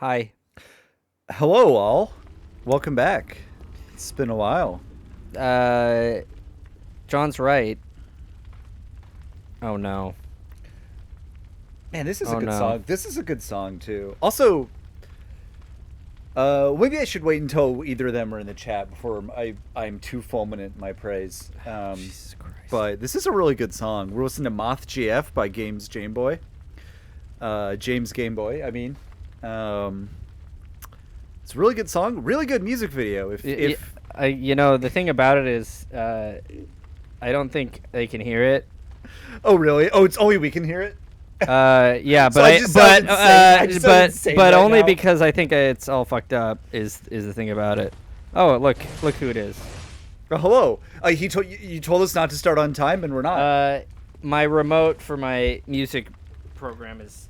Hi. Hello, all. Welcome back. It's been a while. Uh, John's right. Oh no. Man, this is a Oh good no. song. This is a good song too. Also, maybe I should wait until either of them are in the chat before I'm too fulminant in my praise. Jesus Christ. But this is a really good song. We're listening to Moth GF by James Gameboy. James Gameboy. I mean, um, it's a really good song. Really good music video. The thing about it is, I don't think they can hear it. Oh really? Oh, it's only we can hear it. Yeah, So but I just sound insane. I just sound insane but right only now. because I think it's all fucked up is the thing about it. Oh, look who it is. Hello. He told you told us not to start on time, and we're not. My remote for my music program is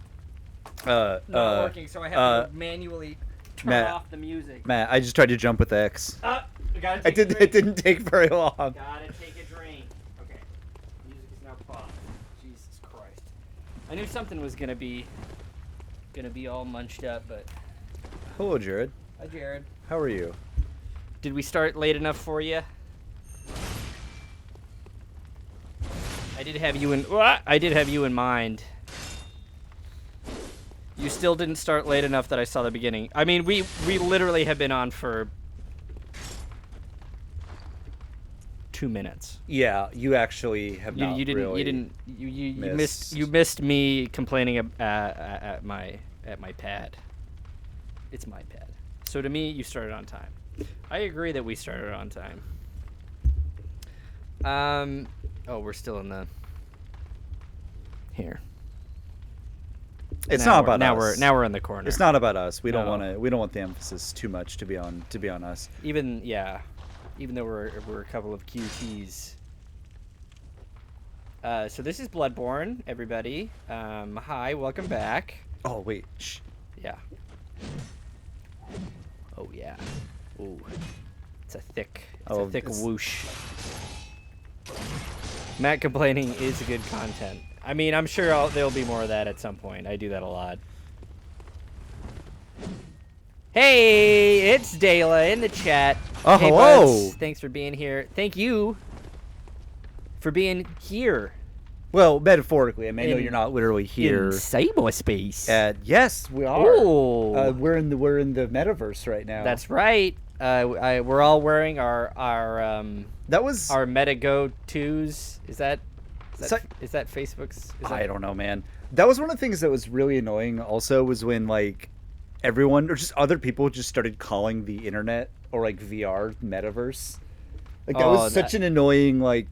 not working, so I have to manually turn Matt, off the music. Matt, I just tried to jump with X. Gotta I take a did. drink. It didn't take very long. Gotta take a drink. Okay. Music is now paused. Jesus Christ. I knew something was gonna be all munched up, but Hello, Jared. hi, Jared. How are you? Did we start late enough for you? I did have you in mind. You still didn't start late enough that I saw the beginning. I mean, we literally have been on for 2 minutes. Yeah, you actually have not really. You missed me complaining at my pad. It's my pad. So to me, you started on time. I agree that we started on time. Oh, we're still in the here. It's Now not about us. Now we're in the corner. It's not about us. We don't No. want to. We don't want the emphasis too much to be on us. Even though we're a couple of QTs. So this is Bloodborne, everybody. Hi, welcome back. Oh wait. Shh. Yeah. Oh yeah. Ooh. It's a thick whoosh. Matt complaining is good content. I mean, I'm sure there'll be more of that at some point. I do that a lot. Hey, it's Dayla in the chat. Oh, hey, hello. Buds, thanks for being here. Thank you for being here. Well, metaphorically, I mean, I know you're not literally here. In cyberspace. Yes, we are. Oh. We're in the metaverse right now. That's right. We're all wearing our That was our MetaGo 2s. Is that Facebook's? I don't know, man. That was one of the things that was really annoying. Also, was when like everyone or just other people just started calling the internet or like VR metaverse. Like that was such an annoying like.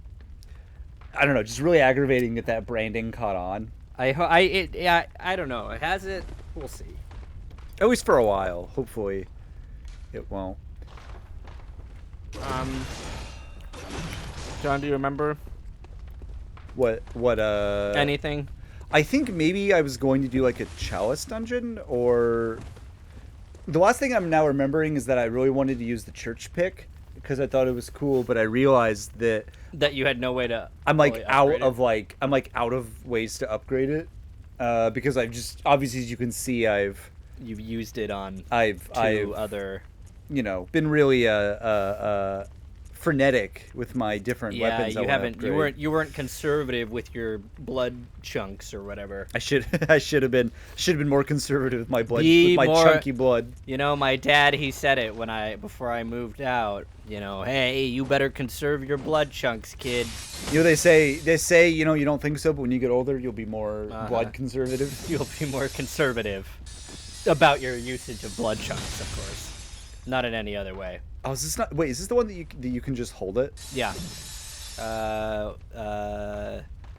I don't know, just really aggravating that branding caught on. I don't know. Has it? We'll see. At least for a while. Hopefully, it won't. John, do you remember What? anything? I think maybe I was going to do like a chalice dungeon, or the last thing I'm now remembering is that I really wanted to use the church pick because I thought it was cool, but I realized that you had no way to. I'm like out of ways to upgrade it because I've just obviously, as you can see, you've used it on I've other, been really frenetic with my different weapons. You weren't conservative with your blood chunks or whatever. I should have been more conservative with my blood, chunky blood. You know, my dad, he said it before I moved out. You know, hey, you better conserve your blood chunks, kid. You know, they say you don't think so, but when you get older, you'll be more blood conservative. You'll be more conservative about your usage of blood chunks, of course. Not in any other way. Oh, is this not? Wait, is this the one that you can just hold it? Yeah.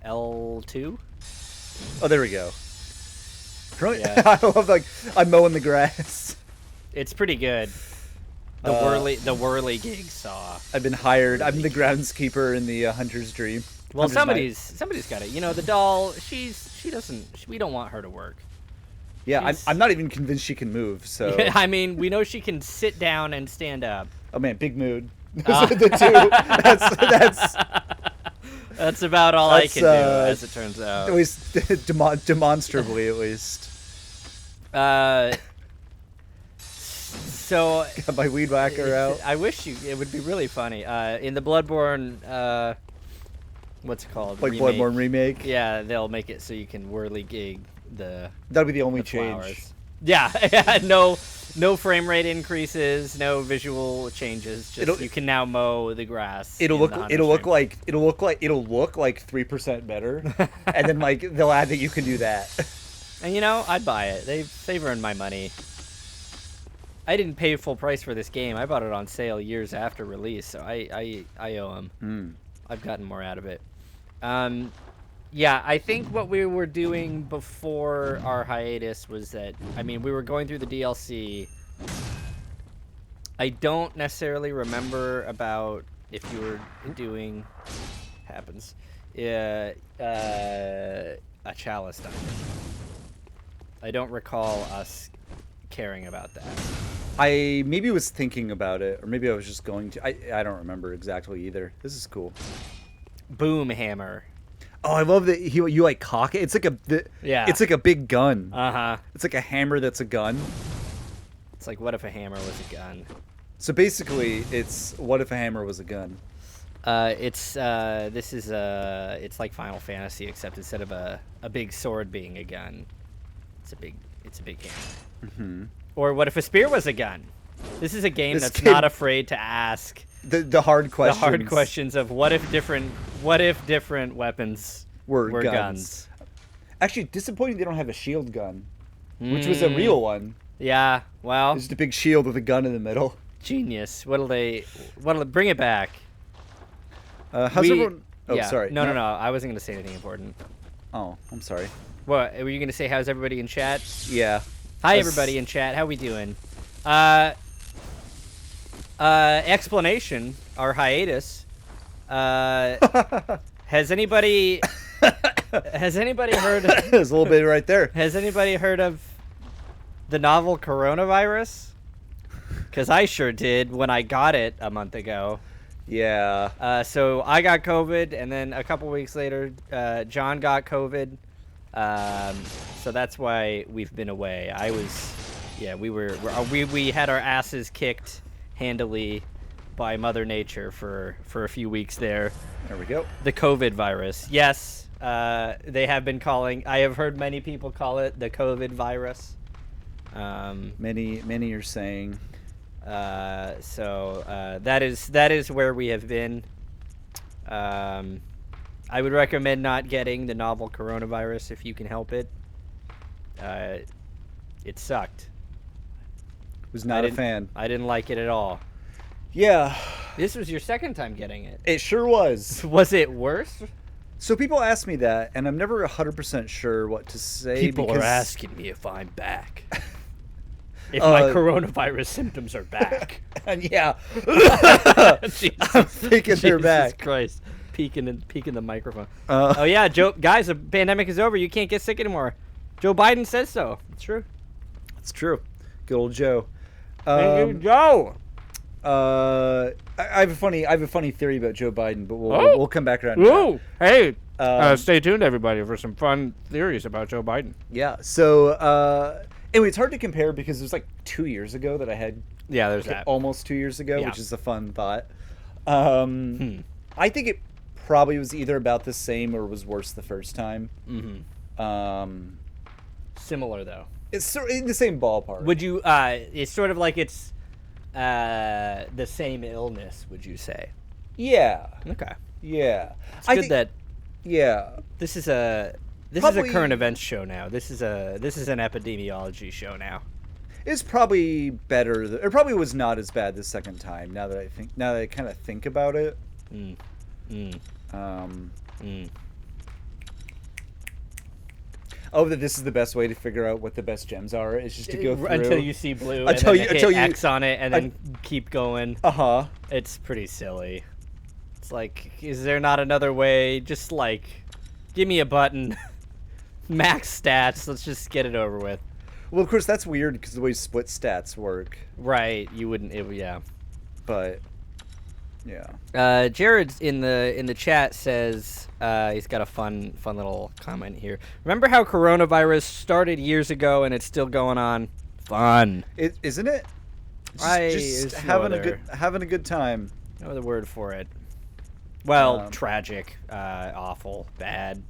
L2. Oh, there we go. Yeah. I love I'm mowing the grass. It's pretty good. The whirly gig saw. I've been hired. I'm the groundskeeper in the hunter's dream. Well, somebody's got it. You know, the doll. We don't want her to work. Yeah, I'm not even convinced she can move. So I mean, we know she can sit down and stand up. Oh man, big mood. Those are the two. That's about all I can do, as it turns out. At least demonstrably, at least. So got my weed whacker out. I wish it would be really funny. In the Bloodborne, what's it called? Like Bloodborne remake. Yeah, they'll make it so you can whirligig the. That'd be the only change. Flowers. Yeah, no frame rate increases, no visual changes. Just you can now mow the grass. It'll look like 3% better, and then like they'll add that you can do that. And I'd buy it. They've earned my money. I didn't pay full price for this game. I bought it on sale years after release, so I owe them. I've gotten more out of it. Yeah, I think what we were doing before our hiatus was that, we were going through the DLC. I don't necessarily remember about if you were doing, a chalice dungeon. I don't recall us caring about that. I maybe was thinking about it, or maybe I was just going to. I don't remember exactly either. This is cool. Boom hammer. Oh, I love that you like cock it. It's like It's like a big gun. It's like a hammer that's a gun. It's like, what if a hammer was a gun? So basically, it's what if a hammer was a gun? It's like Final Fantasy, except instead of a big sword being a gun, it's a big hammer. Mm-hmm. Or what if a spear was a gun? This is a game that's not afraid to ask the hard questions. The hard questions of what if different weapons were guns. Actually, disappointing they don't have a shield gun, which was a real one. Yeah, well, it's just a big shield with a gun in the middle. Genius. What'll bring it back? How's everyone? Oh, yeah. Sorry. No. I wasn't gonna say anything important. Oh, I'm sorry. What were you gonna say? How's everybody in chat? Yeah. Hi, everybody in chat. How we doing? Explanation. Our hiatus. Has anybody heard? There's a little bit right there. Has anybody heard of the novel coronavirus? Because I sure did when I got it a month ago. Yeah. So I got COVID, and then a couple weeks later, John got COVID. So that's why we've been away. We had our asses kicked handily by Mother Nature for a few weeks there. There we go. The COVID virus. Yes, they have been calling. I have heard many people call it the COVID virus. Many are saying. So that is where we have been. I would recommend not getting the novel coronavirus if you can help it. It sucked. Was not a fan. I didn't like it at all. Yeah. This was your second time getting it. It sure was. Was it worse? So people ask me that, and I'm never 100% sure what to say. People are asking me if I'm back. If my coronavirus symptoms are back. And yeah. Jesus. I'm thinking they're back. Jesus Christ. Peeking the microphone. Oh yeah, Joe. Guys, the pandemic is over. You can't get sick anymore. Joe Biden says so. It's true. It's true. Good old Joe. Joe. I have a funny theory about Joe Biden, but we'll come back around. Whoa! Hey, stay tuned, everybody, for some fun theories about Joe Biden. Yeah. So anyway, it's hard to compare because it was like 2 years ago that I had. Yeah, there's that. Almost 2 years ago, which is a fun thought. I think it probably was either about the same or was worse the first time. Mm-hmm. Similar though. It's sort of in the same ballpark. Would you? It's sort of like it's the same illness. Would you say? Yeah. Okay. Yeah. It's good that. Yeah. This is a current events show now. This is an epidemiology show now. It's probably better. It probably was not as bad the second time. Now that I kind of think about it. Oh, that this is the best way to figure out what the best gems are is just to go through until you see blue, until you hit X on it, and then keep going. It's pretty silly. It's like, is there not another way? Just like, give me a button, max stats. Let's just get it over with. Well, of course that's weird because the way split stats work. Right, you wouldn't. Yeah. But. Yeah. Jared's in the chat says he's got a fun little comment here. Remember how coronavirus started years ago and it's still going on? Fun. Isn't it? Just having a good time. No other word for it. Well, tragic, awful, bad,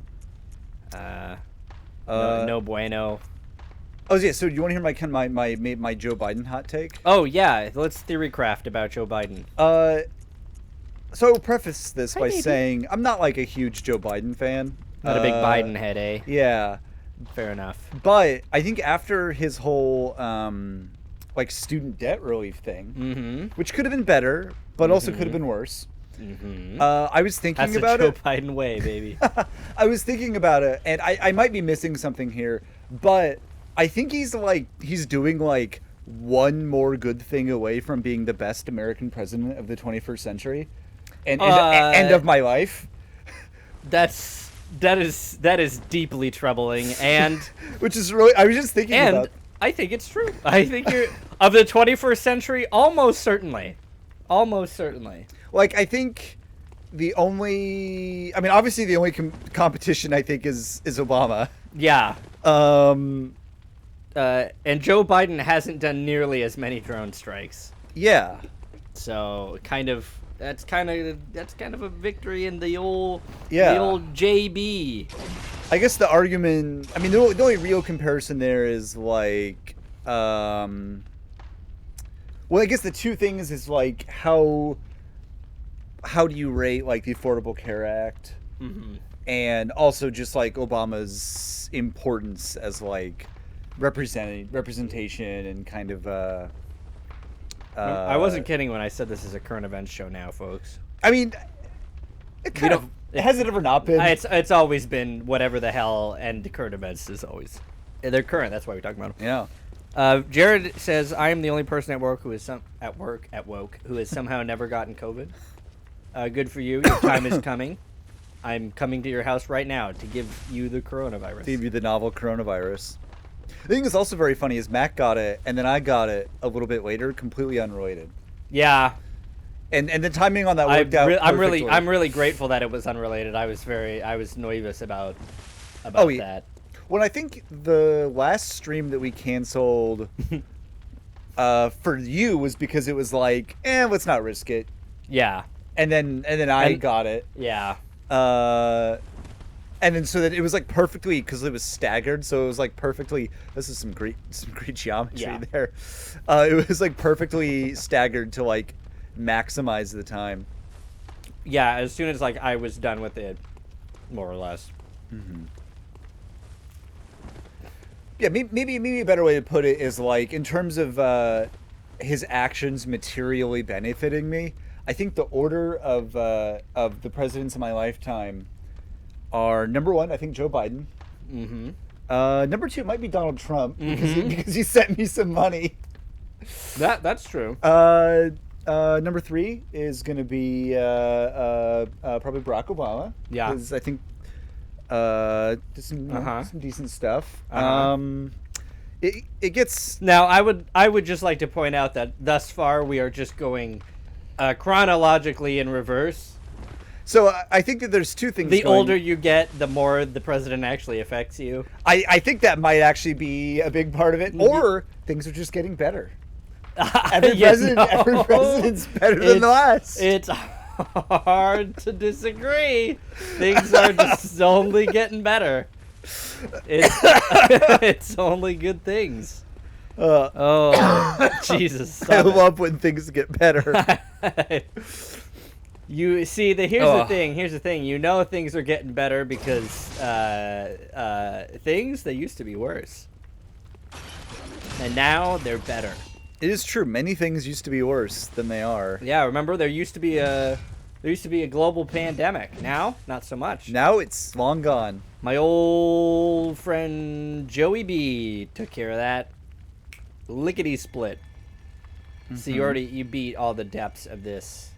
no bueno. Oh yeah, so do you want to hear my Joe Biden hot take? Oh yeah, let's theory craft about Joe Biden. So I'll preface this by saying I'm not like a huge Joe Biden fan. Not a big Biden head, eh? Yeah. Fair enough. But I think after his whole like student debt relief thing, which could have been better, but also could have been worse. I was thinking about it. That's the Joe Biden way, baby. I was thinking about it, and I might be missing something here, but I think he's doing like one more good thing away from being the best American president of the 21st century, and end of my life. That is deeply troubling, and which is really, I was just thinking about. I think it's true. I think you're of the 21st century, almost certainly. Like, I think obviously the only competition I think is Obama. Yeah. And Joe Biden hasn't done nearly as many drone strikes. Yeah. So that's kind of a victory in the old JB. I guess the argument, the only real comparison there is like, well, I guess the two things is like how do you rate like the Affordable Care Act, and also just like Obama's importance as like representation and kind of. I wasn't kidding when I said this is a current events show now, folks. I mean, has it ever not been? It's always been whatever the hell, and the current events is always they're current. That's why we're talking about them. Yeah. Jared says, "I am the only person at work who is who has somehow never gotten COVID. Good for you. Your time is coming. I'm coming to your house right now to give you the coronavirus. To give you the novel coronavirus." The thing that's also very funny is Mac got it, and then I got it a little bit later, completely unrelated. Yeah. And the timing on that worked out perfectly. I'm really grateful that it was unrelated. I was nervous about that. Well, I think the last stream that we canceled for you was because it was like, let's not risk it. Yeah. And then I got it. Yeah. And then so that it was like perfectly, because it was staggered, so it was like perfectly. This is some great geometry there. It was like perfectly staggered to like maximize the time. Yeah, as soon as like I was done with it, more or less. Yeah, maybe a better way to put it is like in terms of his actions materially benefiting me. I think the order of the presidents in my lifetime are number one, I think Joe Biden. Number two, it might be Donald Trump because he sent me some money. That's true. Number three is going to be probably Barack Obama. Yeah, because I think did some decent stuff. It gets now. I would just like to point out that thus far we are just going chronologically in reverse. So I think that there's two things. The older you get, the more the president actually affects you. I think that might actually be a big part of it. Or things are just getting better. Every president's better than the last. It's hard to disagree. Things are just only getting better. It's only good things. Jesus. I love when things get better. You see, here's the thing. You know things are getting better because they used to be worse. And now they're better. It is true. Many things used to be worse than they are. Yeah, remember there used to be a global pandemic. Now, not so much. Now it's long gone. My old friend Joey B took care of that. Lickety split. So you beat all the depths of this.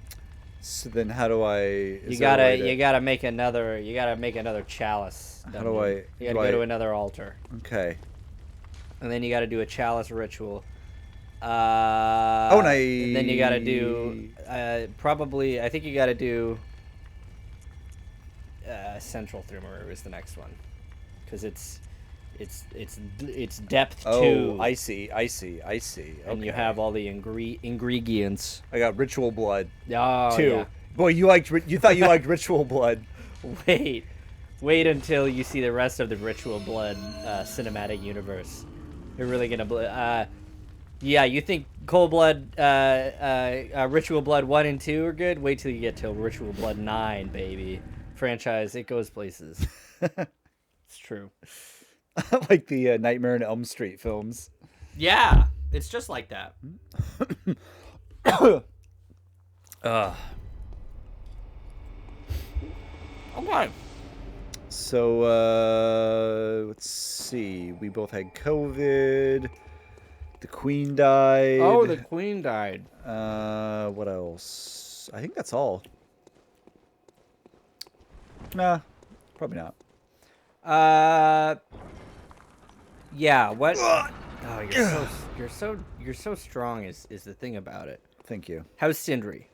So then how do I you gotta make another chalice. How do I You gotta go to another altar. Okay. And then you gotta do a chalice ritual. And then you gotta do probably I think you gotta do Central Thermometer is the next one. Because It's depth Oh, 2. I see. Okay. And you have all the ingredients. I got Ritual Blood Oh 2. yeah. Boy, you thought you liked Ritual Blood. Wait until you see the rest of the Ritual Blood cinematic universe. You're really gonna yeah, you think Cold Blood, Ritual Blood 1 and 2 are good? Wait till you get to Ritual Blood 9, baby. Franchise, it goes places. It's true. Like the Nightmare on Elm Street films. Yeah, it's just like that. Okay. So, let's see. We both had COVID. The Queen died. Oh, the Queen died. What else? I think that's all. Nah, probably not. Yeah. What? Oh, you're so strong. Is the thing about it? Thank you. How's Sindri?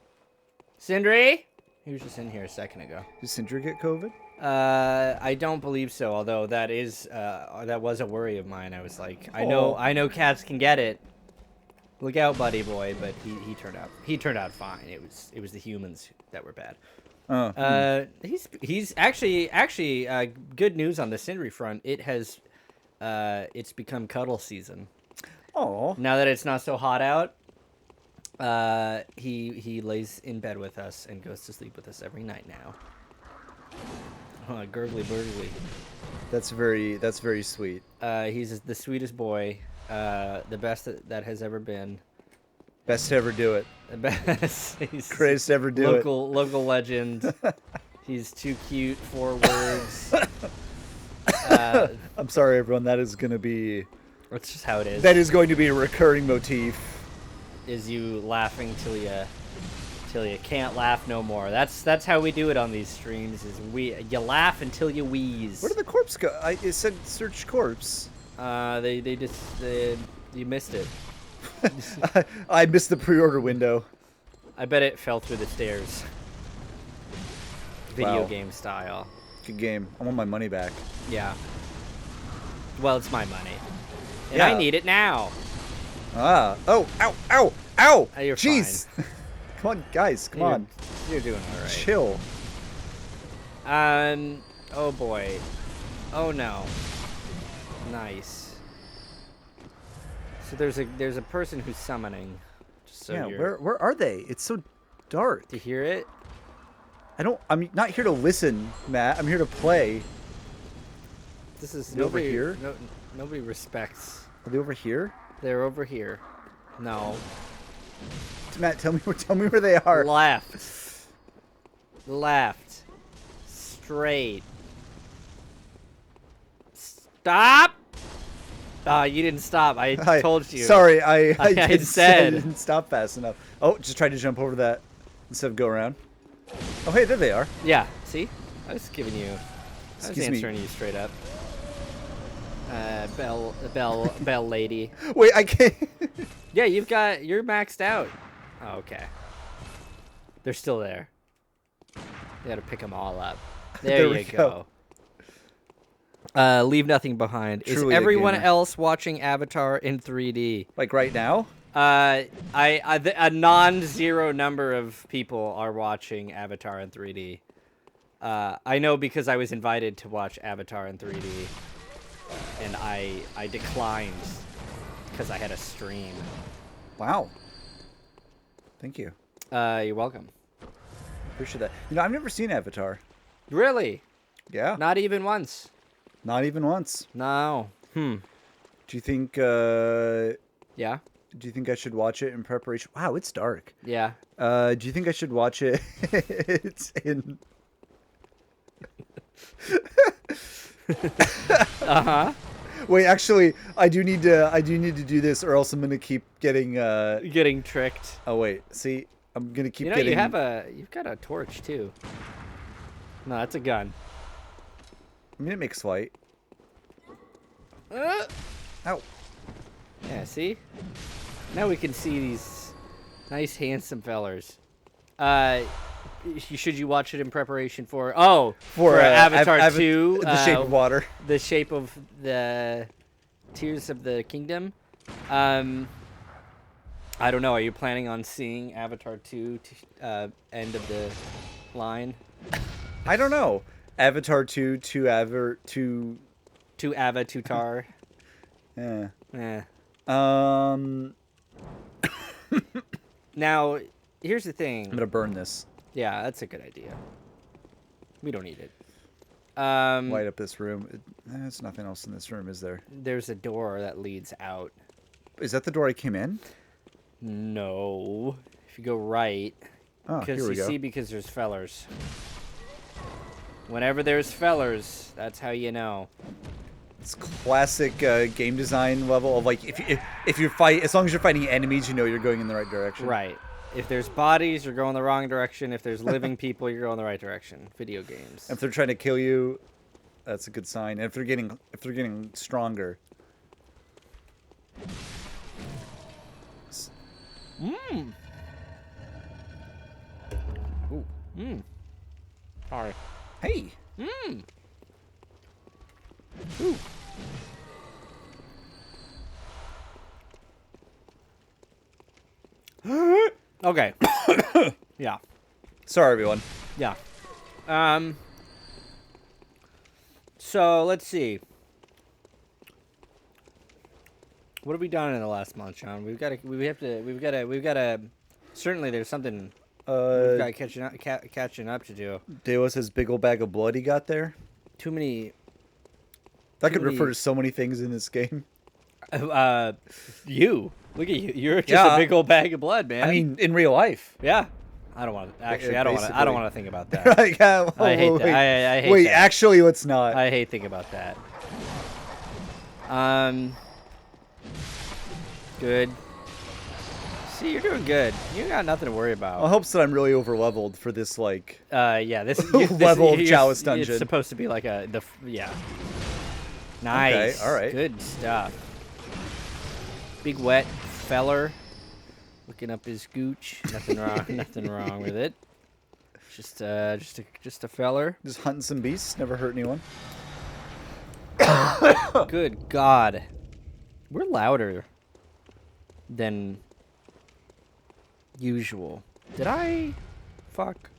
Sindri? He was just in here a second ago. Did Sindri get COVID? I don't believe so. Although that was a worry of mine. I was like, I know cats can get it. Look out, buddy boy. But he turned out fine. It was the humans that were bad. He's actually good news on the Sindri front. It's become cuddle season. Oh. Now that it's not so hot out, he lays in bed with us and goes to sleep with us every night now. Gurgly burgly. That's very sweet. He's the sweetest boy, the best that has ever been. Best to ever do it. The best. He's greatest to ever do it. Local legend. He's too cute. 4 words. I'm sorry, everyone. That is going to be. That's just how it is. That is going to be a recurring motif. Is you laughing till you can't laugh no more. That's how we do it on these streams. You laugh until you wheeze. Where did the corpse go? It said search corpse. You missed it. I missed the pre-order window. I bet it fell through the stairs. Video Wow. game style. Good game. I want my money back. Yeah. Well, it's my money. And Yeah. I need it now. Ah. Oh. Ow. Ow. Ow. You're Jeez. Come on, guys. Come on. You're doing all right. Chill. Oh boy. Oh no. Nice. So there's a person who's summoning. Just so Yeah. you're... Where are they? It's so dark. Do you hear it? I'm not here to listen, Matt. I'm here to play. This is Over nobody here? Nobody respects. Are they over here? They're over here. No. Matt, tell me where they are. Left. Left. Straight. Stop! You didn't stop. I told you. Sorry, I said. didn't stop fast enough. Oh, just tried to jump over that instead of go around. Oh, hey, there they are. Yeah, see? I was giving you... I was Excuse me. answering you straight up. Bell lady. Wait, I can't. Yeah, you're maxed out. Oh, okay. They're still there. You gotta pick them all up. There you go. Leave nothing behind. Truly Is a everyone gamer. else watching Avatar in 3D? Like right now? A non-zero number of people are watching Avatar in 3D. I know because I was invited to watch Avatar in 3D, and I declined because I had a stream. Wow. Thank you. You're welcome. Appreciate that. You know, I've never seen Avatar. Really? Yeah. Not even once? Not even once. No. Do you think? Yeah. Do you think I should watch it in preparation? Wow, it's dark. Yeah. Do you think I should watch it? It's in. Uh-huh. Wait, actually, I do need to do this, or else I'm gonna keep getting. Getting tricked. Oh wait, see, I'm gonna keep You know, getting. you've got a torch too. No, that's a gun. I mean, it makes light. Ow. Yeah, see? Now we can see these nice, handsome fellers. should you watch it in preparation for Avatar 2, The Shape of Water, the Shape of the Tears of the Kingdom? I don't know. Are you planning on seeing Avatar 2 end of the line? I don't know. Avatar 2 to Avatar. Yeah. Now, here's the thing. I'm gonna burn this. Yeah, that's a good idea. We don't need it. Light up this room. There's nothing else in this room, is there? There's a door that leads out. Is that the door I came in? No. If you go right. Oh, here we go. See, because there's fellers. Whenever there's fellers, that's how you know. It's classic game design level of like if you fight, as long as you're fighting enemies, you know you're going in the right direction. Right. If there's bodies, you're going the wrong direction. If there's living people, you're going the right direction. Video games. If they're trying to kill you, that's a good sign. And if they're getting stronger. Mmm. Ooh. Mmm. Sorry. Hey. Mmm. Ooh. Okay. Yeah. Sorry, everyone. Yeah. So let's see. What have we done in the last month, Sean? We've got to. Certainly, there's something we've got catching up to do. Deus has big ol' bag of blood he got there. Too many. That could refer to so many things in this game. You look at you. You're just a big old bag of blood, man. I mean, in real life. Yeah. I don't want to. Actually, I don't want to think about that. I hate that. I hate wait, that. actually, let's not. I hate thinking about that. Good. See, you're doing good. You got nothing to worry about. Well, it helps that I'm really over leveled for this yeah, this level of Chalice Dungeon. It's supposed to be like yeah. Nice. Okay, all right. Good stuff. Big wet feller. Looking up his gooch. Nothing wrong. Nothing wrong with it. Just a feller. Just hunting some beasts. Never hurt anyone. Good God. We're louder than usual. Did I fuck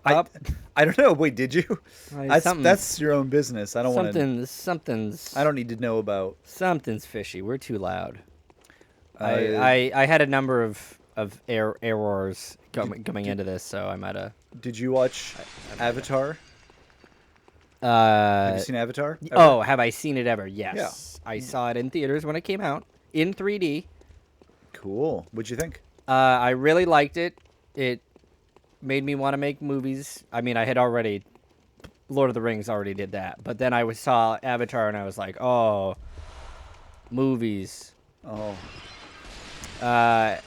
up? I don't know. Wait, did you? That's your own business. I don't want to. Something's. I don't need to know about. Something's fishy. We're too loud. I had a number of errors coming into this, so I might have. Did you watch Avatar? Have you seen Avatar? Ever? Oh, have I seen it ever? Yes. Yeah. I saw it in theaters when it came out in 3D. Cool. What'd you think? I really liked it. It made me want to make movies. I mean, I had already Lord of the Rings already did that, but then I saw Avatar and I was like, oh, movies. Oh. And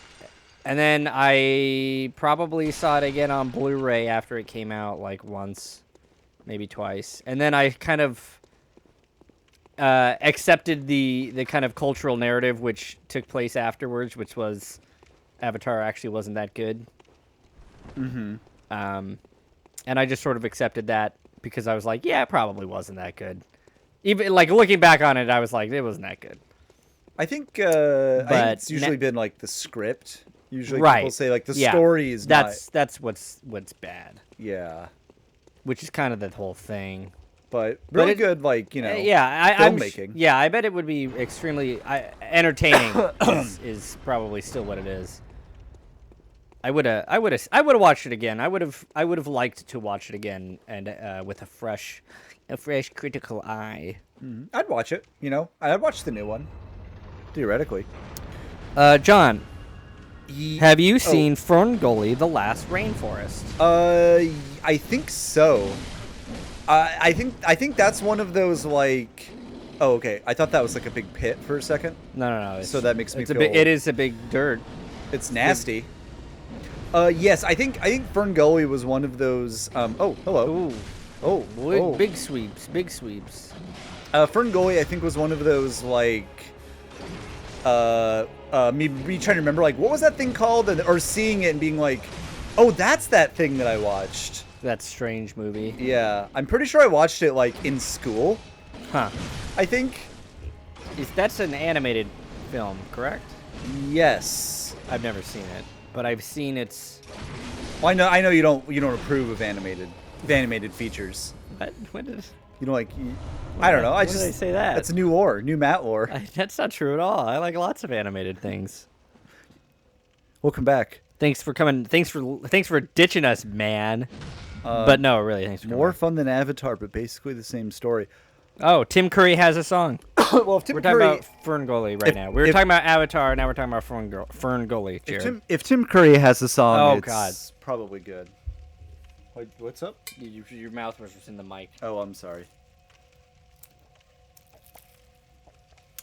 then I probably saw it again on Blu-ray after it came out, like once, maybe twice. And then I kind of accepted the kind of cultural narrative which took place afterwards, which was Avatar actually wasn't that good. Mm-hmm. And I just sort of accepted that because I was like, yeah, it probably wasn't that good. Even like looking back on it, I was like, it wasn't that good. I think it's usually been like the script. Usually people say like the story is that's what's bad. Yeah. Which is kind of the whole thing. But really good, like, filmmaking. I bet it would be extremely entertaining. is probably still what it is. I would have watched it again. I would have liked to watch it again and with a fresh critical eye. Mm-hmm. I'd watch it. I'd watch the new one. Theoretically. John, have you seen Ferngully: The Last Rainforest? I think so. I think that's one of those like. Oh, okay. I thought that was like a big pit for a second. No. So that makes me feel. It is a big dirt. It's nasty. Yes, I think Ferngully was one of those. Oh, hello. Ooh. Big sweeps. Ferngully, I think, was one of those like. Me trying to remember like what was that thing called, or seeing it and being like, Oh, that's that thing that I watched. That strange movie. Yeah, I'm pretty sure I watched it like in school. Huh. I think. That's an animated film, correct? Yes. I've never seen it, but I've seen its. Well, I know you don't approve of animated features. What? When did? You know, like I don't know. When did I say that? That's new Matt lore. That's not true at all. I like lots of animated things. Welcome back. Thanks for coming. Thanks for ditching us, man. But no, really, thanks for coming. More fun than Avatar, but basically the same story. Oh, Tim Curry has a song. Well, if Tim We're Curry, talking about Ferngully right now. We were talking about Avatar, now we're talking about Ferngully, Jared. if Tim Curry has a song, Oh, God. it's probably good. What's up? Your mouth was in the mic. Oh, I'm sorry.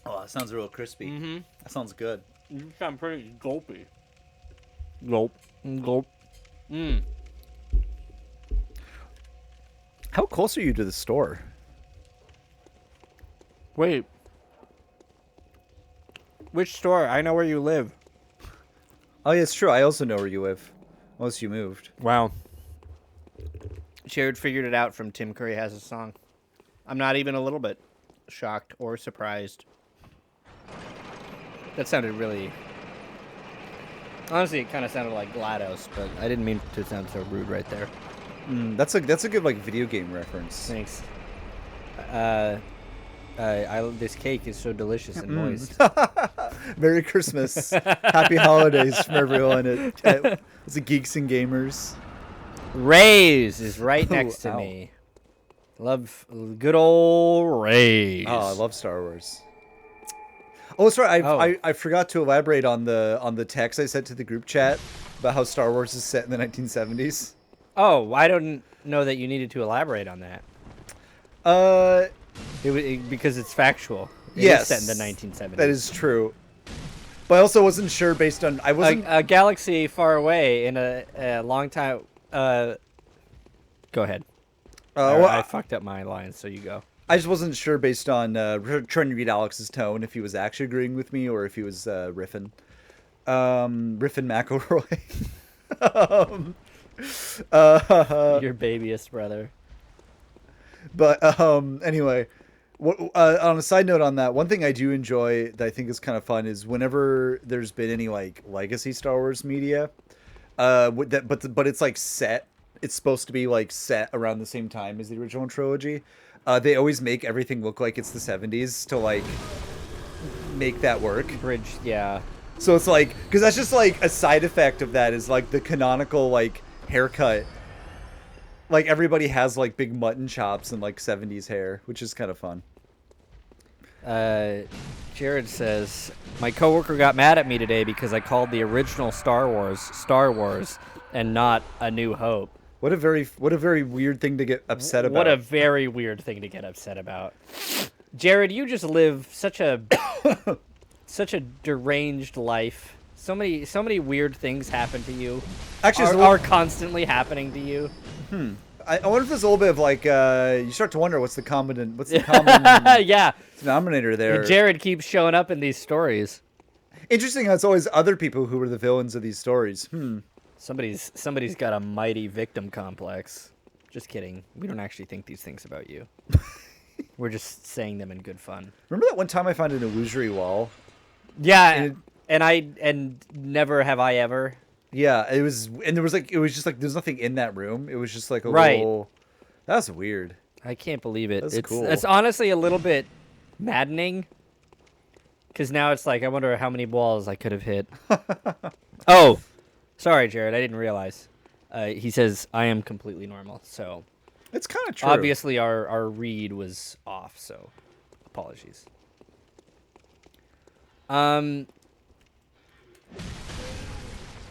Oh, that sounds real crispy. Mm-hmm. That sounds good. You sound pretty gulpy. Gulp. Gulp. Mm. How close are you to the store? Wait. Which store? I know where you live. Oh, yeah, it's true. I also know where you live. Unless you moved. Wow. Jared figured it out from Tim Curry Has a Song. I'm not even a little bit shocked or surprised. That sounded really... Honestly, it kind of sounded like GLaDOS, but I didn't mean to sound so rude right there. That's a good like video game reference. Thanks. This cake is so delicious and moist. Merry Christmas. Happy holidays from everyone at the Geeks and Gamers. Rays is right next to Ow. me. Love good old Rays. Oh, I love Star Wars. Oh, sorry. I forgot to elaborate on the text I sent to the group chat about how Star Wars is set in the 1970s. Oh, I don't know that you needed to elaborate on that. Because it's factual. Yes, It is set in the 1970s. that is true. But I also wasn't sure based on I wasn't a galaxy far away in a long time. Go ahead. well, I fucked up my line, so you go. I just wasn't sure based on trying to read Alex's tone if he was actually agreeing with me or if he was riffing. Riffin McElroy. Your babyest brother. But anyway, on a side note on that, one thing I do enjoy that I think is kind of fun is whenever there's been any like legacy Star Wars media, but it's like set. It's supposed to be like set around the same time as the original trilogy. They always make everything look like it's the 70s to like make that work. Bridge, yeah. So it's like, because that's just like a side effect of that is like the canonical like haircut. Like everybody has like big mutton chops and like 70s hair, which is kind of fun. Jared says, my coworker got mad at me today because I called the original Star Wars and not A New Hope. What a very weird thing to get upset about. What a very weird thing to get upset about. Jared, you just live such a such a deranged life. So many weird things happen to you. Actually, are constantly happening to you. I wonder if there's a little bit of like you start to wonder what's the common Yeah. denominator there. Jared keeps showing up in these stories. Interesting how it's always other people who are the villains of these stories. Somebody's got a mighty victim complex. Just kidding. We don't actually think these things about you. We're just saying them in good fun. Remember that one time I found an illusory wall? Yeah, and never have I ever. Yeah, it was just like there's nothing in that room. It was just like a Right. little. That's weird. I can't believe it. That's cool. It's honestly a little bit maddening. Because now it's like, I wonder how many balls I could have hit. Oh, sorry, Jared. I didn't realize. He says, I am completely normal. So It's kind of true. obviously our read was off. So apologies.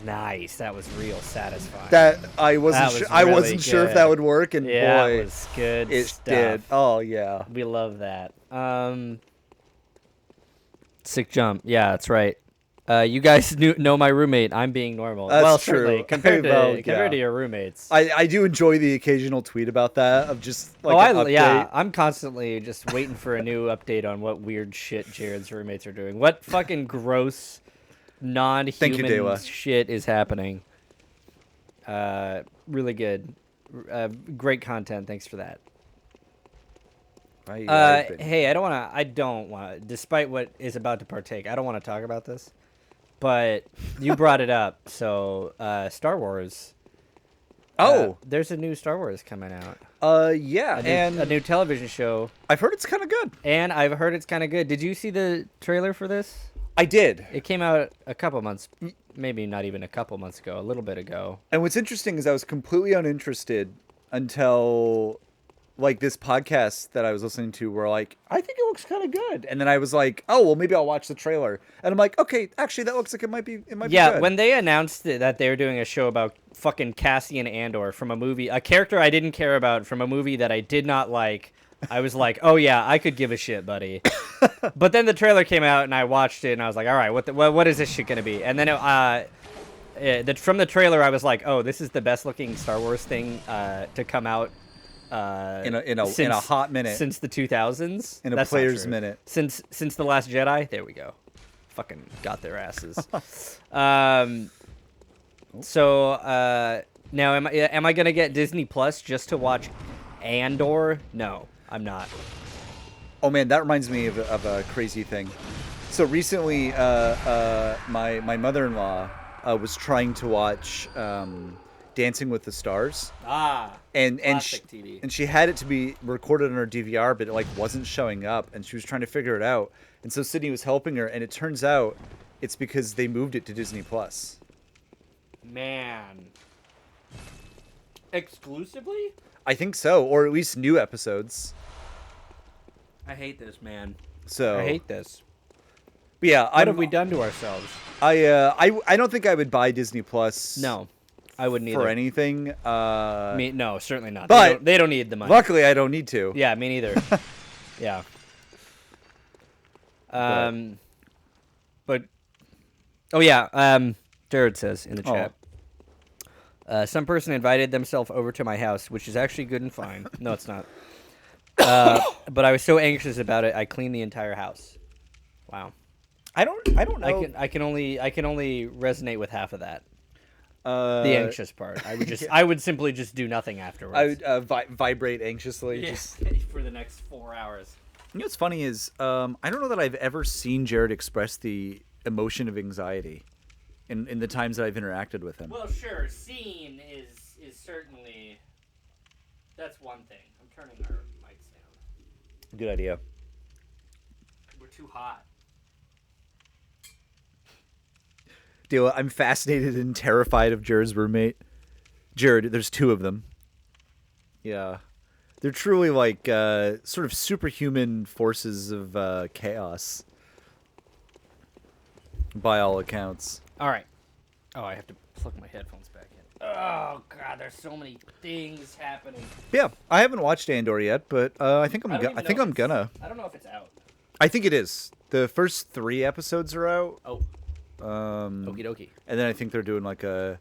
Nice. That was real satisfying. That I wasn't That was I really wasn't sure if good. that would work, and Yeah, boy, it was good it stuff. did. Oh yeah. We love that. Sick jump. Yeah, that's right. You guys know my roommate. I'm being normal. That's well, true. certainly compared Well, to compared to yeah. your roommates. I do enjoy the occasional tweet about that of just like an update. Yeah. I'm constantly just waiting for a new update on what weird shit Jared's roommates are doing. What fucking gross, Thank you, non-human Dewa. shit is happening. Really good. Great content. Thanks for that. Hey, I don't want to, despite what is about to partake, I don't want to talk about this, but you brought it up. So, Star Wars. There's a new Star Wars coming out. Yeah, a new television show. I've heard it's kind of good. And I've heard it's kind of good. Did you see the trailer for this? I did. It came out a couple months, maybe not even a couple months ago, a little bit ago. And what's interesting is I was completely uninterested until like this podcast that I was listening to were like, I think it looks kind of good. And then I was like, oh, well, maybe I'll watch the trailer. And I'm like, okay, actually, that looks like it might be good. Yeah, when they announced that they were doing a show about fucking Cassian Andor from a movie, a character I didn't care about from a movie that I did not like, I was like, oh, yeah, I could give a shit, buddy. But then the trailer came out, and I watched it, and I was like, all right, what is this shit going to be? And then from the trailer, I was like, oh, this is the best-looking Star Wars thing to come out in a hot minute since the 2000s. In a player's minute. Since The Last Jedi. There we go. Fucking got their asses. So now am I gonna get Disney Plus just to watch Andor? No, I'm not. Oh man, that reminds me of a crazy thing. So recently, my mother-in-law was trying to watch Dancing with the Stars. And she had it to be recorded on her DVR, but it like wasn't showing up, and she was trying to figure it out. And so Sydney was helping her, and it turns out it's because they moved it to Disney Plus. Man. Exclusively? I think so, or at least new episodes. I hate this, man. So I hate this. But yeah, what have we done to ourselves? I don't think I would buy Disney Plus. No, I wouldn't either. For anything. No, certainly not. But they don't need the money. Luckily, I don't need to. Yeah, me neither. Yeah. But oh yeah. Jared says in the chat. Some person invited themselves over to my house, which is actually good and fine. No, it's not. But I was so anxious about it, I cleaned the entire house. Wow. I don't know. I can only resonate with half of that. The anxious part. I would simply just do nothing afterwards. I would vibrate anxiously. Yeah, just for the next 4 hours. You know what's funny is I don't know that I've ever seen Jared express the emotion of anxiety in the times that I've interacted with him. Well, sure, seen is certainly, that's one thing. I'm turning our mics down. Good idea. We're too hot. Deal. I'm fascinated and terrified of Jared's roommate. Jared, there's two of them. Yeah. They're truly like sort of superhuman forces of chaos. By all accounts. All right. Oh, I have to plug my headphones back in. Oh, God, there's so many things happening. Yeah, I haven't watched Andor yet, but I think I'm gonna. I don't know if it's out. I think it is. The first 3 episodes are out. Oh. Okie dokie. And then I think they're doing like a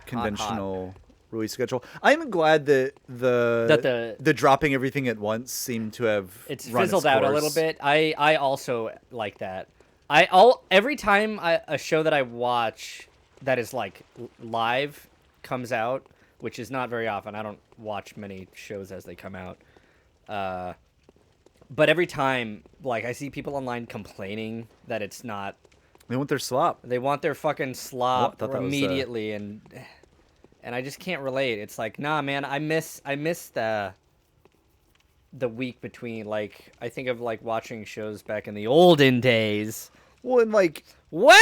conventional hot. release schedule. I'm glad that the dropping everything at once seemed to have fizzled out a little bit. I also like that. Every time a show that I watch that is like live comes out, which is not very often. I don't watch many shows as they come out. But every time, like, I see people online complaining that it's not. They want their slop. They want their fucking slop immediately, and I just can't relate. It's like, nah, man, I miss the week between, like, I think of like watching shows back in the olden days. Well, and like, well,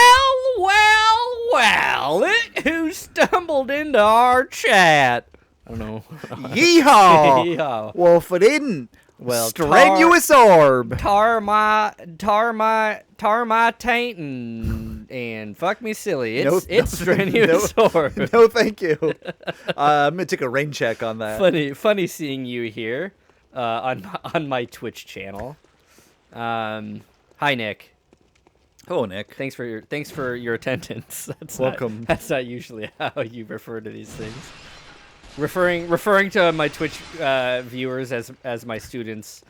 who stumbled into our chat? I don't know. Yeehaw! Yeehaw. Well, if it didn't, well, strenuous orb. Tar my taint and fuck me silly. It's strenuous orb. No, thank you. I'm gonna take a rain check on that. Funny seeing you here on my Twitch channel. Hi, Nick. Hello, Nick. Thanks for your attendance. Welcome. That's not usually how you refer to these things. Referring to my Twitch viewers as my students,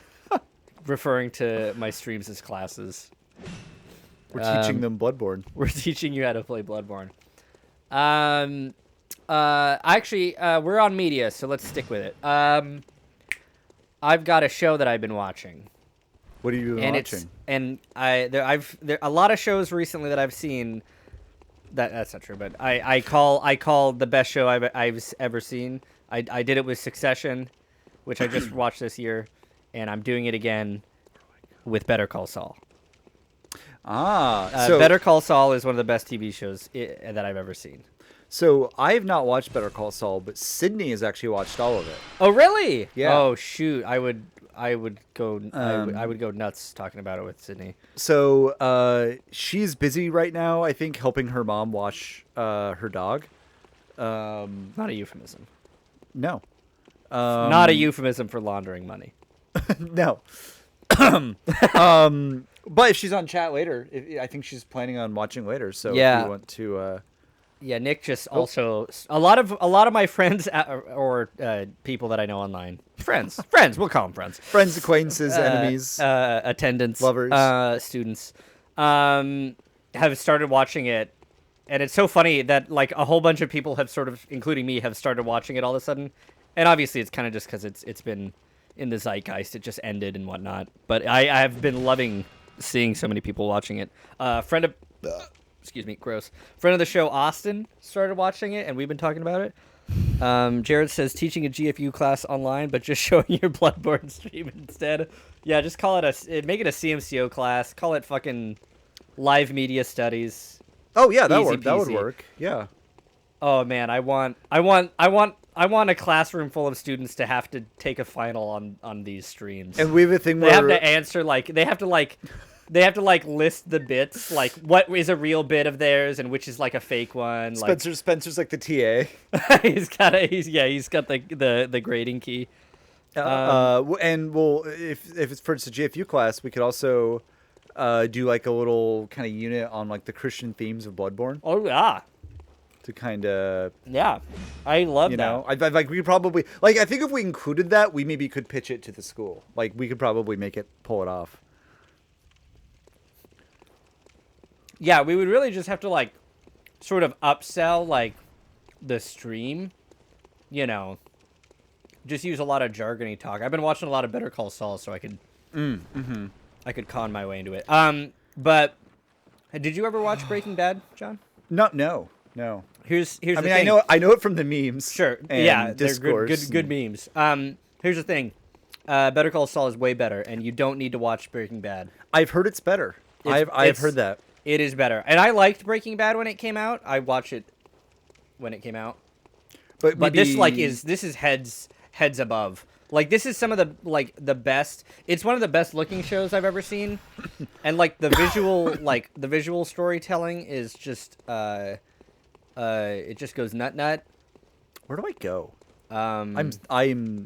referring to my streams as classes. We're teaching them Bloodborne. We're teaching you how to play Bloodborne. Actually, we're on media, so let's stick with it. I've got a show that I've been watching. What have you been watching? I've a lot of shows recently that I've seen. That's not true, but I call the best show I've ever seen. I did it with Succession, which I just watched this year, and I'm doing it again with Better Call Saul. So Better Call Saul is one of the best TV shows that I've ever seen. So I have not watched Better Call Saul, but Sydney has actually watched all of it. Oh, really? Yeah. Oh, shoot. I would go nuts talking about it with Sydney. So she's busy right now, I think, helping her mom wash her dog. Not a euphemism. No. Not a euphemism for laundering money. No. But if she's on chat later, I think she's planning on watching later. So yeah. if you want to... Yeah, Nick just also a lot of my friends or people that I know online, friends, we'll call them friends, acquaintances, enemies, attendants, lovers, students, have started watching it, and it's so funny that like a whole bunch of people have sort of, including me, have started watching it all of a sudden, and obviously it's kind of just because it's been in the zeitgeist, it just ended and whatnot, but I have been loving seeing so many people watching it. Excuse me, gross. Friend of the show, Austin, started watching it, and we've been talking about it. Jared says, teaching a GFU class online, but just showing your Bloodborne stream instead. Yeah, just call it make it a CMCO class. Call it fucking live media studies. Oh yeah, that would work. Yeah. Oh man, I want a classroom full of students to have to take a final on these streams. And we have a thing where they have to answer they have to list the bits, like what is a real bit of theirs and which is like a fake one. Spencer's like the TA. he's got the grading key. And well, if it's for a GFU class, we could also do like a little kind of unit on like the Christian themes of Bloodborne. Oh yeah. To kind of I love that. Know, I like we probably like I think if we included that, we maybe could pitch it to the school. Like we could probably pull it off. Yeah, we would really just have to like sort of upsell like the stream, just use a lot of jargony talk. I've been watching a lot of Better Call Saul, so I could I could con my way into it. But did you ever watch Breaking Bad, John? No. Here's the thing. I know it from the memes. Sure. And yeah, they're discourse good memes. Here's the thing. Better Call Saul is way better, and you don't need to watch Breaking Bad. I've heard it's better. I've heard that. It is better. And I liked Breaking Bad when it came out. I watched it when it came out. But this is heads above. Like this is some of the best. It's one of the best looking shows I've ever seen. And like the visual storytelling is just it just goes nut. Where do I go? I'm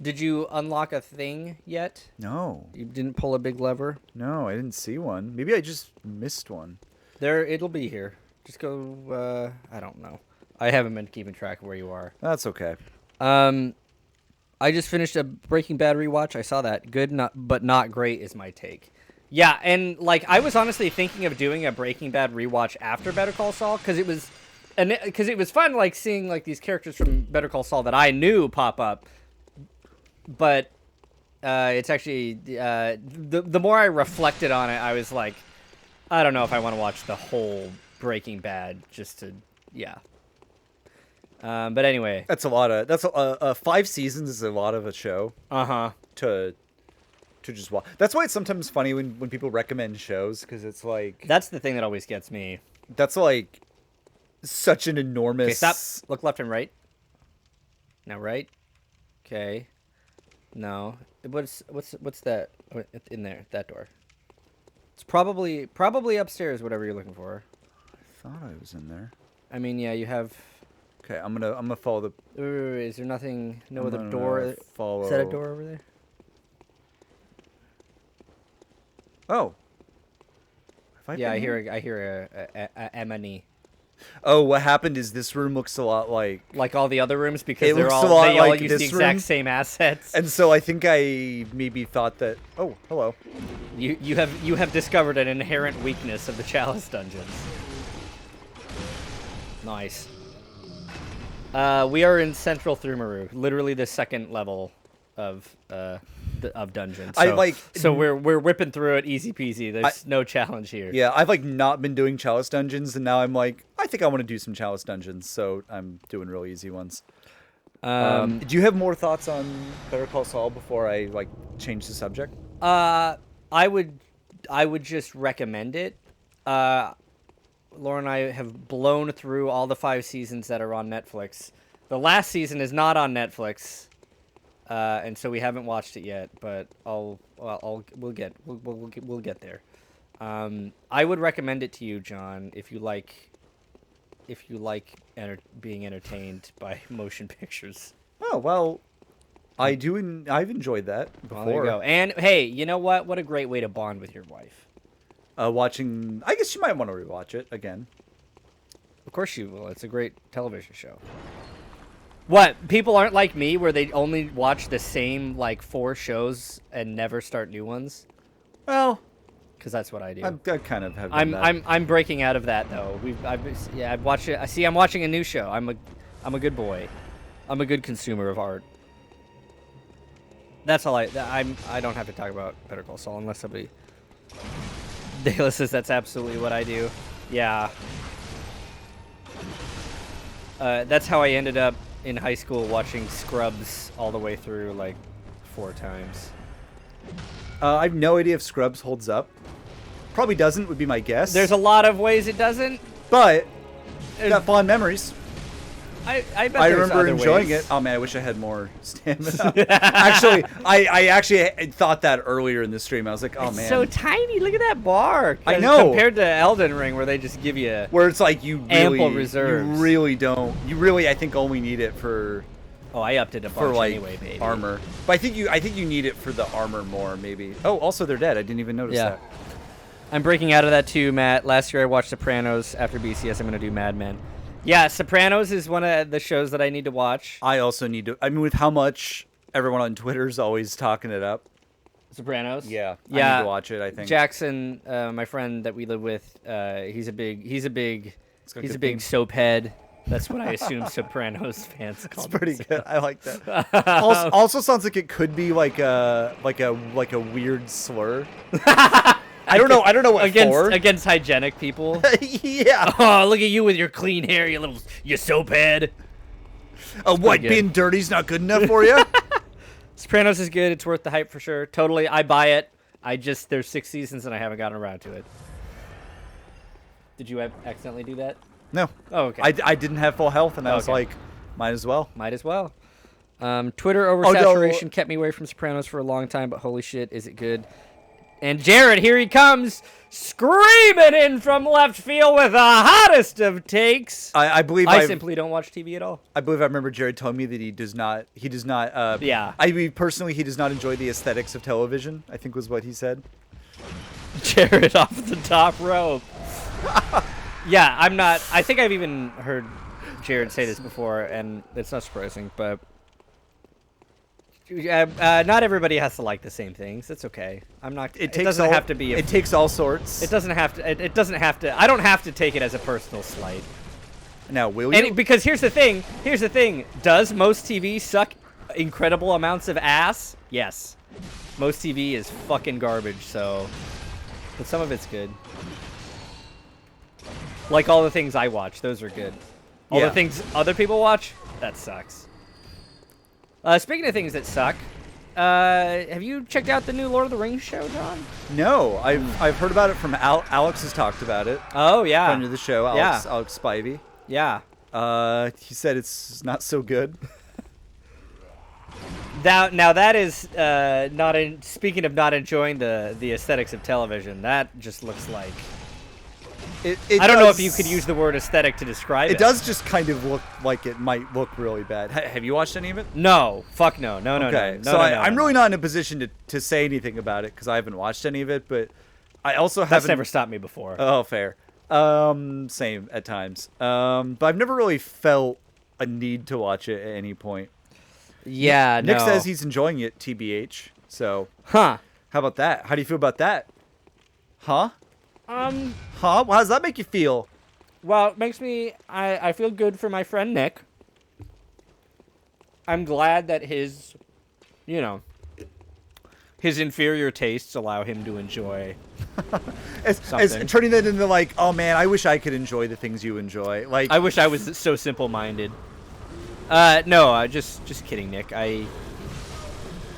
Did you unlock a thing yet? No. You didn't pull a big lever? No, I didn't see one. Maybe I just missed one. It'll be here. Just go. I don't know. I haven't been keeping track of where you are. That's okay. I just finished a Breaking Bad rewatch. I saw that. Good, but not great is my take. Yeah, and like I was honestly thinking of doing a Breaking Bad rewatch after Better Call Saul because it was fun, like seeing like these characters from Better Call Saul that I knew pop up. But it's actually the more I reflected on it, I was like, I don't know if I want to watch the whole Breaking Bad just to, yeah. But anyway, that's a lot of 5 seasons is a lot of a show. To just watch. That's why it's sometimes funny when people recommend shows because it's like that's the thing that always gets me. That's like such an enormous. Okay, stop. Look left and right. Now right. Okay. No. What's that in there? That door. It's probably upstairs, whatever you're looking for. I thought I was in there. I mean, yeah, you have. Okay, I'm gonna follow the. Wait, is there nothing? No other door? Follow. Is that a door over there? Oh. Yeah, I hear a Emily. Oh, what happened is this room looks a lot like all the other rooms because they all use the exact same assets. And so I think I maybe thought that. Oh, hello. You have discovered an inherent weakness of the Chalice dungeons. Nice. We are in Central Thrumaru, literally the second level of dungeon. So, so we're whipping through it easy peasy. There's no challenge here. Yeah, I've like not been doing chalice dungeons, and now I'm like, I think I want to do some chalice dungeons, so I'm doing real easy ones. Do you have more thoughts on Better Call Saul before I like change the subject? I would just recommend it. Laura and I have blown through all the 5 seasons that are on Netflix. The last season is not on Netflix, and so we haven't watched it yet. But we'll get there. I would recommend it to you, John, if you like being entertained by motion pictures. Oh well, I do. I've enjoyed that before. Well, there you go. And hey, you know what? What a great way to bond with your wife. Watching, I guess you might want to rewatch it again. Of course you will. It's a great television show. What? People aren't like me where they only watch the same, like, 4 shows and never start new ones? Well, because that's what I do. I kind of have. I'm breaking out of that though. I've watched it. I'm watching a new show. I'm a good boy. I'm a good consumer of art. That's all I don't have to talk about Better Call Saul unless somebody. Dayla says that's absolutely what I do. Yeah. That's how I ended up in high school watching Scrubs all the way through like 4 times. I have no idea if Scrubs holds up. Probably doesn't, would be my guess. There's a lot of ways it doesn't. But got fond memories. I bet I there's remember other enjoying ways. it. Oh man, I wish I had more stamina. Actually, I actually thought that earlier in the stream. I was like, oh It's man, so tiny. Look at that bar. I know. Compared to Elden Ring, where they just give you where it's like you really, ample reserves. You really don't. You really, I think, only need it for. Oh, I upped it a bunch for like anyway, baby. armor. But I think you need it for the armor more, maybe. Oh, also they're dead. I didn't even notice that. I'm breaking out of that too, Matt. Last year I watched Sopranos. After BCS, I'm going to do Mad Men. Yeah, Sopranos is one of the shows that I need to watch. I also need to. I mean, with how much everyone on Twitter is always talking it up. Sopranos. Yeah, I need to watch it. I think Jackson, my friend that we live with, he's a big soap head. That's what I assume Sopranos fans call. It's pretty good. I like that. Also sounds like it could be like a weird slur. I don't know what against hygienic people. Yeah. Oh, look at you with your clean hair, you soap head. What, being dirty's not good enough for you? Sopranos is good. It's worth the hype for sure. Totally, I buy it. There's 6 seasons and I haven't gotten around to it. Did you accidentally do that? No. Oh, okay. I didn't have full health, and I was like, might as well. Might as well. Twitter oversaturation kept me away from Sopranos for a long time, but holy shit, is it good. And Jared, here he comes, screaming in from left field with the hottest of takes. I believe I simply don't watch TV at all. I believe I remember Jared telling me that he does not. Yeah. I mean, personally, he does not enjoy the aesthetics of television, I think was what he said. Jared off the top rope. Yeah, I'm not. I think I've even heard Jared say this before, and it's not surprising, but not everybody has to like the same things. It's okay. I'm not. It doesn't have to be. It takes all sorts. It doesn't have to. It doesn't have to. I don't have to take it as a personal slight. Now, will you? Because here's the thing. Here's the thing. Does most TV suck incredible amounts of ass? Yes. Most TV is fucking garbage. So, but some of it's good. Like all the things I watch, those are good. All the things other people watch, that sucks. Speaking of things that suck, have you checked out the new Lord of the Rings show, John? No, I've heard about it from Alex has talked about it. Oh yeah, friend of the show, Alex Spivey. Yeah. He said it's not so good. Now that is not in. Speaking of not enjoying the aesthetics of television, that just looks like. I don't know if you could use the word aesthetic to describe it. It does just kind of look like it might look really bad. Have you watched any of it? No. Fuck no. No. Okay. No. So I'm really not in a position to say anything about it because I haven't watched any of it. But I also haven't. That's never stopped me before. Oh, fair. Same at times. But I've never really felt a need to watch it at any point. Yeah. Nick says he's enjoying it, TBH. So. Huh. How about that? How do you feel about that? Huh? Huh? Well, how does that make you feel? Well, it makes me. I feel good for my friend Nick. I'm glad that his, you know, his inferior tastes allow him to enjoy as turning that into like, oh man, I wish I could enjoy the things you enjoy. Like, I wish I was so simple-minded. No, just kidding, Nick.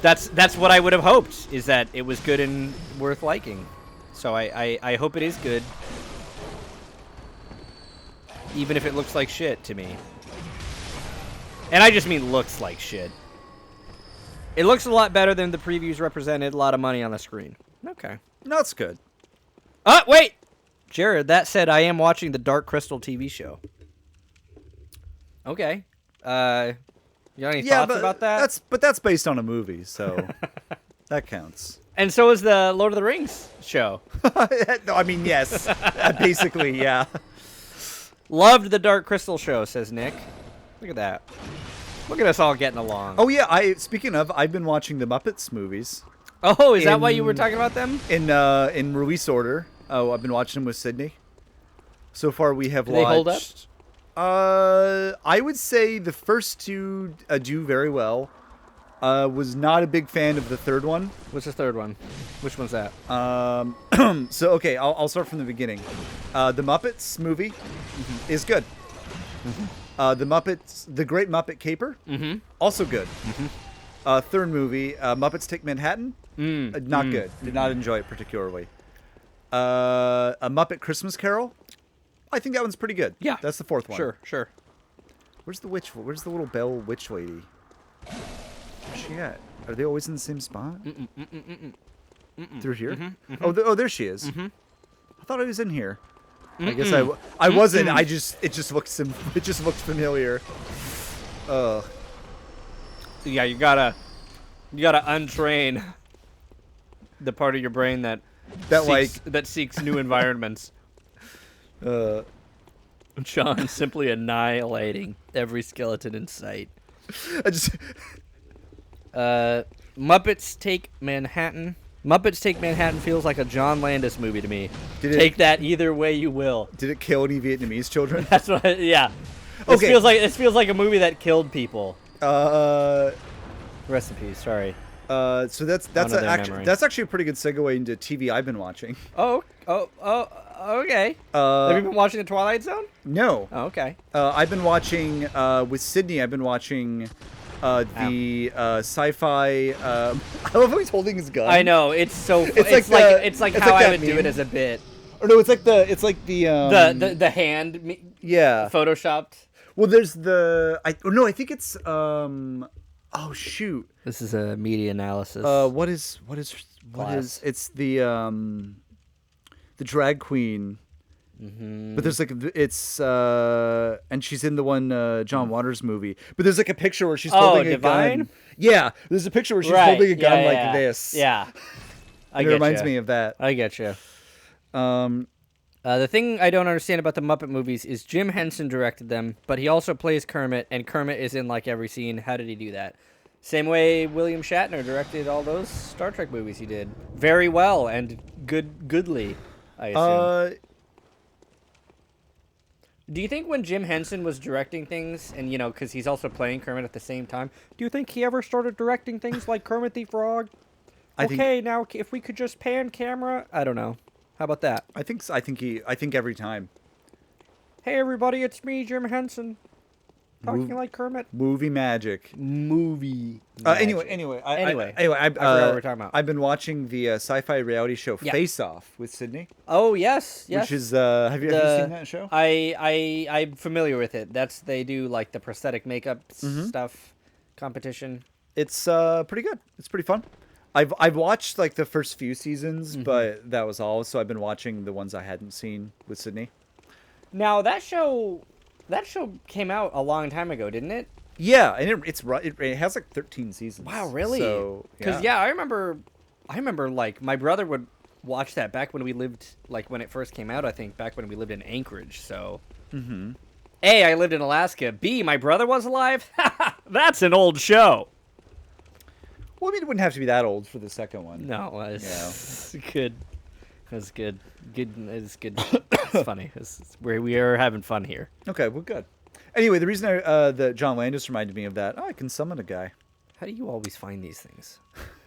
That's what I would have hoped, is that it was good and worth liking. So I hope it is good, even if it looks like shit to me. And I just mean looks like shit. It looks a lot better than the previews represented. A lot of money on the screen. Okay. That's good. Wait! Jared, that said, I am watching the Dark Crystal TV show. Okay. You got any thoughts about that? That's based on a movie, so that counts. And so is the Lord of the Rings show. No, I mean, yes. Basically, yeah. Loved the Dark Crystal show, says Nick. Look at that. Look at us all getting along. Oh, yeah. Speaking of, I've been watching the Muppets movies. Oh, is that why you were talking about them? In release order. Oh, I've been watching them with Sydney. So far, we have watched... They hold up? I would say the first two do very well. Was not a big fan of the third one. What's the third one? Which one's that? So, okay, I'll start from the beginning. The Muppets movie is good. The Great Muppet Caper, also good. Third movie, Muppets Take Manhattan, not good. Did not enjoy it particularly. A Muppet Christmas Carol, I think that one's pretty good. Yeah. That's the fourth one. Sure. Where's the witch? Where's the little bell witch lady? Where's she at? Are they always in the same spot? Through here? Oh, there she is. I thought I was in here. I guess I wasn't. It just looked familiar. Yeah, you gotta untrain the part of your brain that seeks new environments. John simply annihilating every skeleton in sight. Muppets Take Manhattan. Muppets Take Manhattan feels like a John Landis movie to me. Take that either way you will. Did it kill any Vietnamese children? That's what. Yeah. Okay. This feels like a movie that killed people. Recipes. Sorry. So that's actually a pretty good segue into TV I've been watching. Oh, okay. Have you been watching The Twilight Zone? No. Oh, okay. I've been watching with Sydney. I've been watching the sci-fi. I love how he's holding his gun. I know, it's so. It's like how I would do it as a bit. Or no, it's like the the hand. Yeah. Photoshopped. Well, there's the. I think it's. Oh shoot. This is a media analysis. What is? It's the drag queen. But there's like and she's in the one John Waters movie. But there's like a picture where she's holding a gun. Yeah, there's a picture where she's holding a gun like this. Yeah, it reminds me of that. I get you. The thing I don't understand about the Muppet movies is Jim Henson directed them, but he also plays Kermit, and Kermit is in like every scene. How did he do that? Same way William Shatner directed all those Star Trek movies he did very well and goodly, I assume. Do you think when Jim Henson was directing things, and because he's also playing Kermit at the same time, do you think he ever started directing things like Kermit the Frog? Now if we could just pan camera, I don't know. How about that? I think every time. Hey everybody, it's me, Jim Henson. Talking like Kermit. Movie magic. Anyway, I forgot what we're talking about. I've been watching the sci-fi reality show Face Off with Sydney. Oh yes. Which is have you ever seen that show? I'm familiar with it. They do like the prosthetic makeup stuff competition. It's pretty good. It's pretty fun. I've watched like the first few seasons, but that was all. So I've been watching the ones I hadn't seen with Sydney. Now that show came out a long time ago, didn't it? Yeah, and it has like 13 seasons. Wow, really? So, because I remember like my brother would watch that back when we lived, like when it first came out. I think back when we lived in Anchorage. So, A, I lived in Alaska. B, my brother was alive. That's an old show. Well, I mean, it wouldn't have to be that old for the second one. No, it's good. That's good. It's good. It's funny. We are having fun here. Okay, well, good. Anyway, the reason that John Landis reminded me of that, I can summon a guy. How do you always find these things?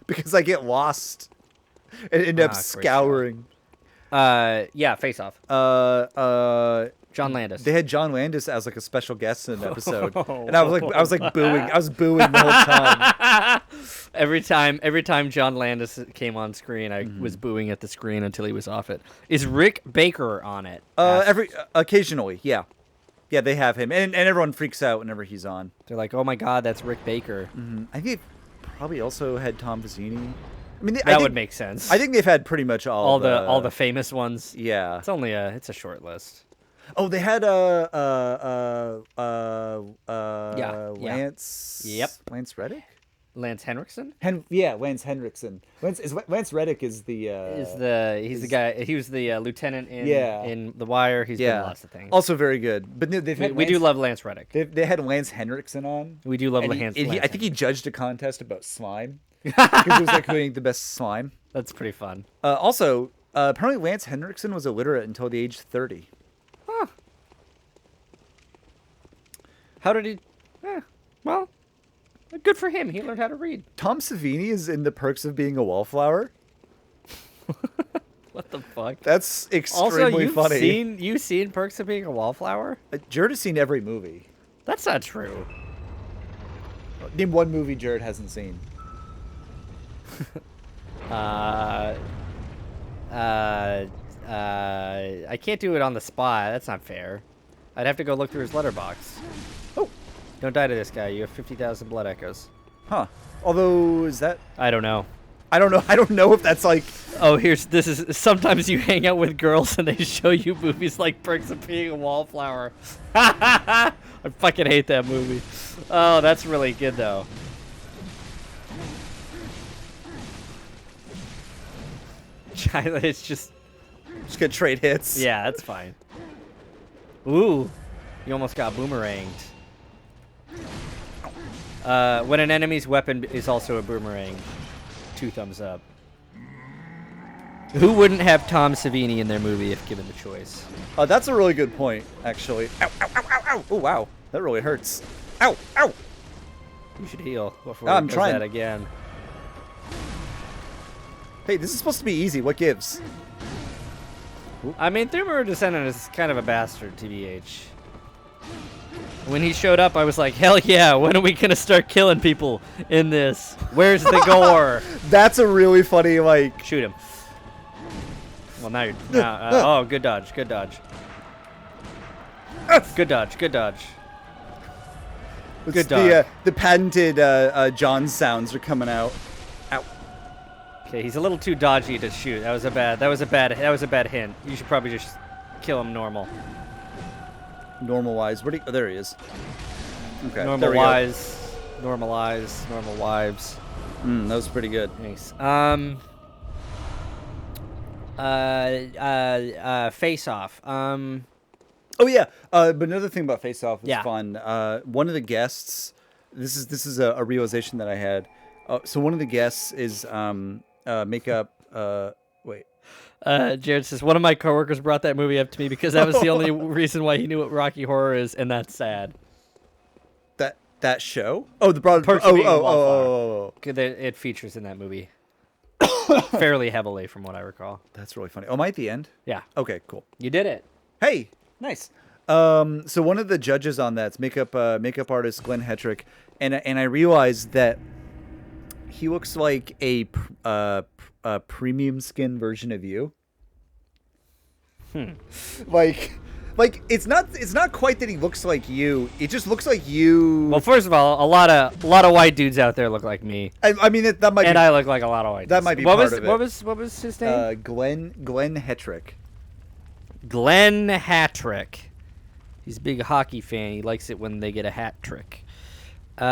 Because I get lost and end up scouring. Yeah, Face Off. John Landis. They had John Landis as like a special guest in an episode, and I was like booing. I was booing the whole time. every time John Landis came on screen, I was booing at the screen until he was off it. Is Rick Baker on it? Occasionally, yeah, they have him, and everyone freaks out whenever he's on. They're like, "Oh my God, that's Rick Baker." I think they probably also had Tom Vizzini. I mean, that would make sense. I think they've had pretty much all the famous ones. Yeah, it's a short list. Oh, they had Lance. Yep. Lance Reddick. Lance Henriksen. Lance Henriksen. Lance Reddick is the guy. He was the lieutenant in The Wire. He's been in lots of things. Also very good. But we do love Lance Reddick. They had Lance Henriksen on. We do love Lance. I think he judged a contest about slime. Because it was like creating the best slime. That's pretty fun. Also, apparently Lance Henriksen was illiterate until the age 30. Huh. How did he? Well, good for him. He learned how to read. Tom Savini is in The Perks of Being a Wallflower. What the fuck? That's extremely funny. You've seen Perks of Being a Wallflower? Jared has seen every movie. That's not true. Name one movie Jared hasn't seen. I can't do it on the spot. That's not fair. I'd have to go look through his letterbox. Oh, don't die to this guy. You have 50,000 blood echoes. Huh? Although is that? I don't know. I don't know if that's like. Oh, sometimes you hang out with girls and they show you movies like Perks of Being a Wallflower. I fucking hate that movie. Oh, that's really good though. It's just gonna trade hits. Yeah, that's fine. Ooh, you almost got boomeranged. When an enemy's weapon is also a boomerang, 2 thumbs up. Who wouldn't have Tom Savini in their movie if given the choice? That's a really good point, actually. Ow, ow, ow, ow, ow. Oh, wow. That really hurts. Ow, ow. You should heal before I'm does trying that again. Hey, this is supposed to be easy. What gives? I mean, Thumer Descendant is kind of a bastard, TBH. When he showed up, I was like, hell yeah, when are we going to start killing people in this? Where's the gore? That's a really funny, like... Shoot him. Well, now you're... oh, good dodge, good dodge. Good dodge, good dodge. Good dodge. The patented John sounds are coming out. Ow. Okay, he's a little too dodgy to shoot. That was a bad hint. You should probably just kill him normal. Normal-wise. Oh, there he is. Okay. Normalize, normal wives. That was pretty good. Nice. Face Off. Oh yeah. But another thing about Face Off was fun. One of the guests. This is a realization that I had. So one of the guests is makeup. Wait. Jared says, one of my coworkers brought that movie up to me because that was the only reason why he knew what Rocky Horror is, and that's sad. That show? Oh, the broad. It features in that movie fairly heavily, from what I recall. That's really funny. Oh, am I at the end? Yeah. Okay, cool. You did it. Hey, nice. So one of the judges on that's makeup artist Glenn Hetrick, and I realized that he looks like a premium skin version of you. Like it's not quite that he looks like you. It just looks like you. Well, first of all, a lot of white dudes out there look like me. I mean that might. And I look like a lot of white dudes. That might be part of it. What was his name? Glenn Hetrick. Glenn Hatrick. He's a big hockey fan. He likes it when they get a hat trick. Okay,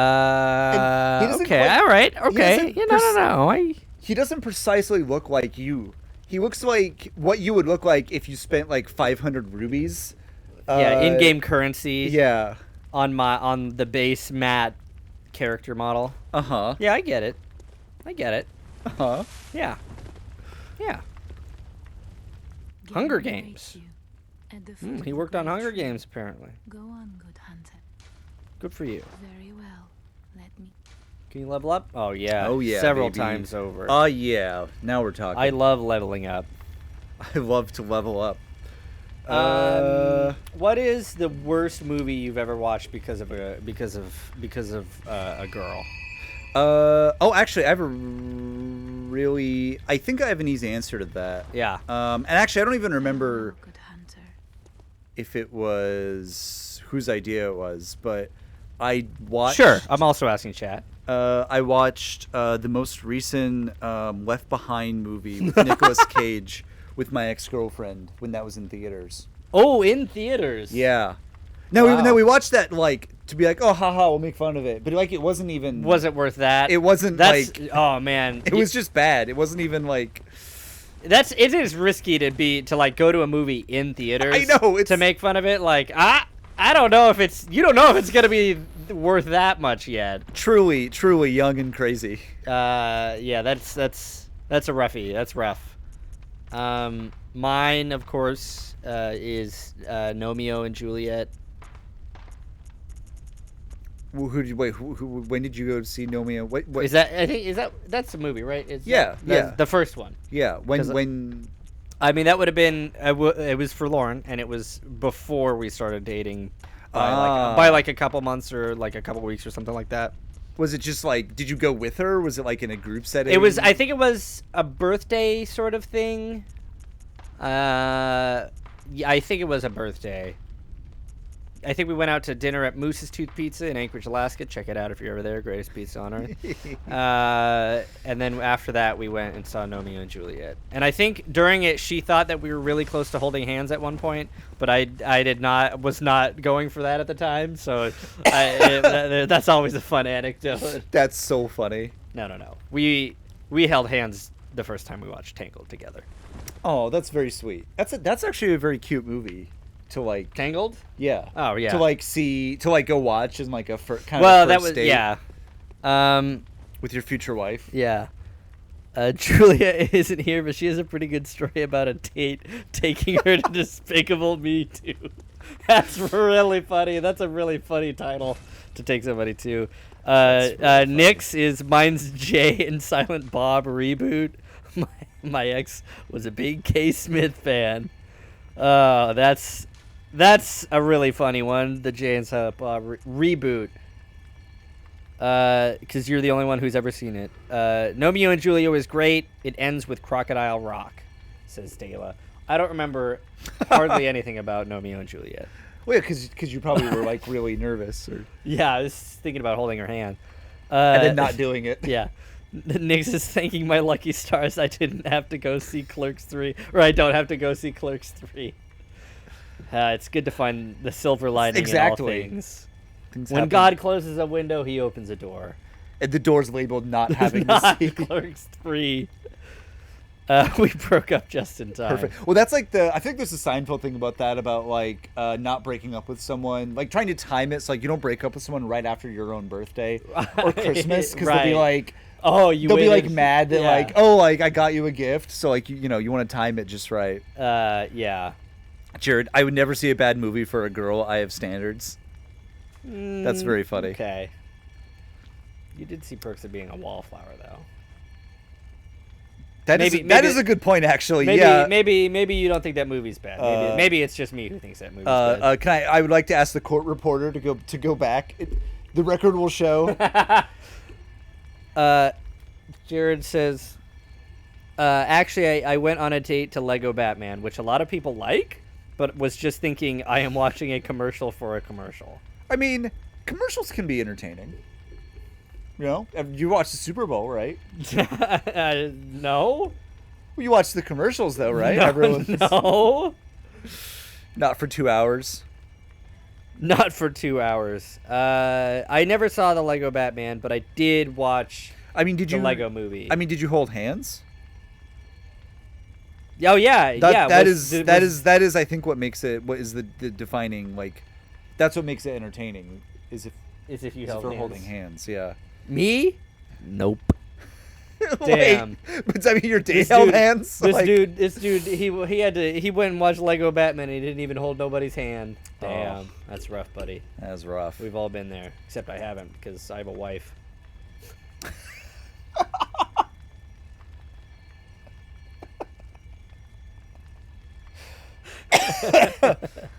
all right, okay. No. He doesn't precisely look like you. He looks like what you would look like if you spent like 500 rubies. In-game currency. Yeah. On the base matte character model. Uh-huh. Yeah, I get it. Uh-huh. Yeah. Hunger Games. He worked on Hunger Games, apparently. Go on, good hunter. Good for you. Very well. Let me. Can you level up? Oh yeah. Oh yeah, Several baby. times over. Oh yeah. Now we're talking. I love leveling up. I love to level up. What is the worst movie you've ever watched because of a girl? Oh, actually, I have a really. I think I have an easy answer to that. Yeah. And actually, I don't even remember Good hunter. if it was whose idea it was, but I watched. Sure. I'm also asking chat. I watched the most recent Left Behind movie with Nicolas Cage with my ex-girlfriend when that was in theaters. Oh, in theaters. Yeah. No, Wow. we watched that like to be like, oh, haha, we'll make fun of it, but like it wasn't even. Was it worth that? It wasn't That's, like. Oh man. It was just bad. It wasn't even like. It is risky to like go to a movie in theaters. I know, it's- to make fun of it. Like I don't know if you don't know if it's gonna be worth that much yet. Truly young and crazy. Yeah, that's a roughie. That's rough. Mine, of course, is Romeo and Juliet. Well, when did you go to see Romeo? What Is that? I think that's the movie, right? Yeah, yeah. The first one. Yeah, 'Cause, when I mean, that would have been. It was for Lauren, and it was before we started dating. By like a couple months or like a couple weeks or something like that. was it just like? Did you go with her? Was it like in a group setting? It was. I think it was a birthday sort of thing. Yeah, I think it was a birthday. I think we went out to dinner at Moose's Tooth Pizza in Anchorage, Alaska. Check it out if you're ever there. Greatest pizza on earth. And then after that, we went and saw Romeo and Juliet. And I think during it, she thought that we were really close to holding hands at one point, but I was not going for that at the time. So that's always a fun anecdote. That's so funny. No. We held hands the first time we watched Tangled together. Oh, that's very sweet. That's actually a very cute movie to like. Tangled? Yeah. Oh yeah. To like see to like go watch as like a kind well, of that first was date yeah. with your future wife. Yeah. Julia isn't here, but she has a pretty good story about a date taking her to Despicable Me 2. That's really funny. That's a really funny title to take somebody to. Really Nick's is mine's Jay and Silent Bob reboot. My ex was a big K. Smith fan. That's a really funny one. The Jay and Silent Bob reboot. Because you're the only one who's ever seen it. Romeo and Juliet is great. It ends with Crocodile Rock, says Dela. I don't remember hardly anything about Romeo and Juliet. Well, yeah, because you probably were like really nervous, or Yeah, I was thinking about holding her hand. and then not doing it. Yeah. Nix is thanking my lucky stars I didn't have to go see Clerks 3. Or I don't have to go see Clerks 3. It's good to find the silver lining Exactly. in all things. Things When happen. God closes a window, he opens a door. And the door's labeled not having Not to see. Clerks 3. We broke up just in time. Perfect. Well, that's like I think there's a Seinfeld thing about that, about like not breaking up with someone, like trying to time it so like you don't break up with someone right after your own birthday or Christmas, because they'll be Right. like, Oh, you they'll be waited- like mad that yeah. like, oh, like I got you a gift, so like you want to time it just right. Yeah. Jared, I would never see a bad movie for a girl. I have standards. That's very funny. Okay. You did see Perks of Being a Wallflower, though. That Maybe- is a good point, actually. Maybe, yeah. maybe you don't think that movie's bad. Maybe it's just me who thinks that movie's bad. I would like to ask the court reporter to go back. The record will show. Jared says, actually, I went on a date to Lego Batman, which a lot of people like, but was just thinking I am watching a commercial for a commercial. I mean, commercials can be entertaining. You know, you watch the Super Bowl, right? No. Well, you watch the commercials, though, right? No. Not for 2 hours. Not for 2 hours. I never saw the Lego Batman, but I did watch I mean, did the you Lego movie. I mean, did you hold hands? Oh yeah, That is I think what makes it, what is the defining, like, that's what makes it entertaining is if is if you is held for hands. holding hands. Yeah. Me? Nope. Damn. But I mean, your day This held dude- hands. This dude, he went and watched Lego Batman. And he didn't even hold nobody's hand. Damn, Oh. that's rough, buddy. That was rough. We've all been there, except I haven't because I have a wife.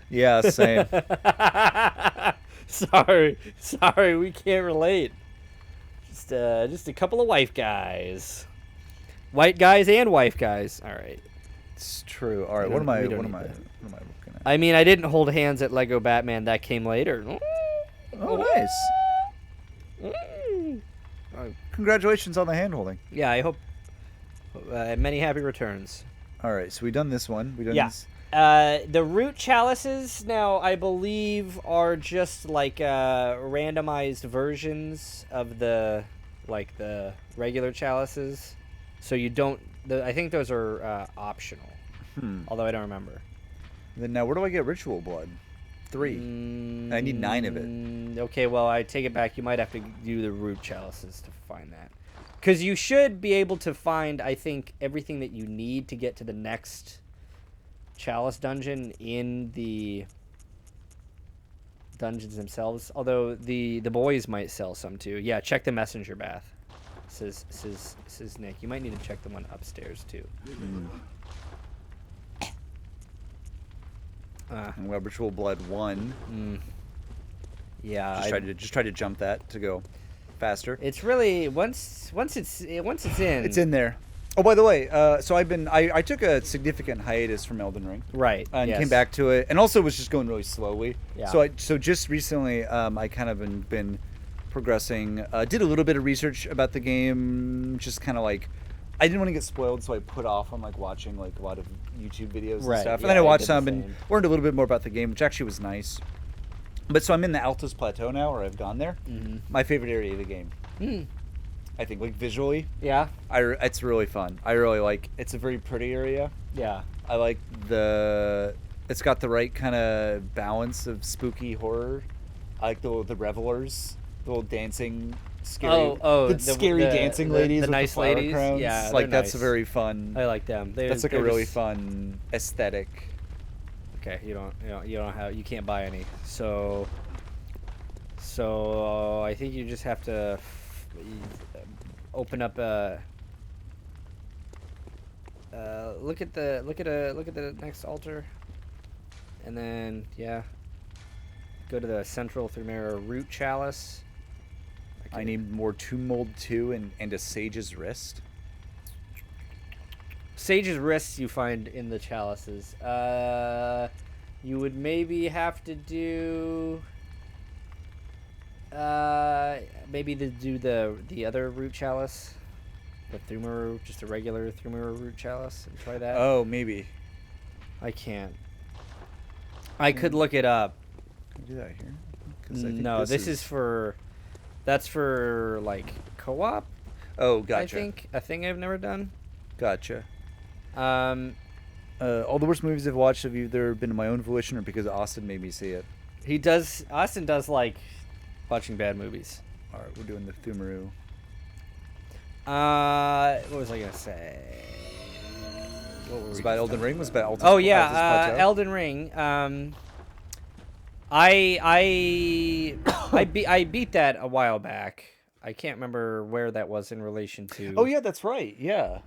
Yeah, same. Sorry, we can't relate. Just a couple of wife guys, white guys and wife guys. All right. It's true. All right, We what am don't- I? we What don't am need I? that. What am I looking at? I mean, I didn't hold hands at Lego Batman. That came later. Oh, nice. Congratulations on the hand holding. Yeah, I hope many happy returns. All right, so we done this one. We done Yeah. this. The root chalices now, I believe, are just like randomized versions of the regular chalices. So you don't. I think those are optional. Although I don't remember. Then now, where do I get ritual blood? 3. I need 9 of it. Okay, well, I take it back. You might have to do the root chalices to find that. Because you should be able to find, I think, everything that you need to get to the next chalice dungeon in the dungeons themselves. Although the boys might sell some too. Yeah, check the messenger bath. Says Nick. You might need to check the one upstairs too. And we have ritual blood 1. Yeah, Just try to jump that to go faster. it's really once it's in. It's in there. Oh, by the way, so I took a significant hiatus from Elden Ring. Right. And yes. came back to it, and also was just going really slowly. Yeah. So just recently, I kind of been progressing. Did a little bit of research about the game, just kind of like, I didn't want to get spoiled, so I put off on like watching like a lot of YouTube videos Right, and stuff. And yeah, then I I watched did the some and same. learned a little bit more about the game, which actually was nice. But so I'm in the Altos Plateau now, or I've gone there. My favorite area of the game. I think, like visually, Yeah. it's really fun. I really like. It's a very pretty area. Yeah. I like it's got the right kind of balance of spooky horror. I like the revelers, the little dancing, scary, the scary dancing ladies the with nice the flower ladies. crowns. Yeah, like they're that's nice. a very fun. I like them. That's like a they're really just- fun aesthetic. Okay, you can't buy any. So I think you just have to open up look at the next altar, and then go to the central Thumera root chalice. I need more Tomb Mold 2 and a Sage's Wrist. Sage's wrists you find in the chalices. You would maybe have to do maybe do the other root chalice, the Thumera, just a regular Thumera root chalice, and try that. Oh, maybe. I can't. I could look it up. Can I do that here? 'Cause I think No, this is for that's for like co-op. Oh, gotcha. I think a thing I've never done. Gotcha. Um, All the worst movies I've watched have either been my own volition or because Austin made me see it. Austin does like watching bad movies. All right, we're doing the Thumeru. What was I gonna say? What were Was we it about just Elden talking Ring? Was it about Altus? Oh Altus yeah, Plateau? Elden Ring. I beat that a while back. I can't remember where that was in relation to. Oh yeah, that's right. Yeah.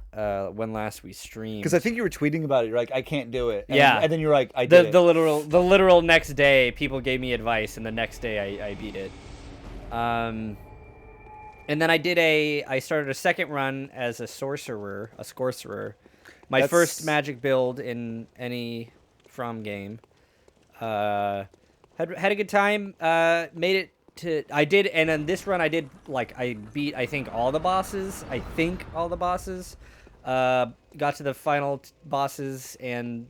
When last we streamed. Because I think you were tweeting about it. You're like, I can't do it. And Yeah. And then you're like, I did the it. literal next day, people gave me advice, and the next day I beat it. And then I started a second run as a sorcerer. My That's- first magic build in any From game. Had a good time. Made it to and on this run I beat I think all the bosses. Got to the final bosses and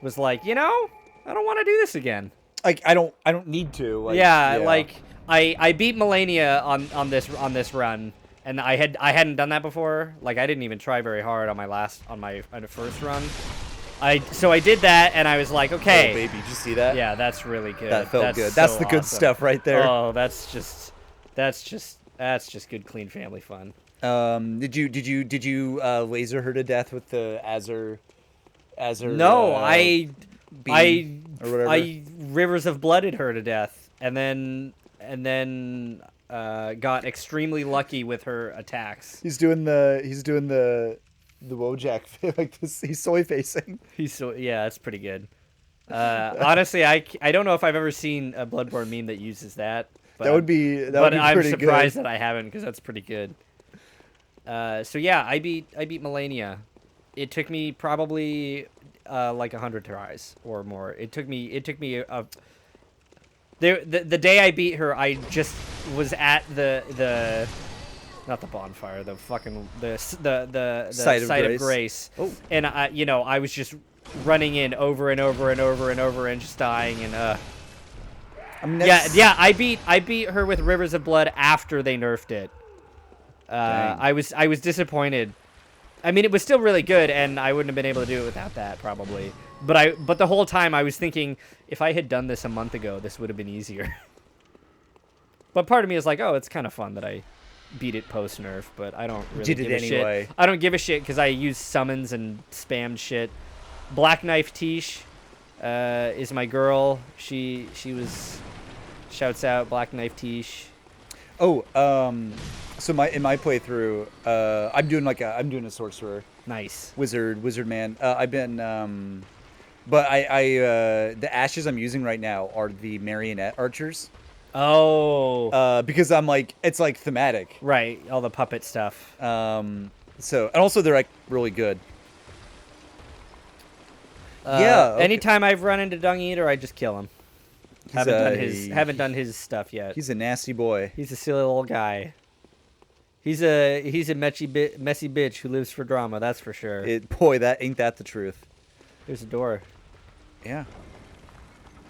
was like, I don't want to do this again. Like I don't need to. Like, I beat Melania on this run, and I hadn't done that before. Like I didn't even try very hard on my first run. So I did that, and I was like, okay. Oh, baby, did you see that? Yeah, that's really good. That felt good. So That's the good awesome. stuff right there. Oh, that's just good, clean family fun. Did you laser her to death with the Azure No, I beam or whatever? I rivers of blooded her to death, and then got extremely lucky with her attacks. He's doing the Wojak like this. He's soy facing. Yeah, that's pretty good. Honestly, I don't know if I've ever seen a Bloodborne meme that uses that. But That would be I'm pretty surprised good. that I haven't, because that's pretty good. So yeah, I beat Melania. It took me probably like 100 tries or more. It took me the day I beat her, I just was at the not the bonfire, the fucking the Site site of of grace. Oh. And I was just running in over and over and over and over and just dying. And I mean, yeah, I beat her with Rivers of Blood after they nerfed it. I was disappointed. I mean, it was still really good, and I wouldn't have been able to do it without that, probably. But the whole time I was thinking, if I had done this a month ago, this would have been easier. But part of me is like, oh, it's kind of fun that I beat it post nerf, but I don't really Did it give a anyway. shit. I don't give a shit because I use summons and spammed shit. Black Knife Tish is my girl. She was shouts out Black Knife Tish. Oh, so in my playthrough, I'm doing a sorcerer, Nice. wizard man. I've been, but the ashes I'm using right now are the marionette archers. Oh. Because I'm like, it's like thematic. Right, all the puppet stuff. And also they're like really good. Yeah. Okay. Anytime I've run into Dung Eater, I just kill him. Haven't done his stuff yet. He's a nasty boy. He's a silly little guy. He's a messy bitch who lives for drama. That's for sure. That ain't that the truth. There's a door. Yeah.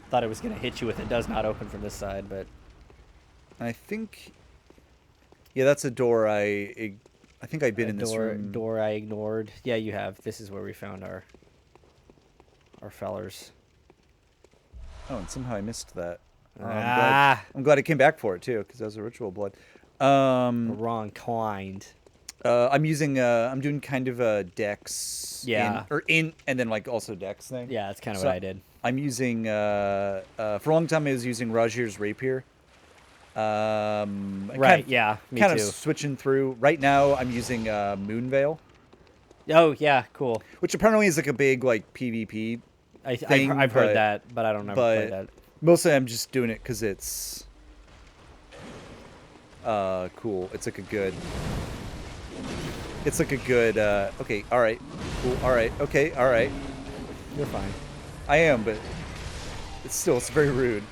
Thought it was gonna hit you with it. Does not open from this side, but I think. Yeah, that's a door. I think I've been in this room. Door I ignored. Yeah, you have. This is where we found our fellers. Oh, and somehow I missed that. I'm glad I came back for it too, because that was a ritual blood. Wrong kind. I'm doing kind of a dex. Yeah. And then like also dex thing. Yeah, that's kind of So what I did. I'm using for a long time I was using Rajir's rapier. Right. Yeah. Me kind too. of switching through. Right now I'm using Moonveil, Oh yeah, cool. which apparently is like a big like PvP. I've heard that, but I don't know. Play that. Mostly I'm just doing it because it's cool. It's like a good. Okay. All right. Cool. All right. Okay. All right. You're fine. I am, but it's very rude.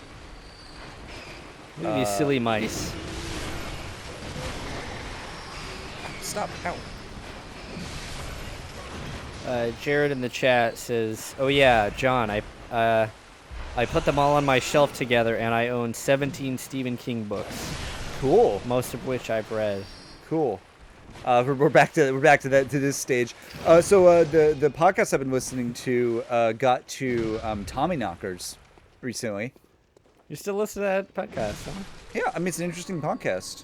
Look at these silly mice. Stop. Ow. Jared in the chat says, "Oh yeah, John, I put them all on my shelf together, and I own 17 Stephen King books, Cool. most of which I've read." Cool. We're back to this stage. So the podcast I've been listening to got to Tommyknockers recently. You still listen to that podcast? Huh? Yeah, I mean it's an interesting podcast.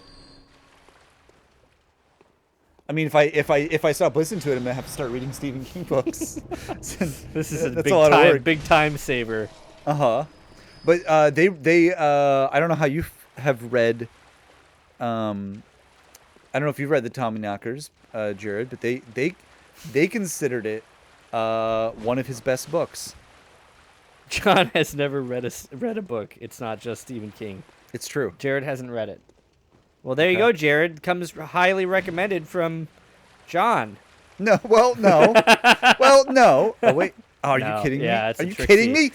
I mean, if I stop listening to it, I'm gonna have to start reading Stephen King books. This is a That's big a lot of time, work. big time saver. But they I don't know how you have read. I don't know if you've read the Tommyknockers, Jared, but they considered it one of his best books. John has never read a book. It's not just Stephen King. It's true. Jared hasn't read it. Well, there you Okay. go, Jared. Comes highly recommended from John. No, well, no, well, no. Oh wait, are No, you kidding yeah, me? it's Are a you tricksy. kidding me?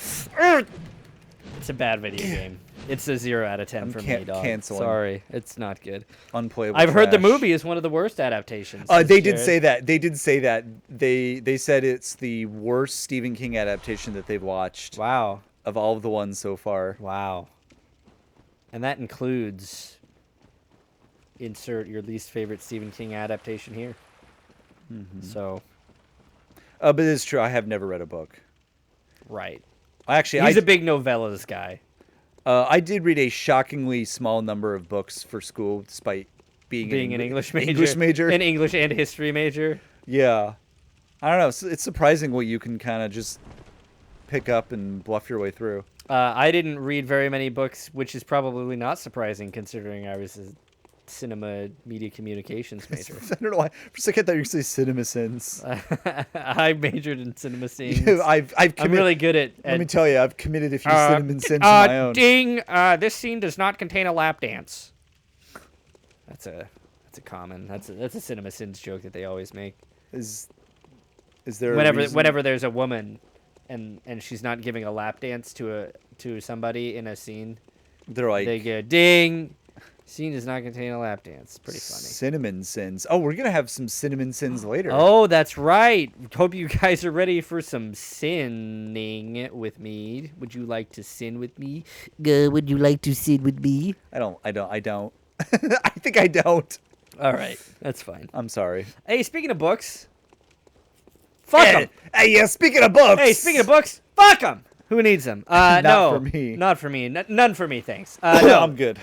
It's a bad video game. It's a 0 out of 10 I'm for me, dog. canceling. Sorry, it's not good. Unplayable. I've heard the trash. movie is one of the worst adaptations. They says did Jared. say that. They did say that. They said it's the worst Stephen King adaptation that they've watched Wow. of all of the ones so far. Wow. And that includes insert your least favorite Stephen King adaptation here. Mm-hmm. So, But it's true. I have never read a book. right. Actually, He's a big novellas guy. I did read a shockingly small number of books for school, despite being an English major. An English and history major. Yeah. I don't know. It's surprising what you can kind of just pick up and bluff your way through. I didn't read very many books, which is probably not surprising considering I was a cinema media communications major. I don't know why. For a second, I thought you were going to say cinema sins. I majored in cinema scenes. Yeah, I'm really good at... Let me tell you, I've committed a few cinema sins of my own. Ding! This scene does not contain a lap dance. That's a common... That's a cinema sins joke that they always make. Is there whenever there's a woman and she's not giving a lap dance to somebody in a scene, they go ding. Scene does not contain a lap dance. Pretty funny. Cinnamon sins. Oh, we're gonna have some cinnamon sins later. Oh, that's right. Hope you guys are ready for some sinning with me. Would you like to sin with me? Would you like to sin with me? I don't. I think I don't. All right, that's fine. I'm sorry. Hey, speaking of books, fuck them. Hey, yeah. Speaking of books. Hey, speaking of books, fuck them. Who needs them? Not no, for me. Not for me. None for me, thanks. No, I'm good.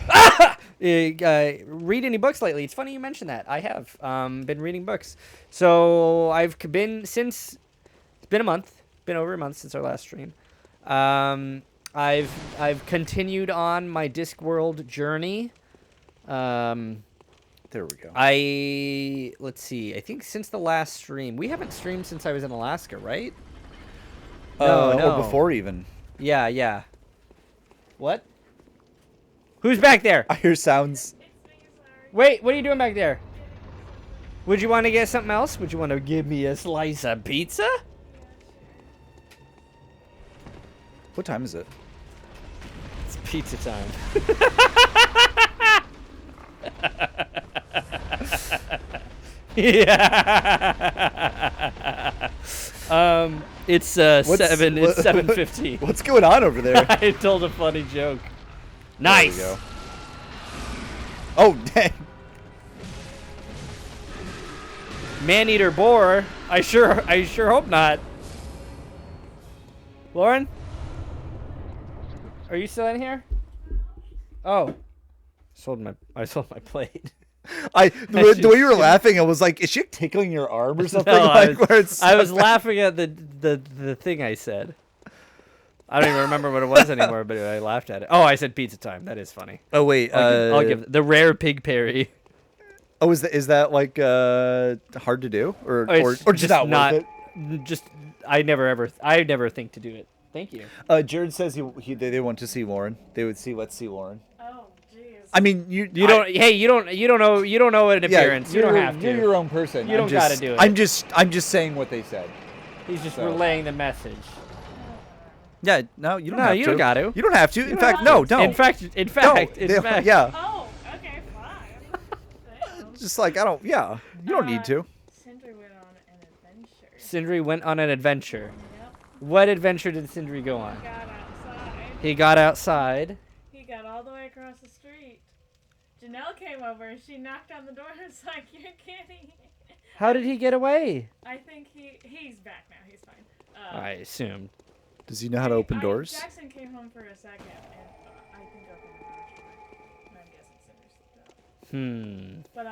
Read any books lately? It's funny you mentioned that. I have been reading books. So I've been it's been over a month since our last stream. I've continued on my Discworld journey. There we go. Let's see. I think since the last stream, we haven't streamed since I was in Alaska, right? No. Or before even. Yeah. What? Who's back there? I hear sounds. Wait, what are you doing back there? Would you want to get something else? Would you want to give me a slice of pizza? What time is it? It's pizza time. Yeah. It's 7:15. What's going on over there? I told a funny joke. Nice. There we go. Oh, dang. Man-eater boar. I sure hope not. Lauren? Are you still in here? Oh. I sold my plate. The way you were laughing, I was like, is she tickling your arm or something? No, I was laughing at the thing I said. I don't even remember what it was anymore, but I laughed at it. Oh, I said pizza time. That is funny. Oh wait, I'll give the rare pig Perry. Oh, is that like hard to do, or just not worth it? Just I never think to do it. Thank you. Jared says they want to see Lauren. They would see. Let's see Lauren. Oh, jeez. I mean, you don't. Hey, you don't know an appearance. Yeah, you don't have to. You're your own person. You don't gotta do it. I'm just saying what they said. He's just relaying the message. Yeah, no, you don't have to. You don't got to. You don't have to. In fact, no, don't. In fact. Yeah. Oh, okay, fine. Just like, I don't, yeah. You don't need to. Sindri went on an adventure. Sindri went on an adventure. Yep. What adventure did Sindri go on? He got outside. He got outside. He got all the way across the street. Janelle came over and she knocked on the door and was like, "You're kidding." How did he get away? I think he's back now. He's fine. I assumed. Does he know how to open doors? Jackson came home for a second and I think opened the garage door. And I'm guessing Cinder slipped out. But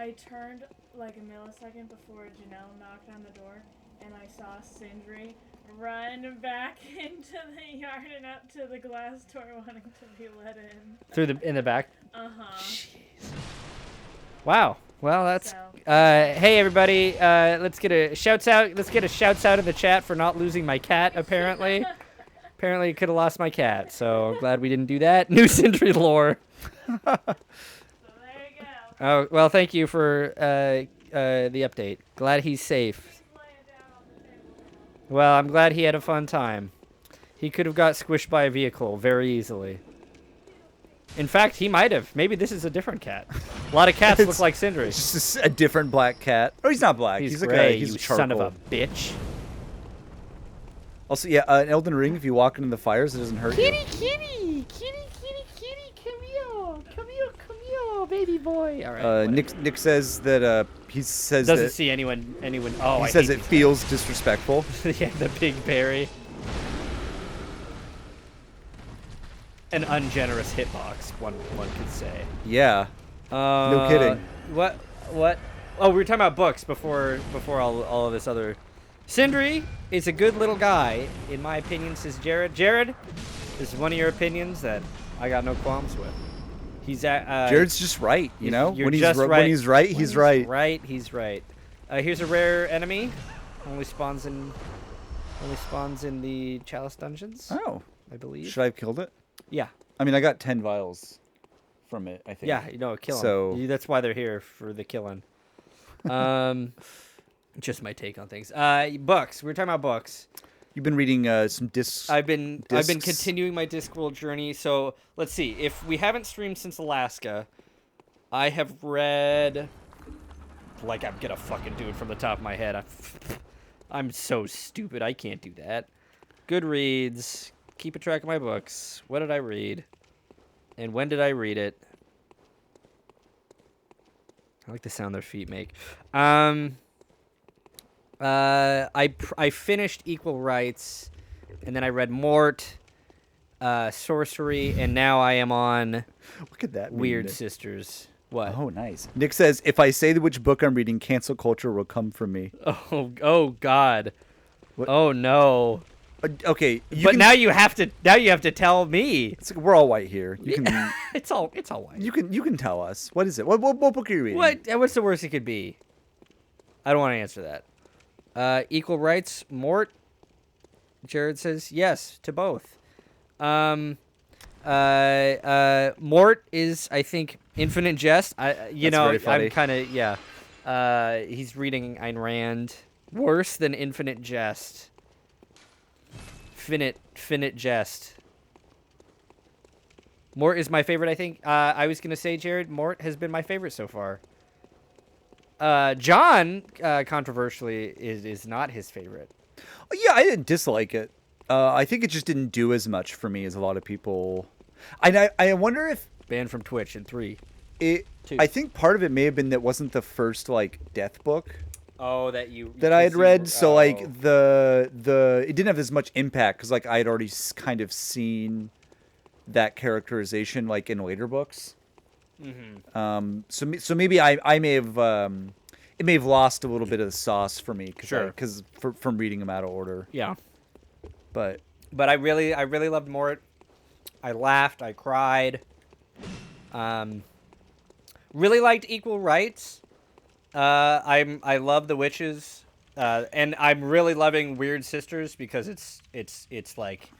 I turned like a millisecond before Janelle knocked on the door, and I saw Sindri run back into the yard and up to the glass door wanting to be let in. In the back? Uh-huh. Jeez. Wow. Well, that's hey everybody, let's get a shouts out in the chat for not losing my cat apparently. Apparently could have lost my cat, so glad we didn't do that. New Sindri lore. So there you go. Oh, well, thank you for the update. Glad he's safe. Well, I'm glad he had a fun time. He could have got squished by a vehicle very easily. In fact, he might have. Maybe this is a different cat. A lot of cats look like Sindri. It's just a different black cat. Oh, he's not black. He's gray. He's a son of a bitch. Also, yeah, in Elden Ring, if you walk into the fires, it doesn't hurt you. Kitty, come here, baby boy. All right. Nick says that he says doesn't see anyone. Oh, he says it feels disrespectful. Yeah, the big berry. An ungenerous hitbox, one could say. Yeah. No kidding. What? What? Oh, we were talking about books before all of this other. Sindri is a good little guy, in my opinion, says Jared. Jared, this is one of your opinions that I got no qualms with. He's Jared's just right, you know. You're When he's just right. when he's right, he's right. Right, he's right. Here's a rare enemy. Only spawns in the Chalice dungeons. Oh, I believe. Should I have killed it? Yeah. I mean, I got 10 vials from it, I think. Yeah, kill them. So That's why they're here, for the killing. Just my take on things. Books. We were talking about books. You've been reading some discs. I've been continuing my Discworld journey. So let's see. If we haven't streamed since Alaska, I have read. Like I'm gonna fucking do it from the top of my head. I'm so stupid. I can't do that. Goodreads. Keep a track of my books. What did I read? And when did I read it? I like the sound their feet make. I finished Equal Rights, and then I read Mort, Sorcery, and now I am on What could that mean, Weird Nick? Sisters. What? Oh, nice. Nick says, if I say which book I'm reading, cancel culture will come for me. Oh God. What? Oh no. Okay, Now you have to tell me. It's like we're all white here. You can It's all white. you can tell us. What is it? What book are you reading? What's the worst it could be? I don't want to answer that. Equal Rights, Mort. Jared says yes to both. Mort is, I think, Infinite Jest. Very funny. I'm kind of he's reading Ayn Rand. Worse than Infinite Jest. Finite Jest. Mort is my favorite, I think. I was gonna say, Jared, Mort has been my favorite so far. John, controversially, is not his favorite. Yeah, I didn't dislike it. I think it just didn't do as much for me as a lot of people. I wonder if Banned from Twitch in 3. I think part of it may have been that it wasn't the first like death book Oh, that I had read. So like the it didn't have as much impact because like I had already kind of seen that characterization like in later books. Mm-hmm. So maybe I may have it may have lost a little bit of the sauce for me because from reading them out of order. Yeah. But I really loved Mort. I laughed. I cried. Really liked Equal Rights. I love the witches, and I'm really loving Weird Sisters because it's like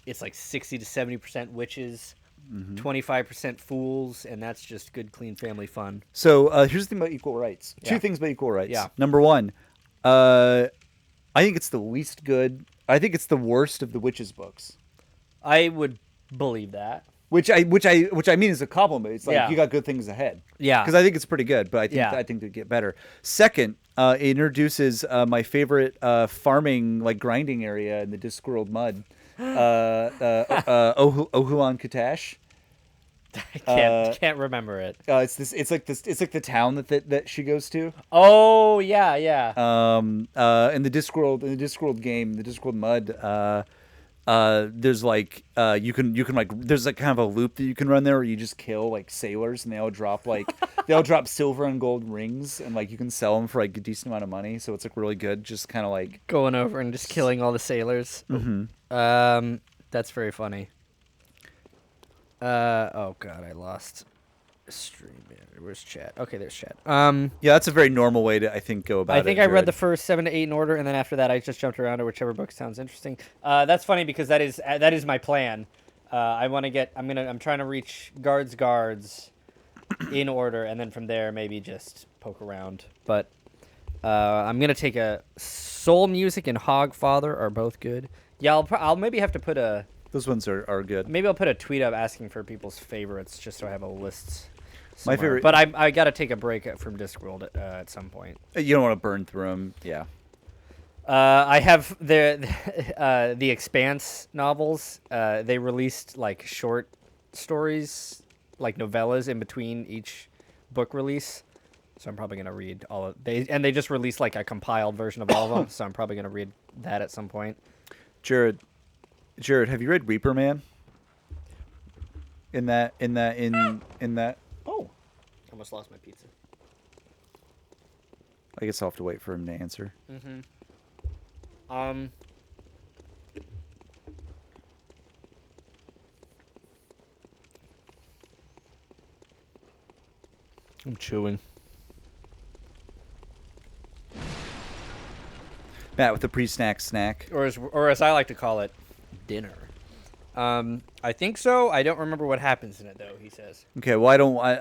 60 to 70% witches, 25% fools, and that's just good, clean family fun. So here's the thing about Equal Rights. Yeah. Two things about Equal Rights. Yeah. Number one, I think it's the least good. I think it's the worst of the witches books. I would believe that. Which I mean is a compliment. It's like you got good things ahead. Yeah. Because I think it's pretty good, but I think they get better. Second, it introduces my favorite farming like grinding area in the Discworld mud, Ohuan Katash. I can't remember it. It's like the town that she goes to. Oh yeah. In the Discworld game, the Discworld mud. There's like you can like there's like kind of a loop that you can run there where you just kill like sailors and they all drop silver and gold rings and like you can sell them for like a decent amount of money, so it's like really good, just kind of like going over and just killing all the sailors. That's very funny. Oh god, I lost stream. Where's chat? Okay, there's chat. Yeah, that's a very normal way to I think go about it. I think I read the first 7 to 8 in order, and then after that, I just jumped around to whichever book sounds interesting. That's funny because that is my plan. I'm trying to reach guards in order, and then from there maybe just poke around. But I'm gonna take a Soul Music and Hogfather are both good. Yeah, I'll maybe have to put a. Those ones are good. Maybe I'll put a tweet up asking for people's favorites just so I have a list. My favorite, but I got to take a break from Discworld at some point. You don't want to burn through them, yeah. I have the Expanse novels. They released like short stories, like novellas in between each book release. So I'm probably gonna read all of they just released like a compiled version of all of them. So I'm probably gonna read that at some point. Jared, have you read Reaper Man? In that. Oh, Almost lost my pizza. I guess I'll have to wait for him to answer. Mm-hmm. I'm chewing. Matt with the pre-snack snack. Or as I like to call it, dinner. I think so. I don't remember what happens in it though. He says. Okay, well I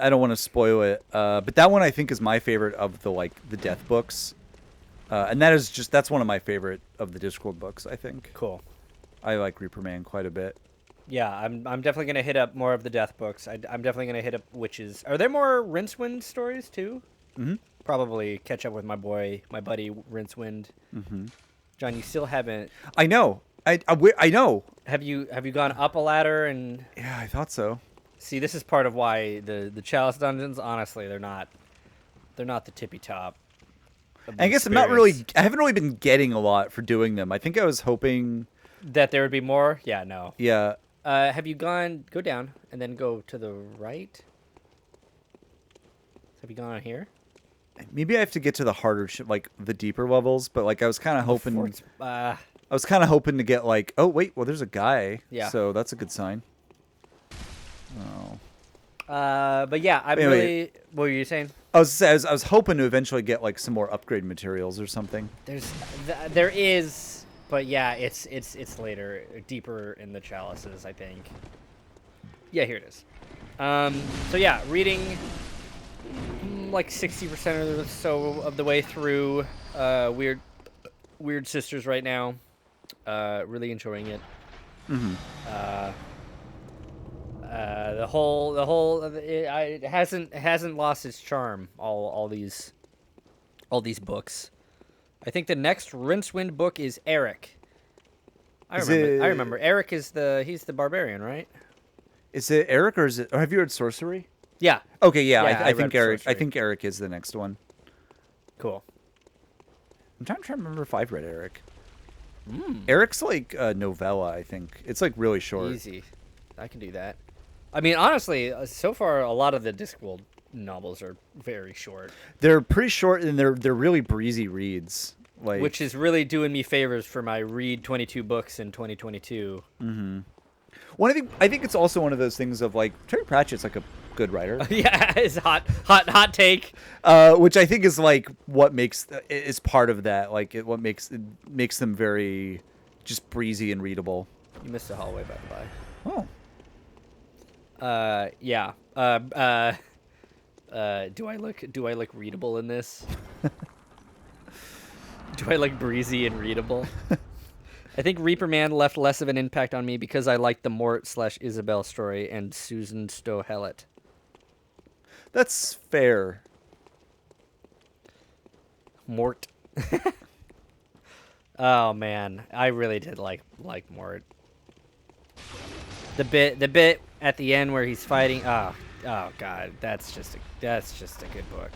don't want to spoil it. But that one I think is my favorite of the death books. And that's one of my favorite of the Discworld books, I think. Cool. I like Reaper Man quite a bit. Yeah, I'm definitely gonna hit up more of the death books. I'm definitely gonna hit up witches. Are there more Rincewind stories too? Mm-hmm. Probably catch up with my buddy Rincewind. Mm-hmm. John, you still haven't. I know. I know. Have you gone up a ladder and? Yeah, I thought so. See, this is part of why the Chalice dungeons. Honestly, they're not the tippy top. I guess I haven't really been getting a lot for doing them. I think I was hoping that there would be more. Yeah, no. Yeah. Have you go down and then go to the right? Have you gone on here? Maybe I have to get to the harder the deeper levels, but I was kind of hoping I was kind of hoping to get oh wait, well there's a guy. Yeah. So that's a good sign. Oh. But yeah, really. What were you saying? I was hoping to eventually get some more upgrade materials or something. There is, but yeah, it's later, deeper in the chalices, I think. Yeah, here it is. So yeah, reading 60% or so of the way through Weird Sisters right now. Really enjoying it. Mm-hmm. It hasn't lost its charm. All these books. I think the next Rincewind book is Eric. I remember. Eric is he's the barbarian, right? Is it Eric or have you read Sorcery? Yeah. Okay, yeah. I think Eric. Sorcery. I think Eric is the next one. Cool. I'm trying to remember if I've read Eric. Eric's a novella. I think it's really short. Easy. I can do that. I mean, honestly, so far a lot of the Discworld novels are very short. They're pretty short and they're really breezy reads. Which is really doing me favors for my read 22 books in 2022. Mm-hmm. Well, I think it's also one of those things of Terry Pratchett's a good writer. Yeah, it's hot take. Which I think is what makes is part of that. What makes them very just breezy and readable. You missed a hallway, by the by. Oh. Yeah. Do I look readable in this? Do I look breezy and readable? I think Reaper Man left less of an impact on me because I liked the Mort/Isabel story and Susan Stowe-Hellett. That's fair. Mort. Oh man, I really did like Mort. The bit at the end where he's fighting. Oh god, that's just a good book.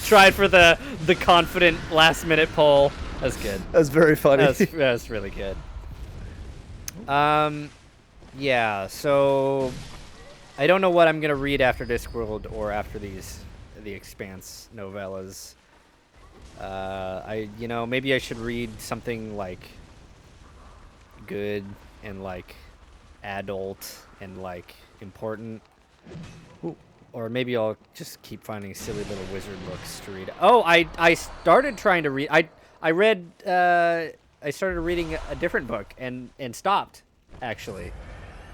Tried for the confident last minute poll. That's good. That's very funny. That's really good. Yeah. So I don't know what I'm gonna read after Discworld or after the Expanse novellas. Maybe I should read something good and adult and important. Ooh. Or maybe I'll just keep finding silly little wizard books to read. Oh, I started trying to read. I started reading a different book and stopped actually.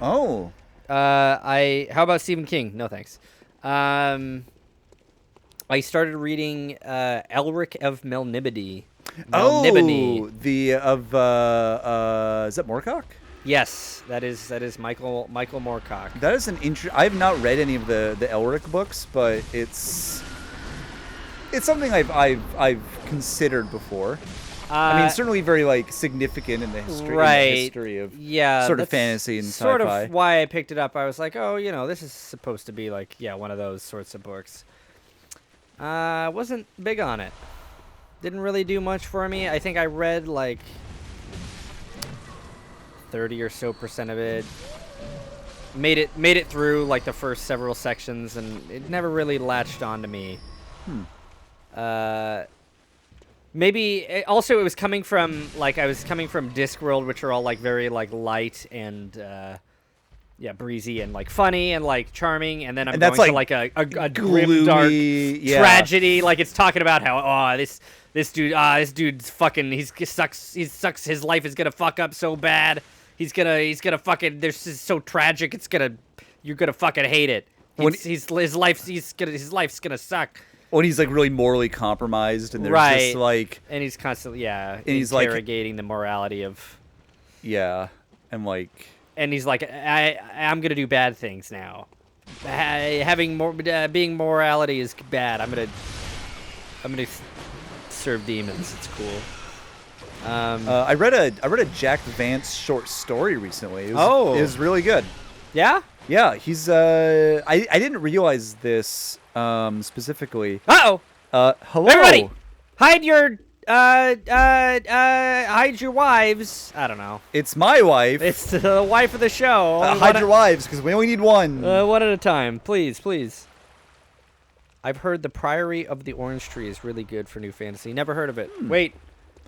Oh. How about Stephen King? No thanks. I started reading Elric of Melniboné. Oh, is that Moorcock? Yes, that is Michael Moorcock. That is I have not read any of the Elric books, but it's something I've considered before. I mean, certainly very significant in the history of sort of fantasy and sci-fi. Sort of why I picked it up. I was like, oh, this is supposed to be one of those sorts of books. Wasn't big on it. Didn't really do much for me. I think I read 30 or so % of it. made it through like the first several sections, and it never really latched on to me. Maybe also it was coming from like I was coming from Discworld, which are all like very like light and breezy and like funny and like charming, and then I'm going to like a grim dark tragedy. Like it's talking about how this dude's fucking he sucks his life is gonna fuck up so bad. He's gonna fucking this is so tragic. You're gonna fucking hate it. His life's gonna suck. When he's like really morally compromised, and there's just like, and he's constantly interrogating the morality of, and like, and he's like, I'm gonna do bad things now. Having more being morality is bad. I'm gonna serve demons. It's cool. I read a Jack Vance short story recently. It was really good. Yeah? Yeah, he's I didn't realize this specifically. Uh-oh. Hello. Everybody, hide your wives. I don't know. It's my wife. It's the wife of the show. Hide your wives because we only need one. One at a time, please, please. I've heard the Priory of the Orange Tree is really good for New Fantasy. Never heard of it. Wait.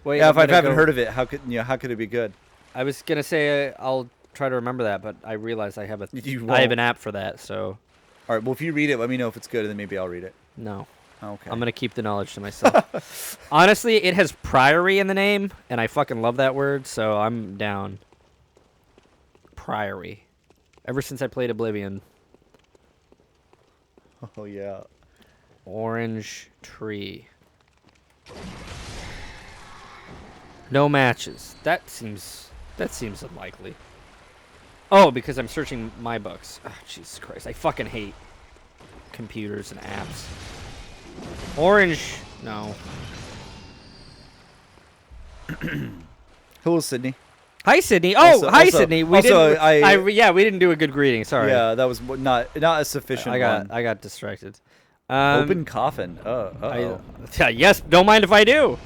Yeah, if I haven't heard of it, how could it be good? I was gonna say I'll try to remember that, but I realize I have an app for that. So. All right. Well, if you read it, let me know if it's good, and then maybe I'll read it. No. Okay. I'm gonna keep the knowledge to myself. Honestly, it has Priory in the name, and I fucking love that word, so I'm down. Priory. Ever since I played Oblivion. Oh yeah. Orange Tree. No matches. That seems unlikely. Oh, because I'm searching my books. Oh, Jesus Christ. I fucking hate computers and apps. Orange. No. Hello, Sydney. Hi, Sydney. Oh, hi, Sydney. We didn't do a good greeting. Sorry. Yeah, that was not a sufficient one. I got distracted. Open coffin. Yes, don't mind if I do.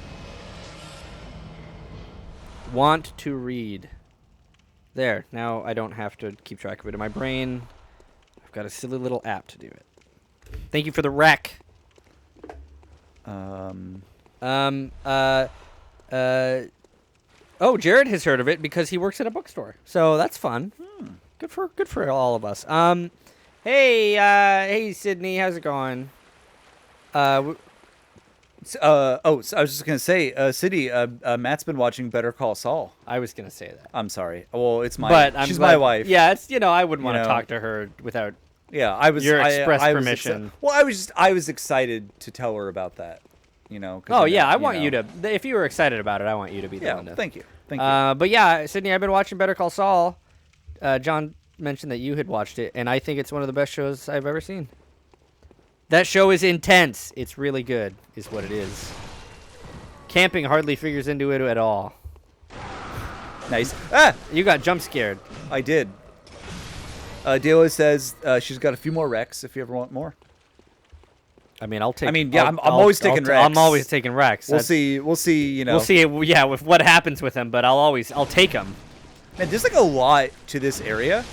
Want to read. There. Now I don't have to keep track of it in my brain. I've got a silly little app to do it. Thank you for the rec. Oh, Jared has heard of it because he works at a bookstore. So that's fun. Good for all of us. Hey, Sydney, how's it going? So I was just gonna say, Sydney, Matt's been watching Better Call Saul. I was gonna say that. I'm sorry. Well, it's my. But she's my wife. Yeah, it's I wouldn't want to talk to her without. Yeah, I was. Your express permission. I was excited to tell her about that. Oh yeah, I want you to. If you were excited about it, I want you to be the one to. Thank you. But yeah, Sydney, I've been watching Better Call Saul. John mentioned that you had watched it, and I think it's one of the best shows I've ever seen. That show is intense. It's really good, is what it is. Camping hardly figures into it at all. Nice. Ah! You got jump scared. I did. Deala says she's got a few more recs if you ever want more. I mean, I'll take. I'm always taking recs. I'm always taking recs. We'll see. We'll see. We'll see. Yeah, with what happens with them, but I'll take them. Man, there's like a lot to this area.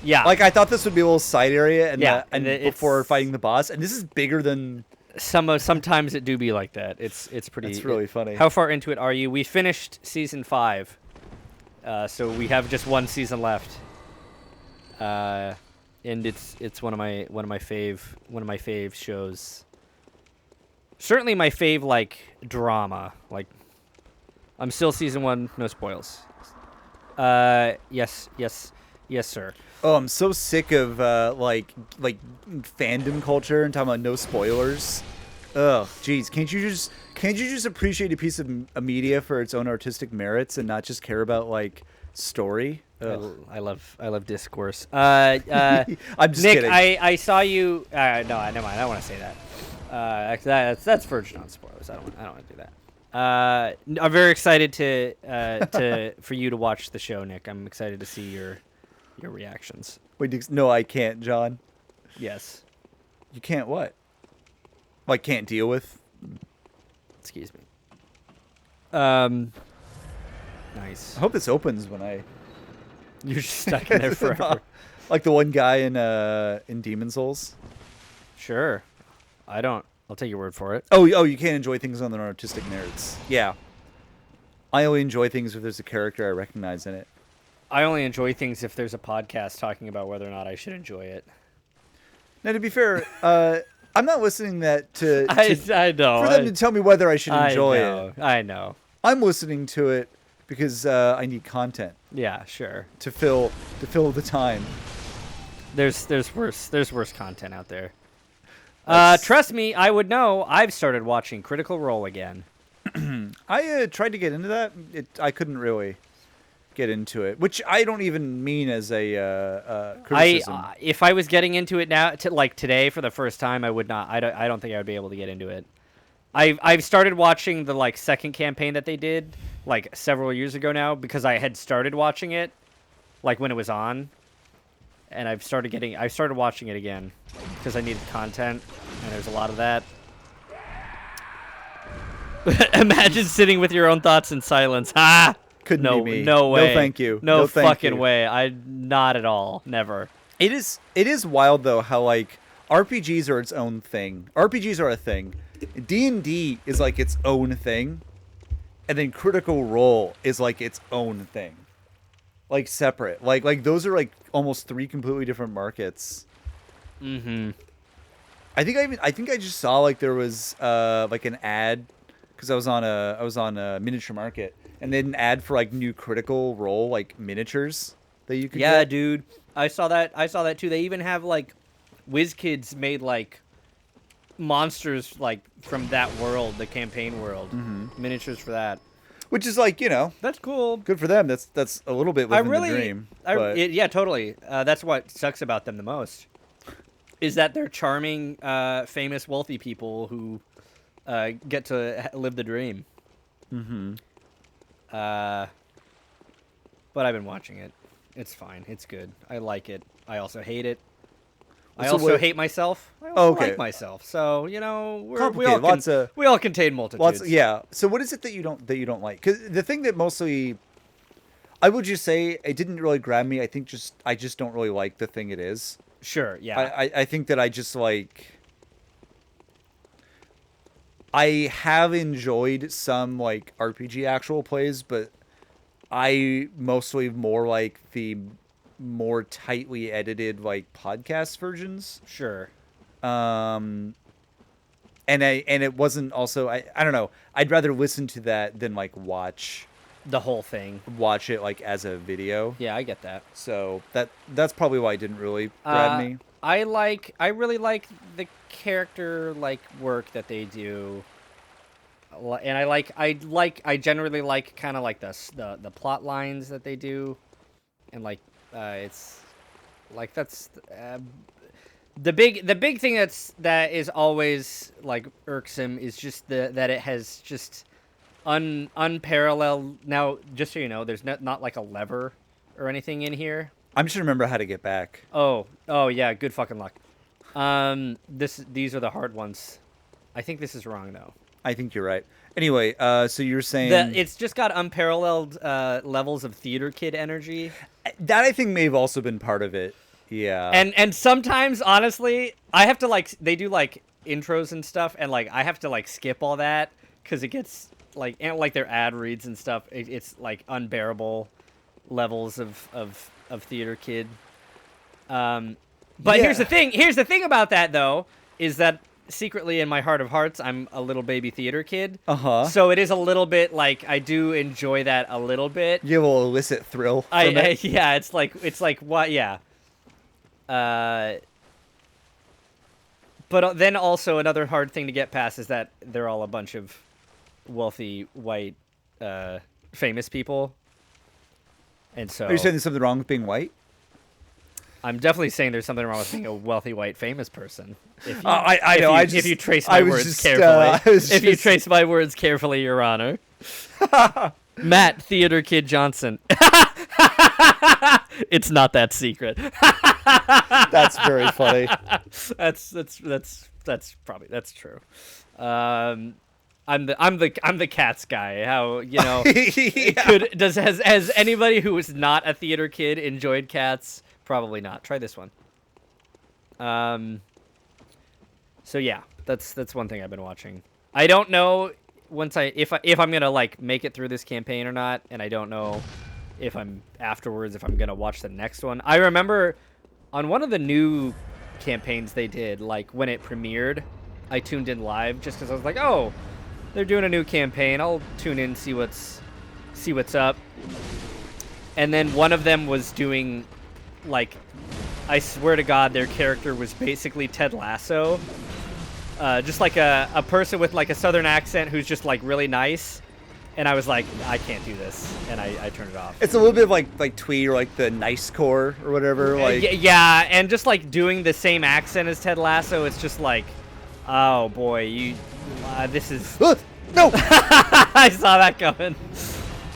Yeah. Like I thought this would be a little side area, and before fighting the boss, and this is bigger than. Sometimes it do be like that. It's pretty. It's really funny. How far into it are you? We finished season 5, so we have just one season left. And it's one of my fave shows. Certainly my fave like drama. Like I'm still season 1, no spoils. Yes, sir. Oh, I'm so sick of like fandom culture and talking about no spoilers. Oh, jeez, can't you just appreciate a piece of media for its own artistic merits and not just care about like story? I love discourse. I'm just Nick, kidding. I saw you. No, never mind. I don't want to say that. That's verging on spoilers. I don't want to do that. I'm very excited for you to watch the show, Nick. I'm excited to see your reactions. Wait, no, I can't, John. Yes. You can't what? I can't deal with. Excuse me. Nice. I hope this opens when I. You're just stuck in there forever. Like the one guy in Demon Souls. Sure. I don't. I'll take your word for it. Oh, you can't enjoy things on their artistic merits. Yeah. I only enjoy things if there's a character I recognize in it. I only enjoy things if there's a podcast talking about whether or not I should enjoy it. Now, to be fair, I'm not listening to I know. For them to tell me whether I should enjoy it. I know. I'm listening to it because I need content. Yeah, sure. To fill the time. There's worse content out there. Trust me, I would know. I've started watching Critical Role again. I tried to get into that. I couldn't really get into it, which I don't even mean as a criticism. If I was getting into it now, like today for the first time, I would not. I don't think I would be able to get into it. I've started watching the like second campaign that they did like several years ago now because I had started watching it like when it was on, and I started watching it again because I needed content, and there's a lot of that. Imagine sitting with your own thoughts in silence. Ha! Couldn't be me. No way. No, thank you. No thank fucking you. way. Not at all. Never. It is wild though how like RPGs are its own thing. RPGs are a thing. D&D is like its own thing, and then Critical Role is like its own thing, like separate. Like those are like almost three completely different markets. Mm-hmm. I think I just saw like there was like an ad because I was on a miniature market, and then an ad for like new Critical Role like miniatures that you could get. Dude. I saw that too. They even have like WizKids made like monsters like from that world, the campaign world. Mm-hmm. Miniatures for that. Which is like, that's cool. Good for them. That's a little bit living the dream. Yeah, totally. That's what sucks about them the most. Is that they're charming, famous, wealthy people who get to live the dream. Mm-hmm. But I've been watching it. It's fine. It's good. I like it. I also hate it. I also hate myself. I also like myself. So we all contain multitudes. Yeah. So what is it that you don't like? Because the thing that mostly, I would just say, it didn't really grab me. I just don't really like the thing it is. Sure. Yeah. I think that I just like. I have enjoyed some like RPG actual plays, but I mostly more like the more tightly edited like podcast versions. Sure. And it wasn't also I don't know. I'd rather listen to that than like watch the whole thing. Watch it like as a video. Yeah, I get that. So that's probably why it didn't really grab me. I really like the character like work that they do. And I generally like kind of like the plot lines that they do, and like it's like that's the big thing that is always like irksome is just that it has just unparalleled. Now, just so you know, there's not like a lever or anything in here. I'm just remember how to get back. Oh yeah, good fucking luck. These are the hard ones. I think this is wrong though. I think you're right. Anyway, so you're saying it's just got unparalleled levels of theater kid energy. That I think may have also been part of it. Yeah. And sometimes, honestly, I have to like they do like intros and stuff, and like I have to like skip all that because it gets like their ad reads and stuff. It's like unbearable levels of theater kid. But yeah. Here's the thing about that though is that. Secretly in my heart of hearts, I'm a little baby theater kid. So it is a little bit like I do enjoy that a little bit. You have a little illicit thrill. Yeah, it's like what? Yeah. But then also another hard thing to get past is that they're all a bunch of wealthy white famous people, and so. Are you saying there's something wrong with being white? I'm definitely saying there's something wrong with being a wealthy white famous person. If you, I know. If you trace my words carefully, you trace my words carefully, Your Honor. Matt Theater Kid Johnson. It's not that secret. That's very funny. That's probably true. I'm the cats guy. How yeah. Has anybody who is not a theater kid enjoyed Cats Probably not. Try this one. So yeah, that's one thing I've been watching. I don't know if I'm gonna like make it through this campaign or not, and I don't know if I'm gonna watch the next one. I remember on one of the new campaigns they did, like when it premiered, I tuned in live just because I was like, oh, they're doing a new campaign. I'll tune in, see what's up. And then one of them was doing, like, I swear to God, their character was basically Ted Lasso. Just like a person with like a southern accent who's just like really nice. And I was like, I can't do this, and I turned it off. It's a little bit of like Twee or like the Nice Core or whatever. Like yeah, and just like doing the same accent as Ted Lasso, it's just like, oh boy, this is. No, I saw that coming.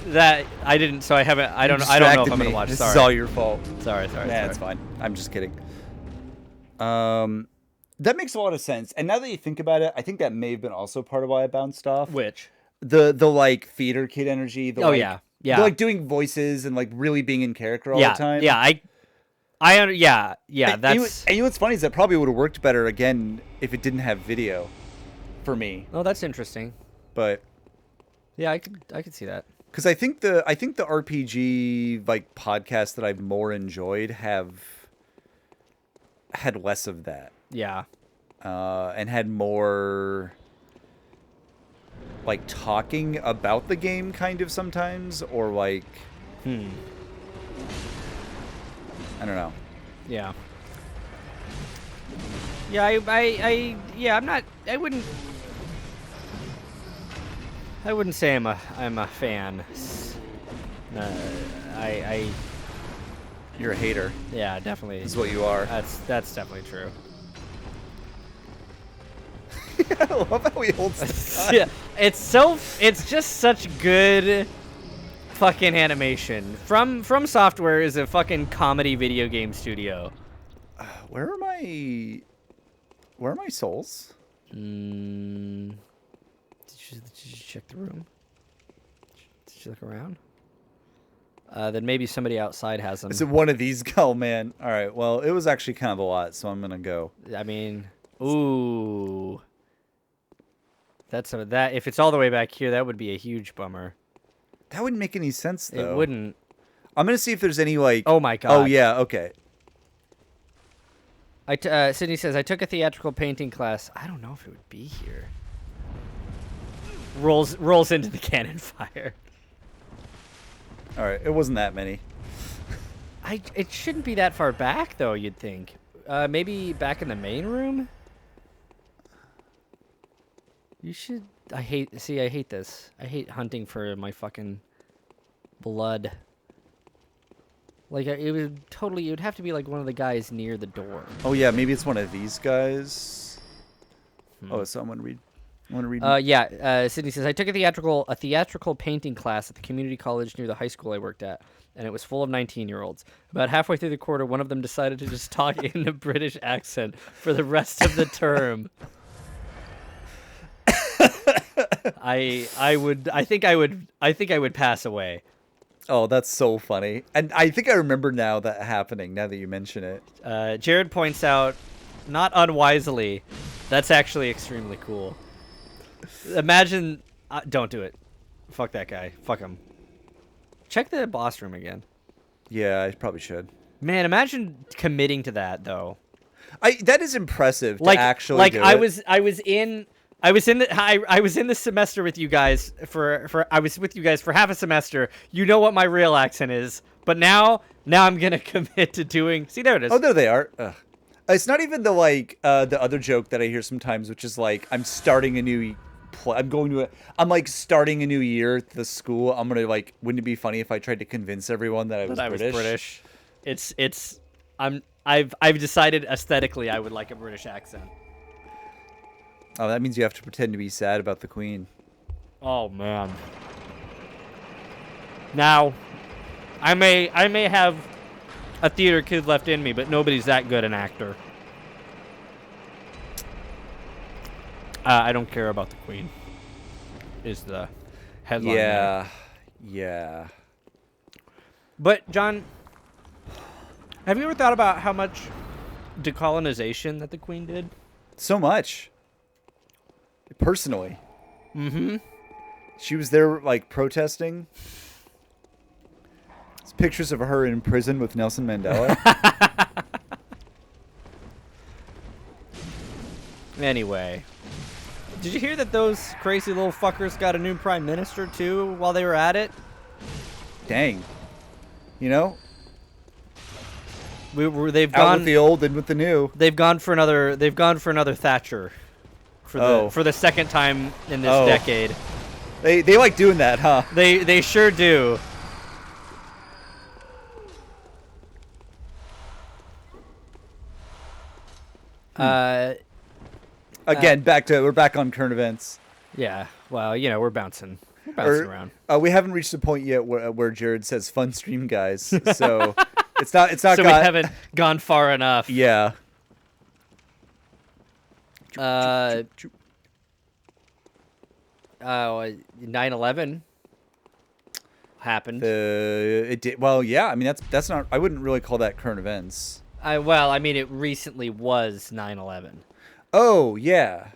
That I didn't, so I haven't. I don't know if I'm gonna watch. This Sorry. is all your fault. Sorry. Nah, it's fine. I'm just kidding. That makes a lot of sense. And now that you think about it, I think that may have been also part of why I bounced off. Which? The like theater kid energy. The, yeah. The, like doing voices and like really being in character all the time. Yeah, that's. And you know what's funny is that probably would have worked better again if it didn't have video, for me. Oh, that's interesting. But yeah, I could see that. Because I think the RPG like podcasts that I've more enjoyed have had less of that. Yeah. And had more like talking about the game kind of sometimes, or like I don't know. Yeah. Yeah, I wouldn't say I'm a fan. You're a hater. Yeah, definitely. Is what you are. That's definitely true. I love how he holds the gun. Yeah, it's just such good fucking animation. From Software is a fucking comedy video game studio. Where are my souls? Did you check the room? Did you look around? Then maybe somebody outside has them. Is it one of these? Oh man! All right. Well, it was actually kind of a lot, so I'm gonna go. I mean, ooh, that's that. If it's all the way back here, that would be a huge bummer. That wouldn't make any sense, though. It wouldn't. I'm gonna see if there's any like. Oh my god. Oh yeah. Okay. Sydney says I took a theatrical painting class. I don't know if it would be here. Rolls into the cannon fire. All right, it wasn't that many. It shouldn't be that far back though. You'd think. Maybe back in the main room. You should. I hate this. I hate hunting for my fucking blood. Like it would have to be like one of the guys near the door. Oh yeah, maybe it's one of these guys. Oh, so I'm gonna read. Sydney says I took a theatrical painting class at the community college near the high school I worked at, and it was full of 19-year-olds. About halfway through the quarter, one of them decided to just talk in a British accent for the rest of the term. I think I would pass away. Oh, that's so funny. And I think I remember now that happening, now that you mention it. Jared points out, not unwisely, that's actually extremely cool. Imagine... don't do it. Fuck that guy. Fuck him. Check the boss room again. Yeah, I probably should. Man, imagine committing to that, though. That is impressive to actually do it. I was in the semester with you guys I was with you guys for half a semester. You know what my real accent is, but now I'm gonna commit to doing. See, there it is. Oh, there they are. Ugh. It's not even the the other joke that I hear sometimes, which is like I'm starting a new. I'm like starting a new year at the school. I'm gonna like. Wouldn't it be funny if I tried to convince everyone that I was British? I've decided aesthetically I would like a British accent. Oh, that means you have to pretend to be sad about the Queen. Oh man. Now, I may have a theater kid left in me, but nobody's that good an actor. I don't care about the Queen. Is the headline? Yeah. But John, Have you ever thought about how much decolonization that the Queen did? So much. Personally. Mm-hmm. She was there, like, protesting. There's pictures of her in prison with Nelson Mandela. Anyway. Did you hear that those crazy little fuckers got a new prime minister, too, while they were at it? Dang. You know? They've Out gone with the old and with the new. They've gone for another Thatcher for the second time in this decade. They like doing that, huh? They sure do. Again, we're back on current events. Yeah. Well, you know, we're bouncing around. We haven't reached the point yet where Jared says "fun stream, guys." So it's not. So we haven't gone far enough. Yeah. 9/11 happened. It did. Well, yeah. I mean, that's not. I wouldn't really call that current events. I mean, it recently was 9/11. Oh yeah.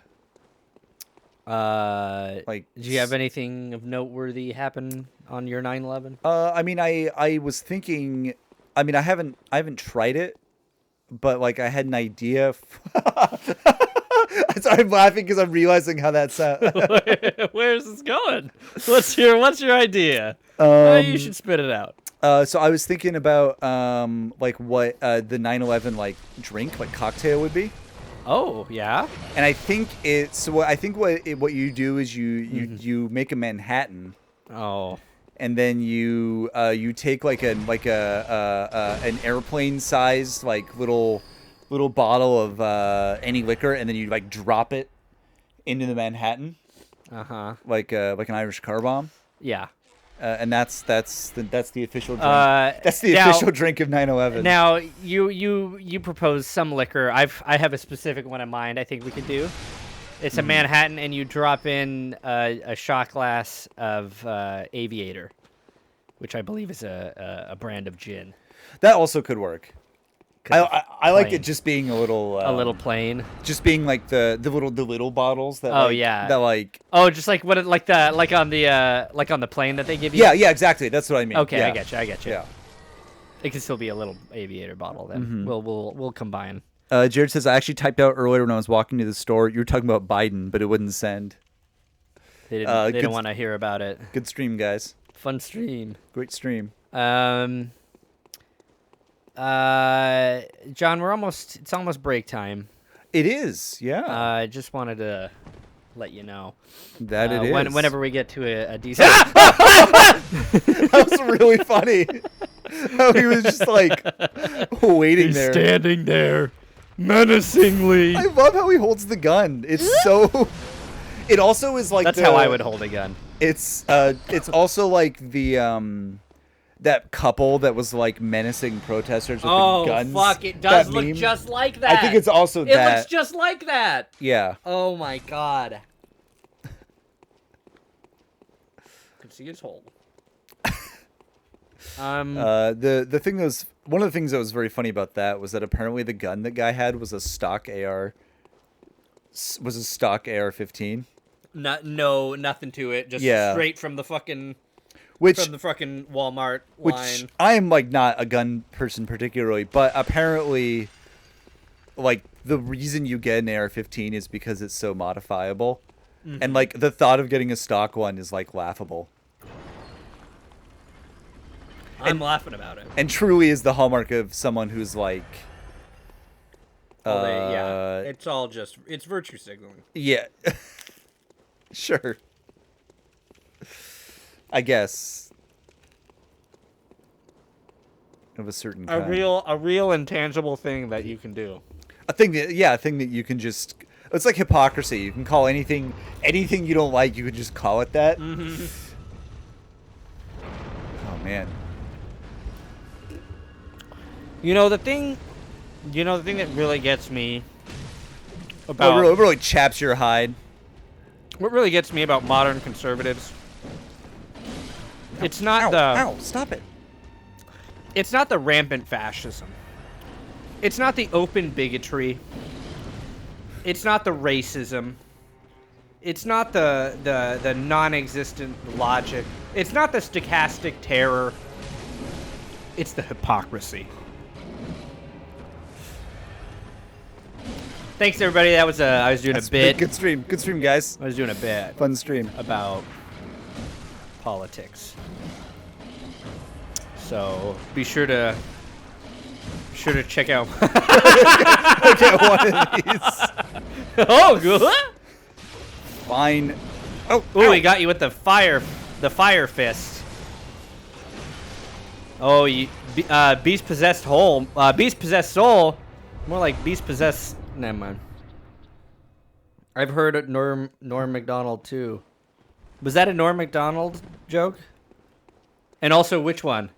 Like, did you have anything of noteworthy happen on your 9/11? I mean, I was thinking. I mean, I haven't tried it, but like I had an idea. I'm laughing because I'm realizing how that sounds. Where's this going? What's your idea? You should spit it out. So I was thinking about like what the 9/11 like drink, like cocktail would be. Oh yeah. And I think what you do is you make a Manhattan. Oh. And then you take like an airplane sized like little bottle of any liquor, and then you like drop it into the Manhattan. Like an Irish car bomb. Yeah. And that's the official drink. That's the official drink of 9/11. Now you propose some liquor. I have a specific one in mind. I think we could do. It's a Manhattan, and you drop in a shot glass of Aviator, which I believe is a brand of gin. That also could work. I like it just being a little plain, just being like the little bottles that just like like on the plane that they give you. Yeah, exactly, that's what I mean. Okay, yeah. I get you. Yeah, it can still be a little Aviator bottle then. We'll combine. Jared says, I actually typed out earlier when I was walking to the store. You were talking about Biden, but it wouldn't send. They didn't want to hear about it. Good stream, guys. Fun stream. Great stream. John, it's almost break time. It is, yeah. I just wanted to let you know that it is. Whenever we get to a decent. That was really funny. How he was just like waiting there, standing there, menacingly. I love how he holds the gun. It's so. It also is like that's how I would hold a gun. It's also like the that couple that was like menacing protesters with the guns. Oh fuck! It does look just like that. I think it's also that. It looks just like that. Yeah. Oh my god. I can see his hole. The thing that was one of the things that was very funny about that was that apparently the gun that guy had was a stock AR-15. Nothing to it. Just straight from the fucking Walmart line. Which I am like not a gun person particularly, but apparently, like the reason you get an AR-15 is because it's so modifiable, and like the thought of getting a stock one is like laughable. I'm laughing about it. And truly is the hallmark of someone who's like... it's all just... It's virtue signaling. Yeah. Sure. I guess. Of a certain kind. A real intangible thing that you can do. A thing that you can just... It's like hypocrisy. You can call anything you don't like, you can just call it that. Mm-hmm. Oh, man. The thing that really gets me about... it really chaps your hide. What really gets me about modern conservatives, it's not Ow, stop it. It's not the rampant fascism. It's not the open bigotry. It's not the racism. It's not the non-existent logic. It's not the stochastic terror. It's the hypocrisy. Thanks, everybody. That was I was doing a bit. Good stream. Good stream, guys. I was doing a bit. Fun stream. About politics. So be sure to check out. Okay, one of these. Oh, good. Fine. Oh, ooh, he got you with the fire fist. Oh, beast possessed whole. Beast possessed soul. More like beast possessed. Never mind. I've heard it Norm Macdonald too. Was that a Norm Macdonald joke? And also, which one?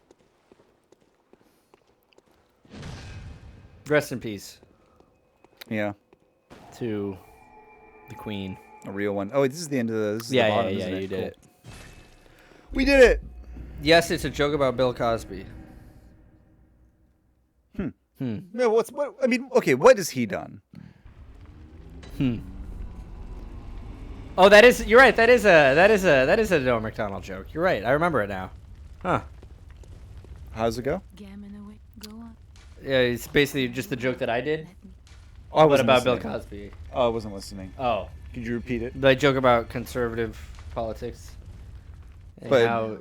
Rest in peace. Yeah. To the Queen. A real one. Oh, this is the end of the. This is yeah, the bottom, yeah, isn't you did it. We did it. Yes, it's a joke about Bill Cosby. No, what? I mean, okay, what has he done? Oh, that is. You're right. That is a Norm Macdonald joke. You're right. I remember it now. Huh. How's it go? Yeah, it's basically just the joke that I did. Oh, I What wasn't about Bill listening. Cosby? Oh, I wasn't listening. Oh, Could you repeat it? the joke about conservative politics. And But- how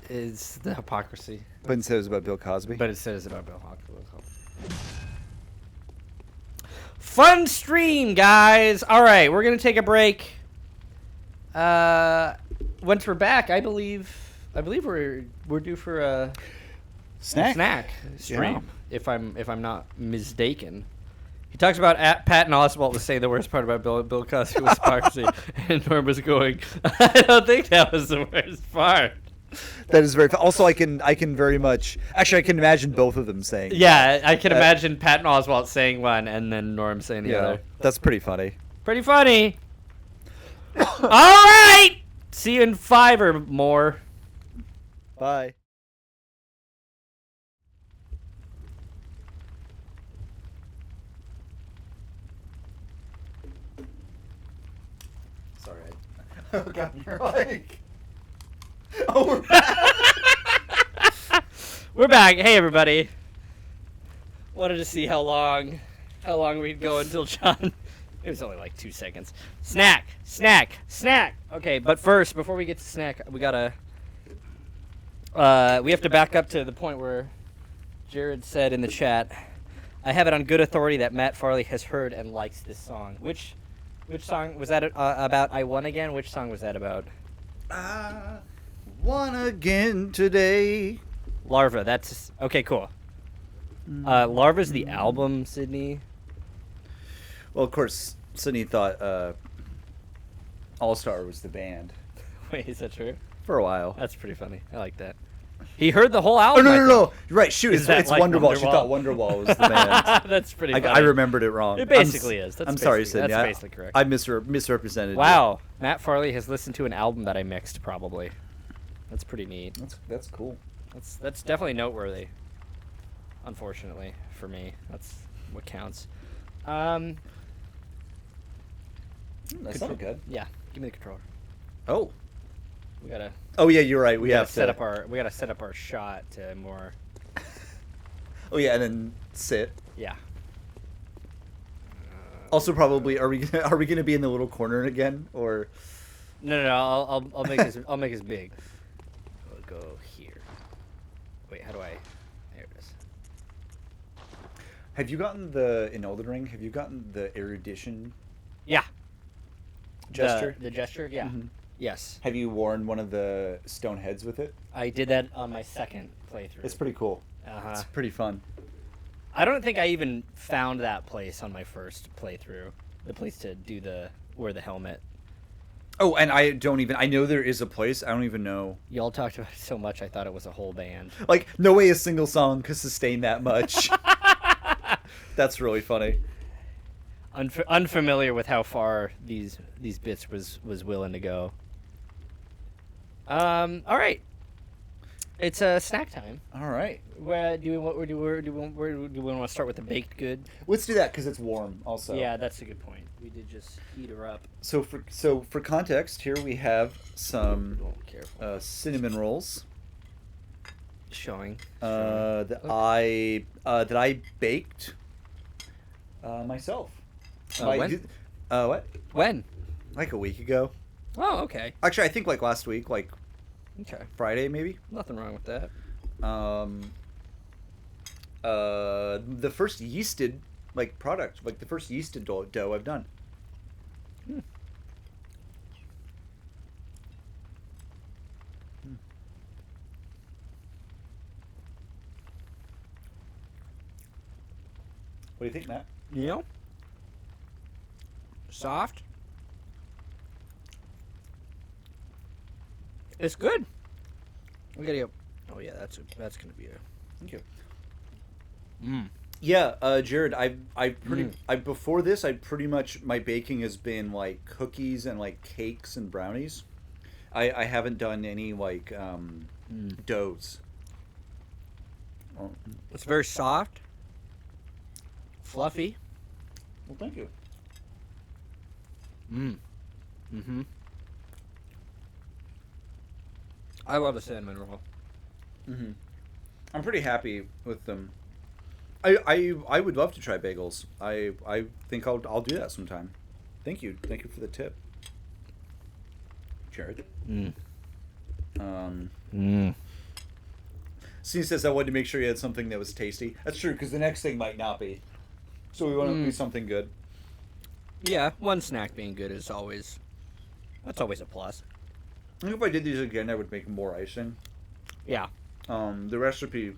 is the hypocrisy. But instead it was about Bill Cosby. But it says about Bill Cosby. Fun stream, guys. All right, we're gonna take a break. Once we're back, I believe we're due for a snack stream. Yeah. If I'm not mistaken. He talks about Patton Oswalt was saying the worst part about Bill Cosby was hypocrisy, and Norm was going, I don't think that was the worst part. That is very. Also, I can very much. Actually, I can imagine both of them saying. Yeah, I can imagine Patton Oswalt saying one and then Norm saying the other. That's pretty funny. Pretty funny. All right. See you in 5 or more. Bye. Sorry. Oh God, you're like. Oh, we're back. We're back. Hey, everybody. Wanted to see how long we'd go until John. It was only like 2 seconds. Snack. Okay, but first, before we get to snack, we gotta. We have to back up to the point where Jared said in the chat, "I have it on good authority that Matt Farley has heard and likes this song." Which song was that about? I Won Again. Which song was that about? Won again today. Larva. That's okay. Cool. Larva's the album, Sydney. Well, of course, Sydney thought All Star was the band Wait, is that true? for a while. That's pretty funny. I like that. He heard the whole Oh album. no! You're right. Shoot, Is it's that like Wonderwall. She Wonderwall? thought Wonderwall was the band. That's pretty funny. I remembered it wrong. It basically is. That's I'm sorry, basically- Sydney. that's basically correct. I misrepresented. Wow, Matt Farley has listened to an album that I mixed. Probably. That's pretty neat. That's cool. That's definitely noteworthy. Unfortunately for me, that's what counts. That sounded good. Yeah, give me the controller. Oh. We gotta. Oh yeah, you're right. We gotta have set to up our. We gotta set up our shot to more. Oh yeah, and then sit. Yeah. Also, probably are we gonna be in the little corner again or? No. I'll make this. I'll make this big. We'll go here. Wait, how do I? There it is. Have you gotten in Elden Ring? Have you gotten the erudition Yeah. gesture? The gesture. Yeah. Mhm. Yes. Have you worn one of the stone heads with it? I did that on my second playthrough. It's pretty cool. Uh-huh. It's pretty fun. I don't think I even found that place on my first playthrough. The place to wear the helmet. Oh, and I know there is a place. I don't even know. Y'all talked about it so much, I thought it was a whole band. Like, no way a single song could sustain that much. That's really funny. Unfamiliar with how far these bits was willing to go. All right. It's snack time. All right. Where do we want to start with the baked good? Let's do that because it's warm. Also. Yeah, that's a good point. We did just heat her up. So for context, here we have some Careful. cinnamon rolls. Showing. That I baked myself. When? What? When? Like a week ago. Oh, okay. Actually, I think like last week, like Okay. Friday maybe. Nothing wrong with that. The first yeasted product, like the first yeasted dough I've done. What do you think, Matt? You know? Soft. It's good. We gotta go. Oh yeah, that's gonna be a. Thank you. Mm. Yeah, Jared, I before this, I pretty much my baking has been like cookies and like cakes and brownies. I haven't done any like doughs. Oh. It's very soft, fluffy. Well, thank you. Mm-hmm. I love a cinnamon roll. Mm-hmm. I'm pretty happy with them. I would love to try bagels. I think I'll do that sometime. Thank you for the tip, Jared. Steve says I wanted to make sure you had something that was tasty. That's true because the next thing might not be. So we want it to be something good. Yeah, one snack being good is always. That's always a plus. I think if I did these again, I would make more icing. Yeah. The recipe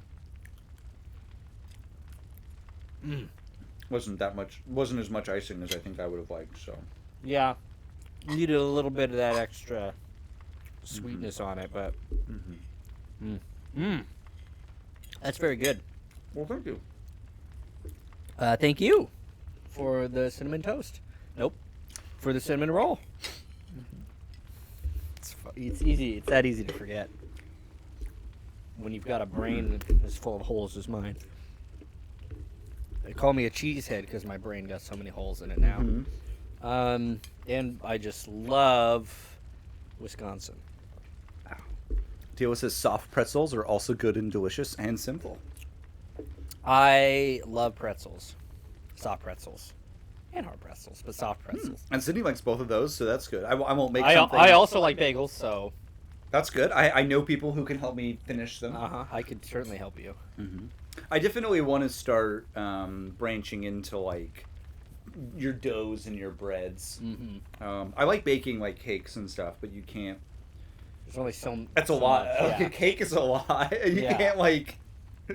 wasn't as much icing as I think I would have liked. So Yeah. Needed a little bit of that extra sweetness on it, but. That's very good. Well, thank you. Thank you for the cinnamon toast. Nope. For the cinnamon roll. It's easy. It's that easy to forget. When you've got a brain as full of holes as mine. They call me a cheesehead because my brain got so many holes in it now. And I just love Wisconsin. Tio says soft pretzels are also good and delicious and simple. I love pretzels. Soft pretzels. And hard pretzels, but soft pretzels. And Sydney likes both of those, so that's good. I won't make something. I also like bagels, so... That's good. I know people who can help me finish them. I could certainly help you. I definitely want to start branching into, like, your doughs and your breads. I like baking, like, cakes and stuff, but you can't... There's only so... That's a lot. Yeah. Cake is a lot. You can't, like...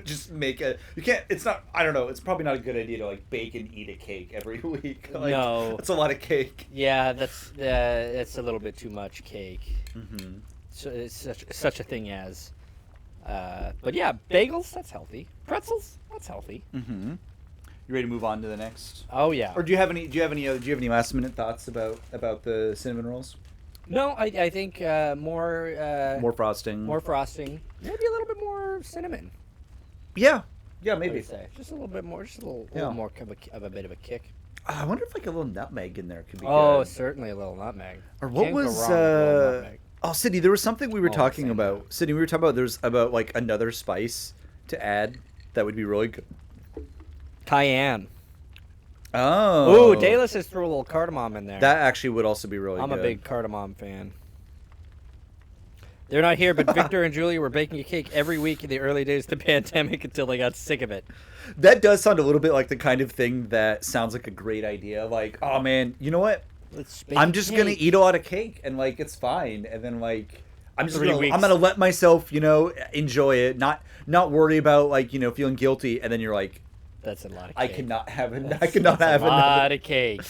Just make a... You can't... It's not... I don't know. It's probably not a good idea to, like, bake and eat a cake every week. Like, no. That's a lot of cake. Yeah, that's a little bit too much cake. So it's such a thing as... but yeah, bagels, that's healthy. Pretzels, that's healthy. You ready to move on to the next? Oh, yeah. Or do you have any last minute thoughts about the cinnamon rolls? No, I think more frosting. More frosting. Maybe a little bit more cinnamon. Yeah, maybe. Say. Just a little bit more, just a little more of a bit of a kick. I wonder if like a little nutmeg in there could be good. Certainly a little nutmeg. Or what was Sydney, there was something we were talking about. Sydney, we were talking about like another spice to add that would be really good. Cayenne. Oh. Ooh, Dayless has threw a little cardamom in there. That actually would also be really good. I'm a big cardamom fan. They're not here, but Victor and Julia were baking a cake every week in the early days of the pandemic until they got sick of it. That does sound a little bit like the kind of thing that sounds like a great idea. Like, oh man, you know what? I'm just gonna eat a lot of cake and like it's fine, and then like I'm gonna let myself, enjoy it, not worry about like feeling guilty, and then you're like, that's a lot of cake. I cannot have a lot of cake.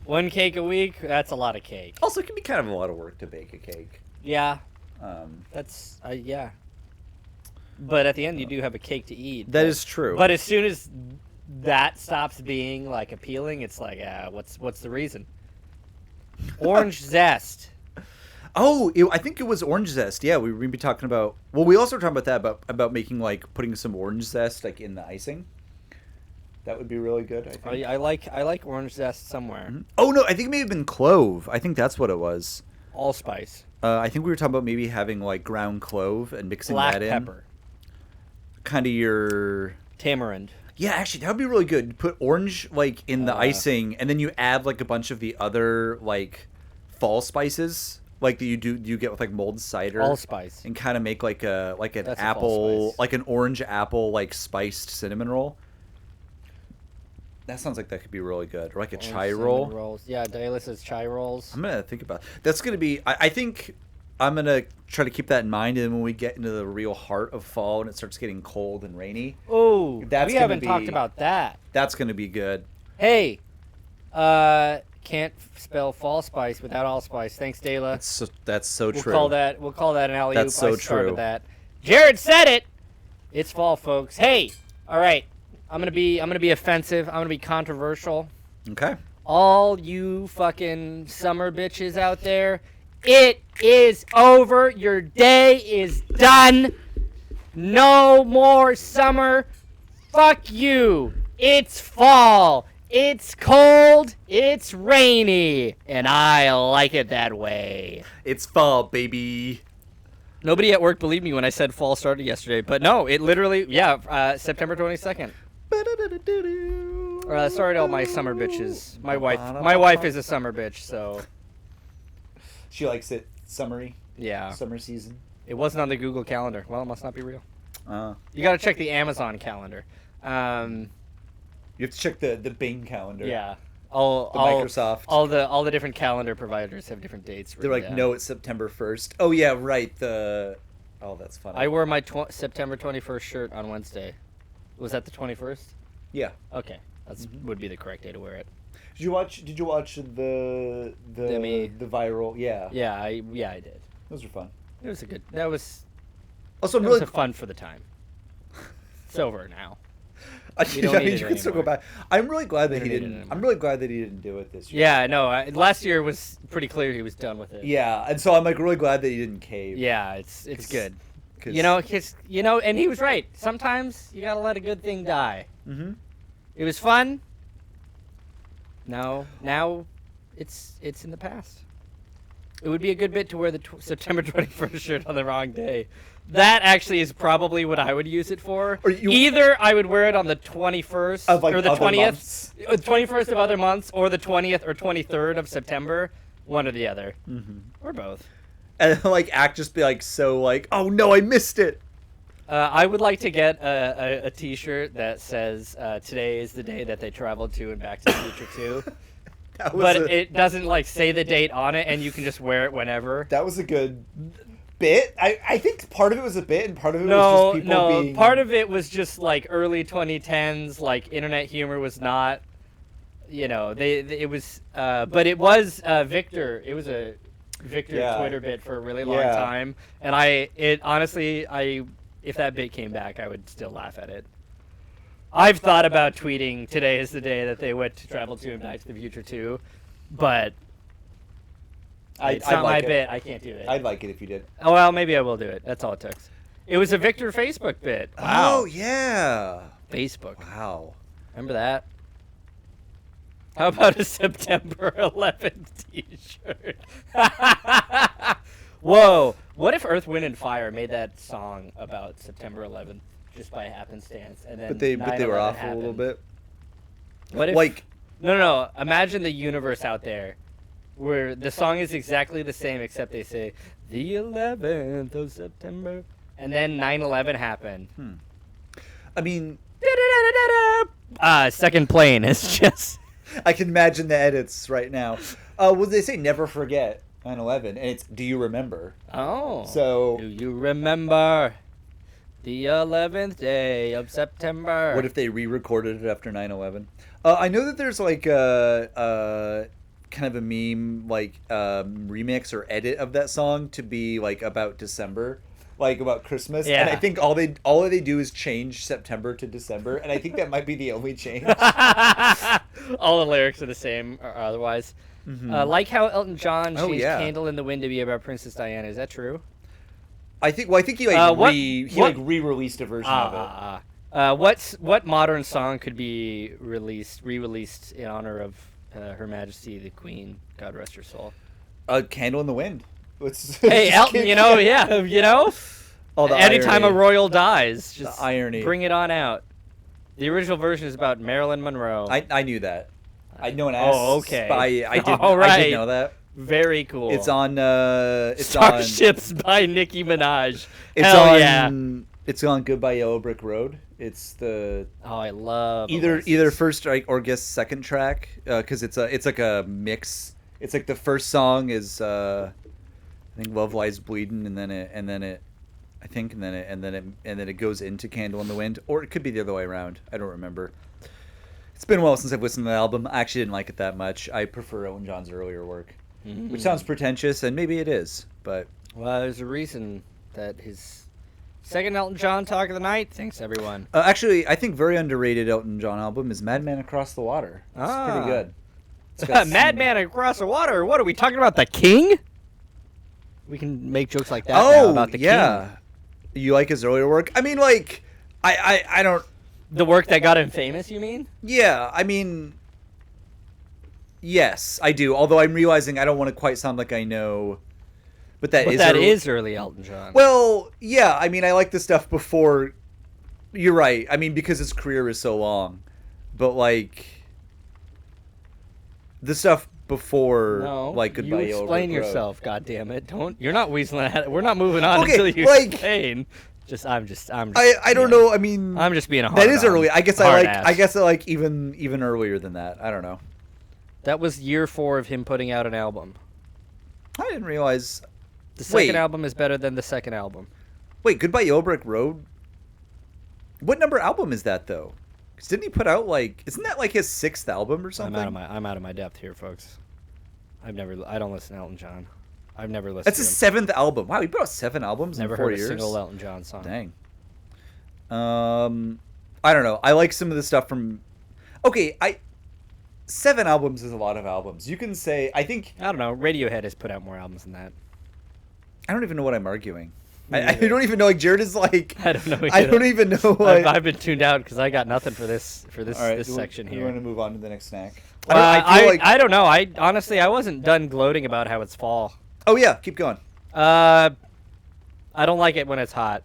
One cake a week, that's a lot of cake. Also, it can be kind of a lot of work to bake a cake. Yeah. That's yeah. But at the end, you do have a cake to eat. That is true. But as soon as that stops being like appealing, it's like, what's the reason? Orange zest. Oh, I think it was orange zest. Yeah, we were gonna be talking about. Well, we also were talking about that about making like putting some orange zest like in the icing. That would be really good. I think. I like orange zest somewhere. Mm-hmm. Oh no, I think it may have been clove. I think that's what it was. Allspice. I think we were talking about maybe having like ground clove and mixing Black that in. pepper. Kind of your Tamarind. Yeah, actually, that would be really good. You put orange like in the icing, and then you add like a bunch of the other like fall spices, like that you get with like mulled cider. Allspice. And kind of make like an That's apple, like an orange apple, like spiced cinnamon roll. That sounds like that could be really good, or like a chai roll. Rolls. Yeah, Dayla says chai rolls. I'm gonna think about that's gonna be. I think I'm gonna try to keep that in mind, and when we get into the real heart of fall and it starts getting cold and rainy, oh, we haven't talked about that. That's gonna be good. Hey, can't spell fall spice without allspice. Thanks, Dayla. That's so true. We'll call that an alley-oop. That's so true. That. Jared said it. It's fall, folks. Hey, all right. I'm gonna be offensive. I'm gonna be controversial. Okay. All you fucking summer bitches out there, it is over. Your day is done. No more summer. Fuck you. It's fall. It's cold. It's rainy. And I like it that way. It's fall, baby. Nobody at work believed me when I said fall started yesterday. But no, it literally, September 22nd. Sorry to all my summer bitches. My wife is a summer bitch, so she likes it summery. Yeah. Summer season. It wasn't on the Google Calendar. Well, it must not be real. You got to check the Amazon calendar. You have to check the Bing calendar. Yeah. Microsoft. All the different calendar providers have different dates. They're like, no, it's September 1st. Oh yeah, right. That's funny. I wore my September 21st shirt on Wednesday. Was that the 21st? Yeah. Okay, that would be the correct day to wear it. Did you watch the viral? Yeah. Yeah, I did. Those were fun. It was that was also really fun for the time. It's over now. You can still go back. I'm really glad that he didn't. I'm really glad that he didn't do it this year. Yeah, no. Last year was pretty clear he was done with it. Yeah, and so I'm like really glad that he didn't cave. Yeah, it's good. And he was right. Sometimes you gotta let a good thing die. Mm-hmm. It was fun. Now it's in the past. It would be a good bit to wear the September 21st shirt on the wrong day. That actually is probably what I would use it for. Either I would wear it on the 21st or the 20th, 21st of other months, or the 20th or 23rd of September, one or the other, or both. And act just be so oh no, I missed it. I would like to get a T-shirt that says today is the day that they traveled to and Back to the Future 2. But it doesn't say the date on it, and you can just wear it whenever. That was a good bit. I think part of it was a bit, and part of it was just people being... part of it was just early 2010s, internet humor was not, it was, but it was Victor. It was a Victor Twitter bit for a really long time, and honestly, if that bit came back, I would still laugh at it. I've thought about tweeting today is the day that they went to travel to and Back to the Future 2, but it's not my bit. I can't do it. I'd like it if you did. Oh, well, maybe I will do it. That's all it took. It was a Victor Facebook bit. Wow. Oh, yeah. Facebook. Wow. Remember that? How about a September 11th t-shirt? Whoa. What if Earth, Wind, and Fire made that song about September 11th just by happenstance? And then but they were off a little bit? What if... No. Imagine the universe out there where the song is exactly the same except they say, the 11th of September. And then 9/11 happened. I mean... Second plane is just... I can imagine the edits right now. Well, they say never forget 9/11, and it's do you remember? Oh. So... Do you remember the 11th day of September? What if they re-recorded it after 9/11? I know that there's a kind of a meme remix or edit of that song to be about December. About Christmas, and I think all they do is change September to December, and I think that might be the only change. All the lyrics are the same, or otherwise. Like how Elton John Oh, changed yeah. "Candle in the Wind" to be about Princess Diana. Is that true? I think he re-released a version of it. What modern song could be re-released in honor of Her Majesty the Queen, God rest her soul? Candle in the Wind. Hey, Elton, Oh, the anytime irony. a royal dies, just The irony. bring it on out. The original version is about Marilyn Monroe. I knew that. I know an ass. Oh, okay. But I did. All right. I did know that. Very cool. It's on. It's Starships by Nicki Minaj. It's Hell on. yeah. It's on Goodbye Yellow Brick Road. It's the. Oh, I love either first or guess second track because it's like a mix. It's like the first song is I think Love Lies Bleeding and then it goes into Candle in the Wind, or it could be the other way around. I don't remember. It's been a while since I've listened to the album. I actually didn't like it that much. I prefer Elton John's earlier work, which sounds pretentious, and maybe it is, but well, there's a reason that his second Elton John Talk of the Night. Thanks, everyone. Actually, I think very underrated Elton John album is Madman Across the Water. It's pretty good. Madman Across the Water. What are we talking about? The King? We can make jokes like that now Oh, about the yeah. King. You like his earlier work? I mean, like, I don't. The work that got him famous, you mean? Yeah, I mean, yes, I do. Although I'm realizing I don't want to quite sound like I know, but that is early Elton John. Well, yeah, I mean, I like the stuff before. You're right. I mean, because his career is so long, but like the stuff before, like Goodbye you Yellow explain Brick Road. yourself. God damn it! Don't. You're not weaseling at it. We're not moving on Okay, until you like- explain. I'm just. I don't know. I mean, I'm just being a hard that is on. early. I guess Hard I ass. guess I like even earlier than that. I don't know. That was year 4 of him putting out an album. I didn't realize. The second Wait. album is better than the second album. Wait, Goodbye Yellow Brick Road? What number album is that, though? 'Cause didn't he put out, like... Isn't that, like, his 6th album or something? I'm out of my depth here, folks. I don't listen to Elton John. I've never listened That's to his him. 7th album. Wow, he put out 7 albums Never in 4 heard years? a single Elton John song. Dang. I don't know. I like some of the stuff from... Okay, 7 albums is a lot of albums. You can say... I think... I don't know. Radiohead has put out more albums than that. I don't even know what I'm arguing. I don't even know. Like, Jared is like... I don't know. I don't even know what... I've been tuned out because I got nothing for this All right, this section You here. want to move on to the next snack? I don't know. I honestly I wasn't done gloating about how it's fall. Oh, yeah. Keep going. I don't like it when it's hot.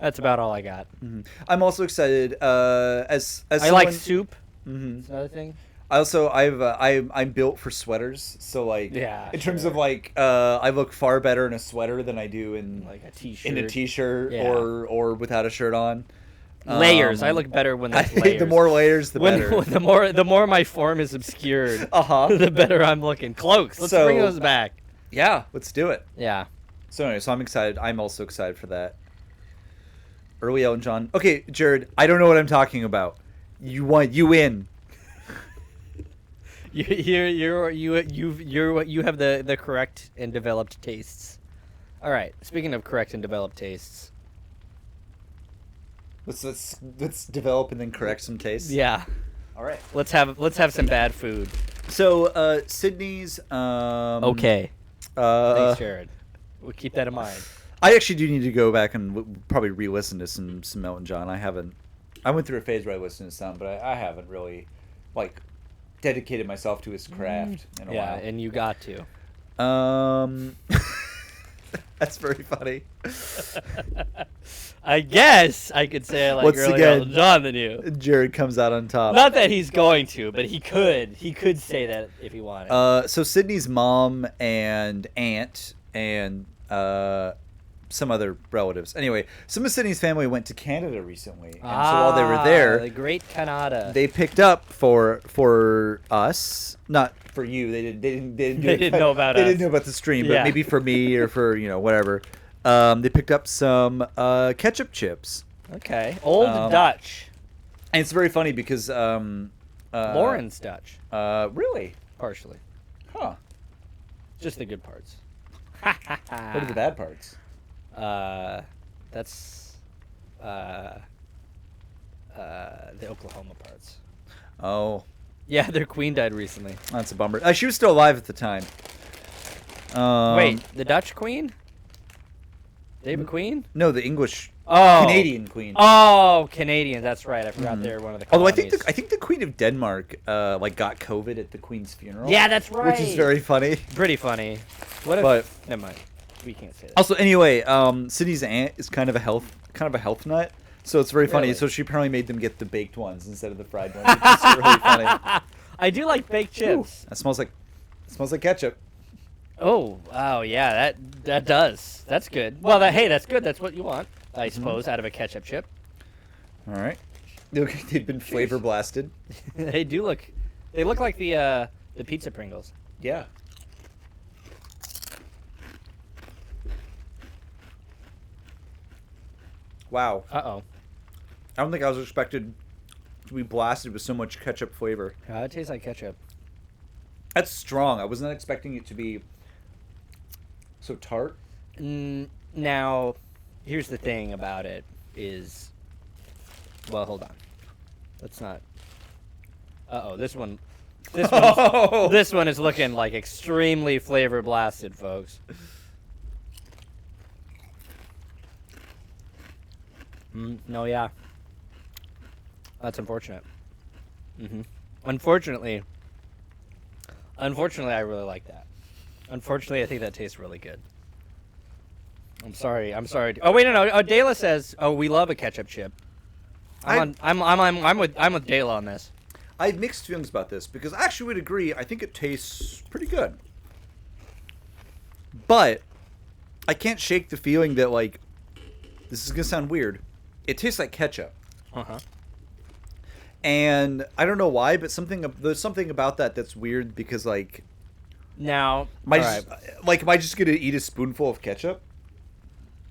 That's about all I got. Mm-hmm. I'm also excited. As I someone, like soup. Mhm. That's another thing. I'm built for sweaters, so like in terms of like I look far better in a sweater than I do in Like a t-shirt. in a t-shirt Yeah. or without a shirt on. Layers. I look better when I there's think layers. the more layers, the better. The more my form is obscured, the better I'm looking. Cloaks. Let's So- bring those back. Yeah, let's do it. Yeah. So anyway, I'm excited. I'm also excited for that. Early Elton John. Okay, Jared, I don't know what I'm talking about. You win. You have the correct and developed tastes. All right. Speaking of correct and developed tastes. Let's develop and then correct some tastes. Yeah. All right. Let's have some bad food. So Sydney's. Okay. Thanks, Jared. We'll keep that in mind. I actually do need to go back and probably re-listen to some Elton John. I went through a phase where I listened to some, but I haven't really like dedicated myself to his craft in a Yeah, while. and you got to. That's very funny. I guess I could say I like Once earlier again, Elton John than you. Jared comes out on top. Not that he's going to, but he could. He could say that if he wanted. So Sydney's mom and aunt and some other relatives. Anyway, some of Sydney's family went to Canada recently, and so while they were there, the Great Canada. they picked up for us, not for you. They didn't know about They us. didn't know about the stream, but Yeah. maybe for me or for whatever. They picked up some ketchup chips, Okay. Old Dutch. and it's very funny because Lauren's Dutch, really, partially. huh? Just the good parts. What are the bad parts? That's the Oklahoma parts. Oh, Yeah, their queen died recently. That's a bummer. She was still alive at the time. Wait, the Dutch queen? They have a queen? No, the English. Oh, Canadian queen. Oh, Canadian. That's right. I forgot they're one of the colonies. Although I think the Queen of Denmark got COVID at the Queen's funeral. Yeah, that's right. Which is very funny. Pretty funny. What if? But never mind. We can't say that. Also, anyway, Sydney's aunt is kind of a health nut. So it's very funny. Really? So she apparently made them get the baked ones instead of the fried ones. It's really funny. I do like baked chips. That smells like ketchup. Oh, yeah, that does. That's good. Well, hey, that's good. That's what you want, I suppose, out of a ketchup chip. All right. They've been flavor blasted. They look like the pizza Pringles. Yeah. Wow. Uh-oh. I don't think I was expected to be blasted with so much ketchup flavor. It tastes like ketchup. That's strong. I was not expecting it to be so tart. Now, here's the thing about it is... Well, hold on. Let's not... Uh-oh, this one is looking like extremely flavor blasted, folks. No, yeah. That's unfortunate. Unfortunately, I really like that. Unfortunately, I think that tastes really good. I'm sorry. Oh wait, no. Dela says, "Oh, we love a ketchup chip." I'm with Dela on this. I have mixed feelings about this because I actually would agree. I think it tastes pretty good, but I can't shake the feeling that like this is gonna sound weird. It tastes like ketchup. And I don't know why, but there's something about that that's weird because like. Now, am I just gonna eat a spoonful of ketchup?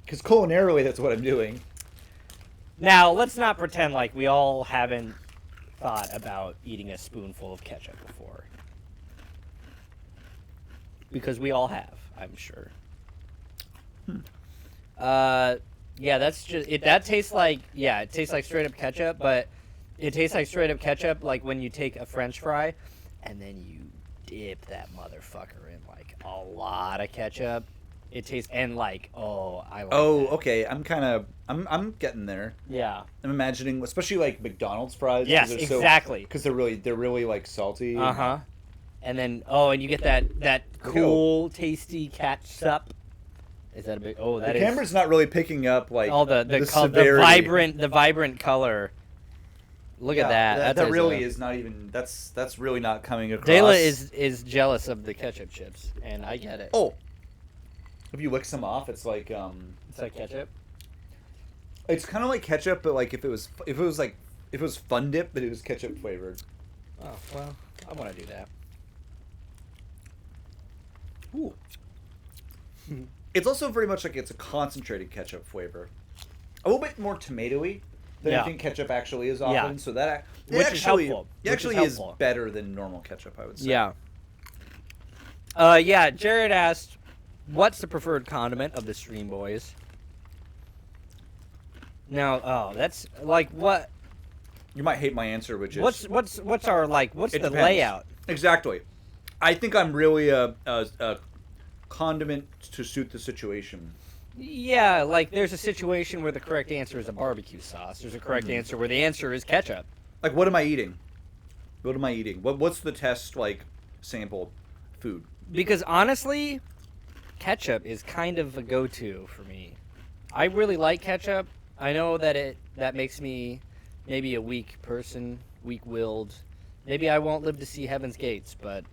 Because culinarily, that's what I'm doing. Now, let's not pretend like we all haven't thought about eating a spoonful of ketchup before. Because we all have, I'm sure. Yeah, that's just it. That tastes like it tastes like straight up ketchup, but it tastes like straight up ketchup like when you take a French fry and then you dip that motherfucker in like a lot of ketchup. It tastes and like I like that. Okay. I'm getting there. Yeah. I'm imagining, especially like McDonald's fries. Yes, exactly. Because they're really like salty. And then and you get that cool, tasty ketchup. Is that a big? Oh, that the camera's not really picking up like all the vibrant color. Look at that. That really is not even. That's really not coming across. Dela is jealous of the ketchup chips, and I get it. Oh, if you lick some off, it's like It's like ketchup. It's kind of like ketchup, but like if it was Fun Dip, but it was ketchup flavored. Oh well, I want to do that. Ooh. It's also very much like it's a concentrated ketchup flavor, a little bit more tomatoey than I think ketchup actually is often. So that which is helpful. It actually is better than normal ketchup, I would say. Yeah. Jared asked, "What's the preferred condiment of the Stream Boys?" Now, that's like what. You might hate my answer, which is what's our like? What's the depends. layout? Exactly. I think I'm really a condiment to suit the situation. Yeah, like there's a situation where the correct answer is a barbecue sauce. There's a correct answer where the answer is ketchup. Like, what am I eating? What's the test like sample food? Because honestly, ketchup is kind of a go-to for me. I really like ketchup. I know that that makes me maybe a weak person, weak-willed. Maybe I won't live to see heaven's gates, but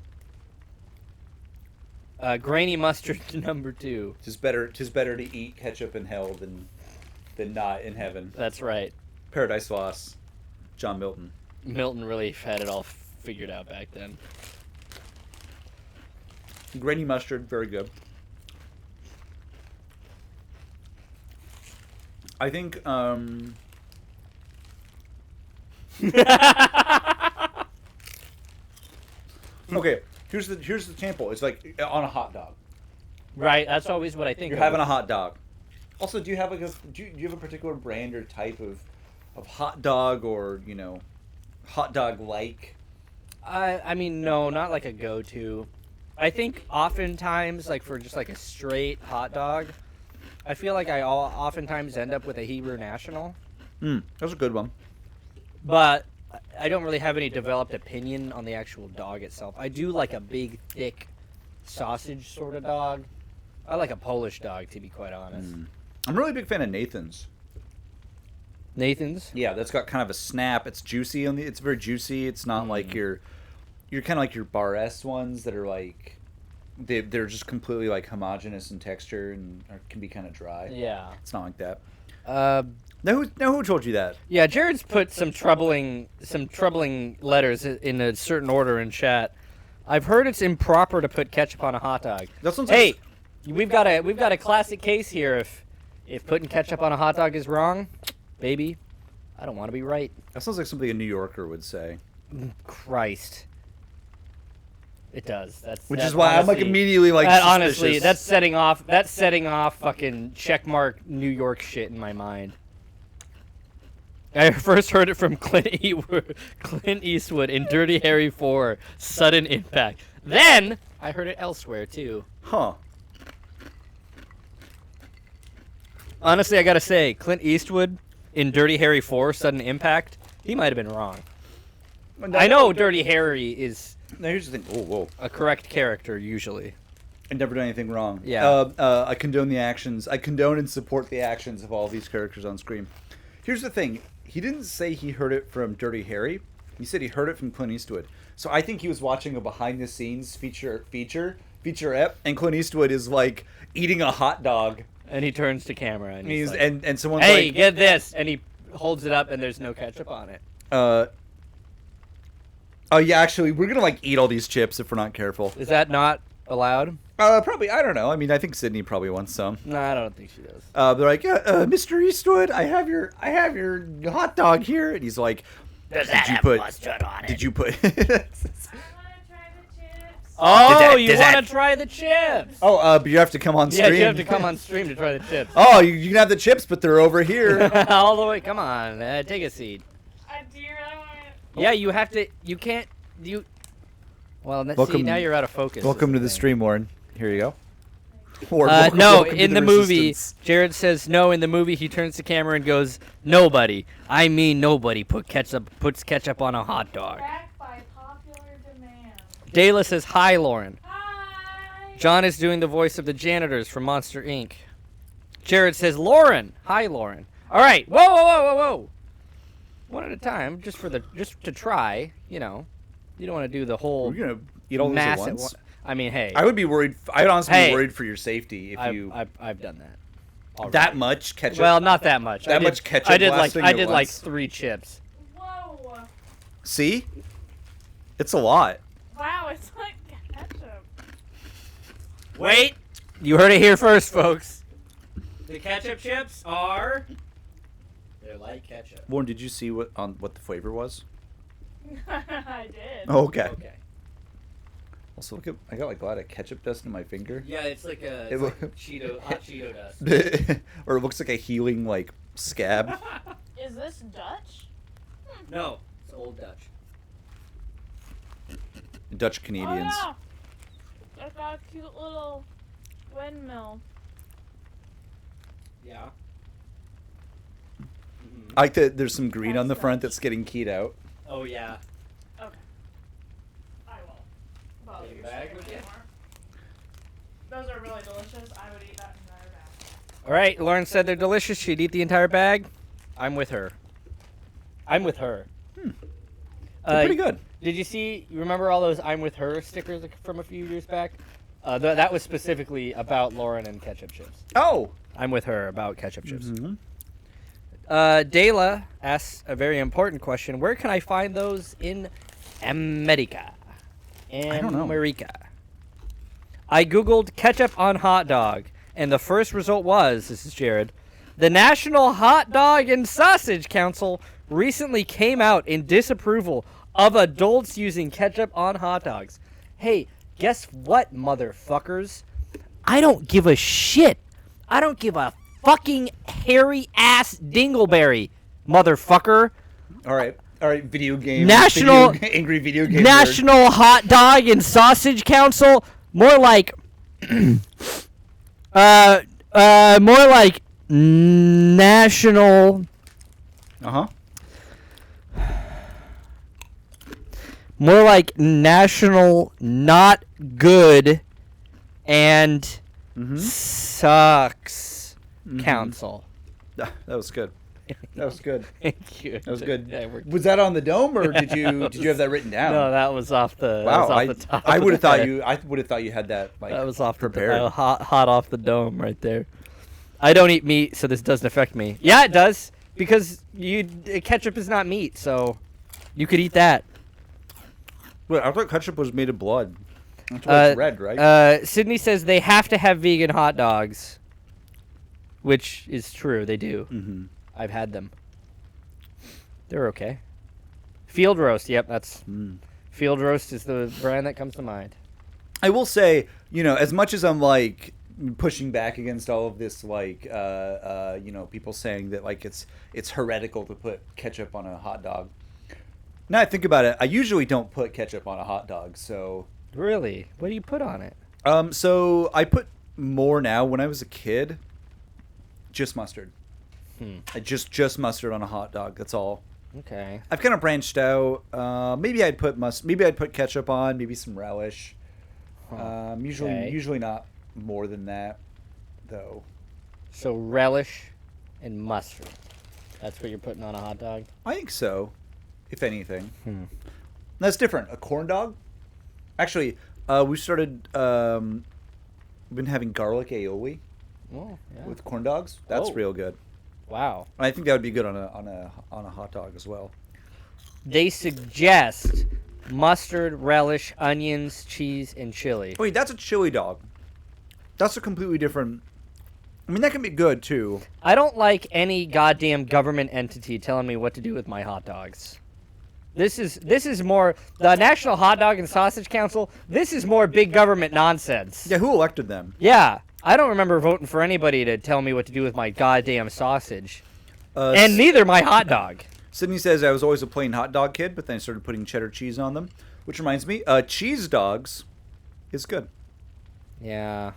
grainy mustard number 2. Tis better to eat ketchup in hell than not in heaven. That's right. Paradise Lost. John Milton. Milton really had it all figured out back then. Grainy mustard, very good. I think okay, here's the sample. It's like on a hot dog. Right, that's always what I think. You're having a hot dog. Also, do you have do you have a particular brand or type of hot dog or hot dog like? I mean, no, not like a go-to. I think oftentimes, like for just like a straight hot dog, I feel like I oftentimes end up with a Hebrew National. That's a good one. But I don't really have any developed opinion on the actual dog itself. I do like a big, thick sausage sort of dog. I like a Polish dog, to be quite honest. I'm a really big fan of Nathan's. Nathan's? Yeah, that's got kind of a snap. It's juicy it's very juicy. It's not like you're kind of like your Bar S ones that are like they're just completely like homogeneous in texture and can be kind of dry. Yeah. It's not like that. Now who told you that? Yeah, Jared's put some troubling letters in a certain order in chat. I've heard it's improper to put ketchup on a hot dog. Hey, we've got a classic case here. If putting ketchup on a hot dog is wrong, baby, I don't want to be right. That sounds like something a New Yorker would say. Christ. It does. Which is why I'm like immediately like suspicious. Honestly, that's setting off fucking checkmark New York shit in my mind. I first heard it from Clint Eastwood in Dirty Harry 4, Sudden Impact. Then I heard it elsewhere too. Huh. Honestly, I gotta say, Clint Eastwood in Dirty Harry 4, Sudden Impact, he might have been wrong. I know Dirty Harry is Now here's the thing. Whoa. a correct character usually. I never done anything wrong. Yeah. I condone the actions. I condone and support the actions of all these characters on screen. Here's the thing. He didn't say he heard it from Dirty Harry. He said he heard it from Clint Eastwood. So I think he was watching a behind-the-scenes featurette, and Clint Eastwood is like eating a hot dog, and he turns to camera and he's like, and someone's "Hey, like, get this!" and he holds it up, and there's no ketchup on it. Oh yeah, actually, we're gonna like eat all these chips if we're not careful. Is that not allowed? Probably. I don't know. I mean, I think Sydney probably wants some. No, I don't think she does. They're like, Mr. Eastwood, I have your hot dog here, and he's like, Does that have mustard on it? Did you put? I want to try the chips. Oh, you want to try the chips? Oh, but you have to come on stream. Yeah, you have to come on stream to try the chips. Oh, you can have the chips, but they're over here. All the way. Come on, take a seat. Do you really want it? Yeah, you have to. You can't. You. Well, see, now you're out of focus. Welcome to the stream, Warren. Here you go. No, in the movie, Jared says no. In the movie, he turns to camera and goes, "Nobody. I mean, nobody puts ketchup on a hot dog." Back by popular demand. Dayla says, "Hi, Lauren." Hi. John is doing the voice of the janitors from Monster Inc. Jared says, "Lauren." Hi, Lauren. All right. Whoa. One at a time, just to try. You know, you don't want to do the whole. We're gonna eat all this at once. I mean, hey. I would be worried. I'd honestly be worried for your safety if you. I've done that. Already. That much ketchup. Well, not that much. Much ketchup. I did at like once. 3 chips. Whoa. See, it's a lot. Wow, it's like ketchup. Wait, you heard it here first, folks. The ketchup chips are. They're like ketchup. Warren, did you see what the flavor was? I did. Oh, okay. Okay. Also, look at I got like a lot of ketchup dust in my finger. Yeah, it's like hot Cheeto dust. Or it looks like a healing like scab. Is this Dutch? No, it's Old Dutch. Dutch Canadians. Oh, yeah. I got a cute little windmill. Yeah. I like that there's some green on the front that's getting keyed out. Oh yeah. Okay. I will. Well, Take a bag with you? those are really delicious. I would eat that entire bag. All right, Lauren said they're delicious. She'd eat the entire bag. I'm with her. They're pretty good. Did you remember all those I'm with her stickers from a few years back? That was specifically about Lauren and ketchup chips. Oh. I'm with her about ketchup chips. Mm-hmm. Dayla asks a very important question. Where can I find those in America? I don't know. America. I Googled ketchup on hot dog, and the first result was, this is Jared, the National Hot Dog and Sausage Council recently came out in disapproval of adults using ketchup on hot dogs. Hey, guess what, motherfuckers? I don't give a shit. I don't give a fucking hairy ass dingleberry, motherfucker. All right. All right, video game. Angry video game. National Hot Dog and Sausage Council. More like, more like national. More like national, not good, and sucks council. That was good. That was good. Thank you. That was good. Yeah, was that on the dome, or did you have that written down? No, that was off the. Wow, that was off the top. I would have thought you. I would have thought you had that. Like, that was off prepared. the hot off the dome right there. I don't eat meat, so this doesn't affect me. Yeah, it does because ketchup is not meat, so you could eat that. Wait, I thought ketchup was made of blood. That's why it's red, right? Sydney says they have to have vegan hot dogs, which is true. They do. Mm-hmm. I've had them. They're okay. Field roast. Yep, that's Field roast is the brand that comes to mind. I will say, as much as I'm like pushing back against all of this, like, people saying that like it's heretical to put ketchup on a hot dog. Now I think about it, I usually don't put ketchup on a hot dog. So really, what do you put on it? So I put more now. When I was a kid, just mustard. I just mustard on a hot dog. That's all. Okay. I've kind of branched out. Maybe I'd put ketchup on. Maybe some relish. Usually not more than that, though. So relish and mustard. That's what you're putting on a hot dog? I think so, if anything. That's different. A corn dog? Actually, we started. We've been having garlic aioli with corn dogs. That's real good. Wow. I think that would be good on a hot dog as well. They suggest mustard, relish, onions, cheese, and chili. Wait, that's a chili dog. That's a completely different. I mean, that can be good too. I don't like any goddamn government entity telling me what to do with my hot dogs. This is more the National Hot Dog and Sausage Council. This is more big government nonsense. Yeah, who elected them? Yeah. I don't remember voting for anybody to tell me what to do with my goddamn sausage. And neither my hot dog. Sydney says, I was always a plain hot dog kid, but then I started putting cheddar cheese on them. Which reminds me, cheese dogs is good. Yeah.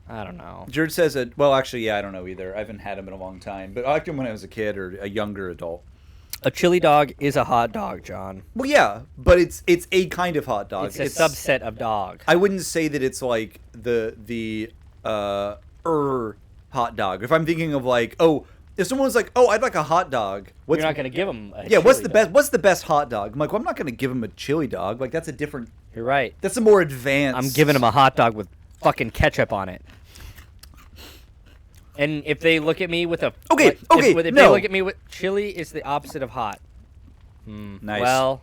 I don't know. Jared says, I don't know either. I haven't had them in a long time. But I liked them when I was a kid or a younger adult. A chili dog is a hot dog, John. Well, yeah, but it's a kind of hot dog. It's a subset of dog. I wouldn't say that it's like the hot dog. If I'm thinking of like, if someone's like, I'd like a hot dog. You're not going to give them a what's the best? What's the best hot dog? I'm like, well, I'm not going to give them a chili dog. Like, that's a different. You're right. That's a more advanced. I'm giving them a hot dog with fucking ketchup on it. And if they look at me with a if they look at me with chili, is the opposite of hot. Nice. Well,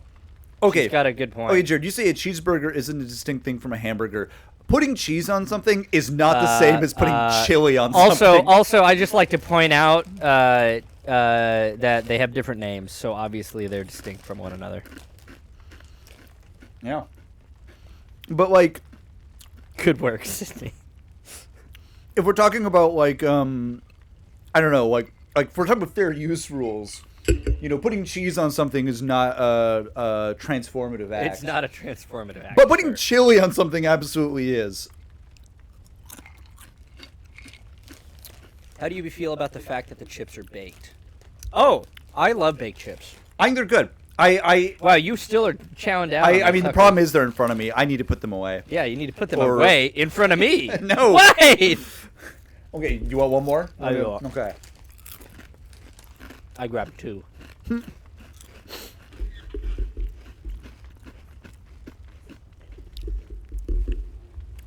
she's got a good point. Okay, Jared, you say a cheeseburger isn't a distinct thing from a hamburger. Putting cheese on something is not the same as putting chili on something. Also, I just like to point out that they have different names, so obviously they're distinct from one another. Yeah. But like, good work, Sydney. If we're talking about like, I don't know, like if we're talking about fair use rules, putting cheese on something is not a transformative act. It's not a transformative act. But putting chili on something absolutely is. How do you feel about the fact that the chips are baked? Oh, I love baked chips. I think they're good. Wow, you still are chowing down. I mean, the problem is they're in front of me. I need to put them away. Yeah, you need to put them away in front of me. No. Wait! Okay, you want one more? I will. Okay. I grabbed two.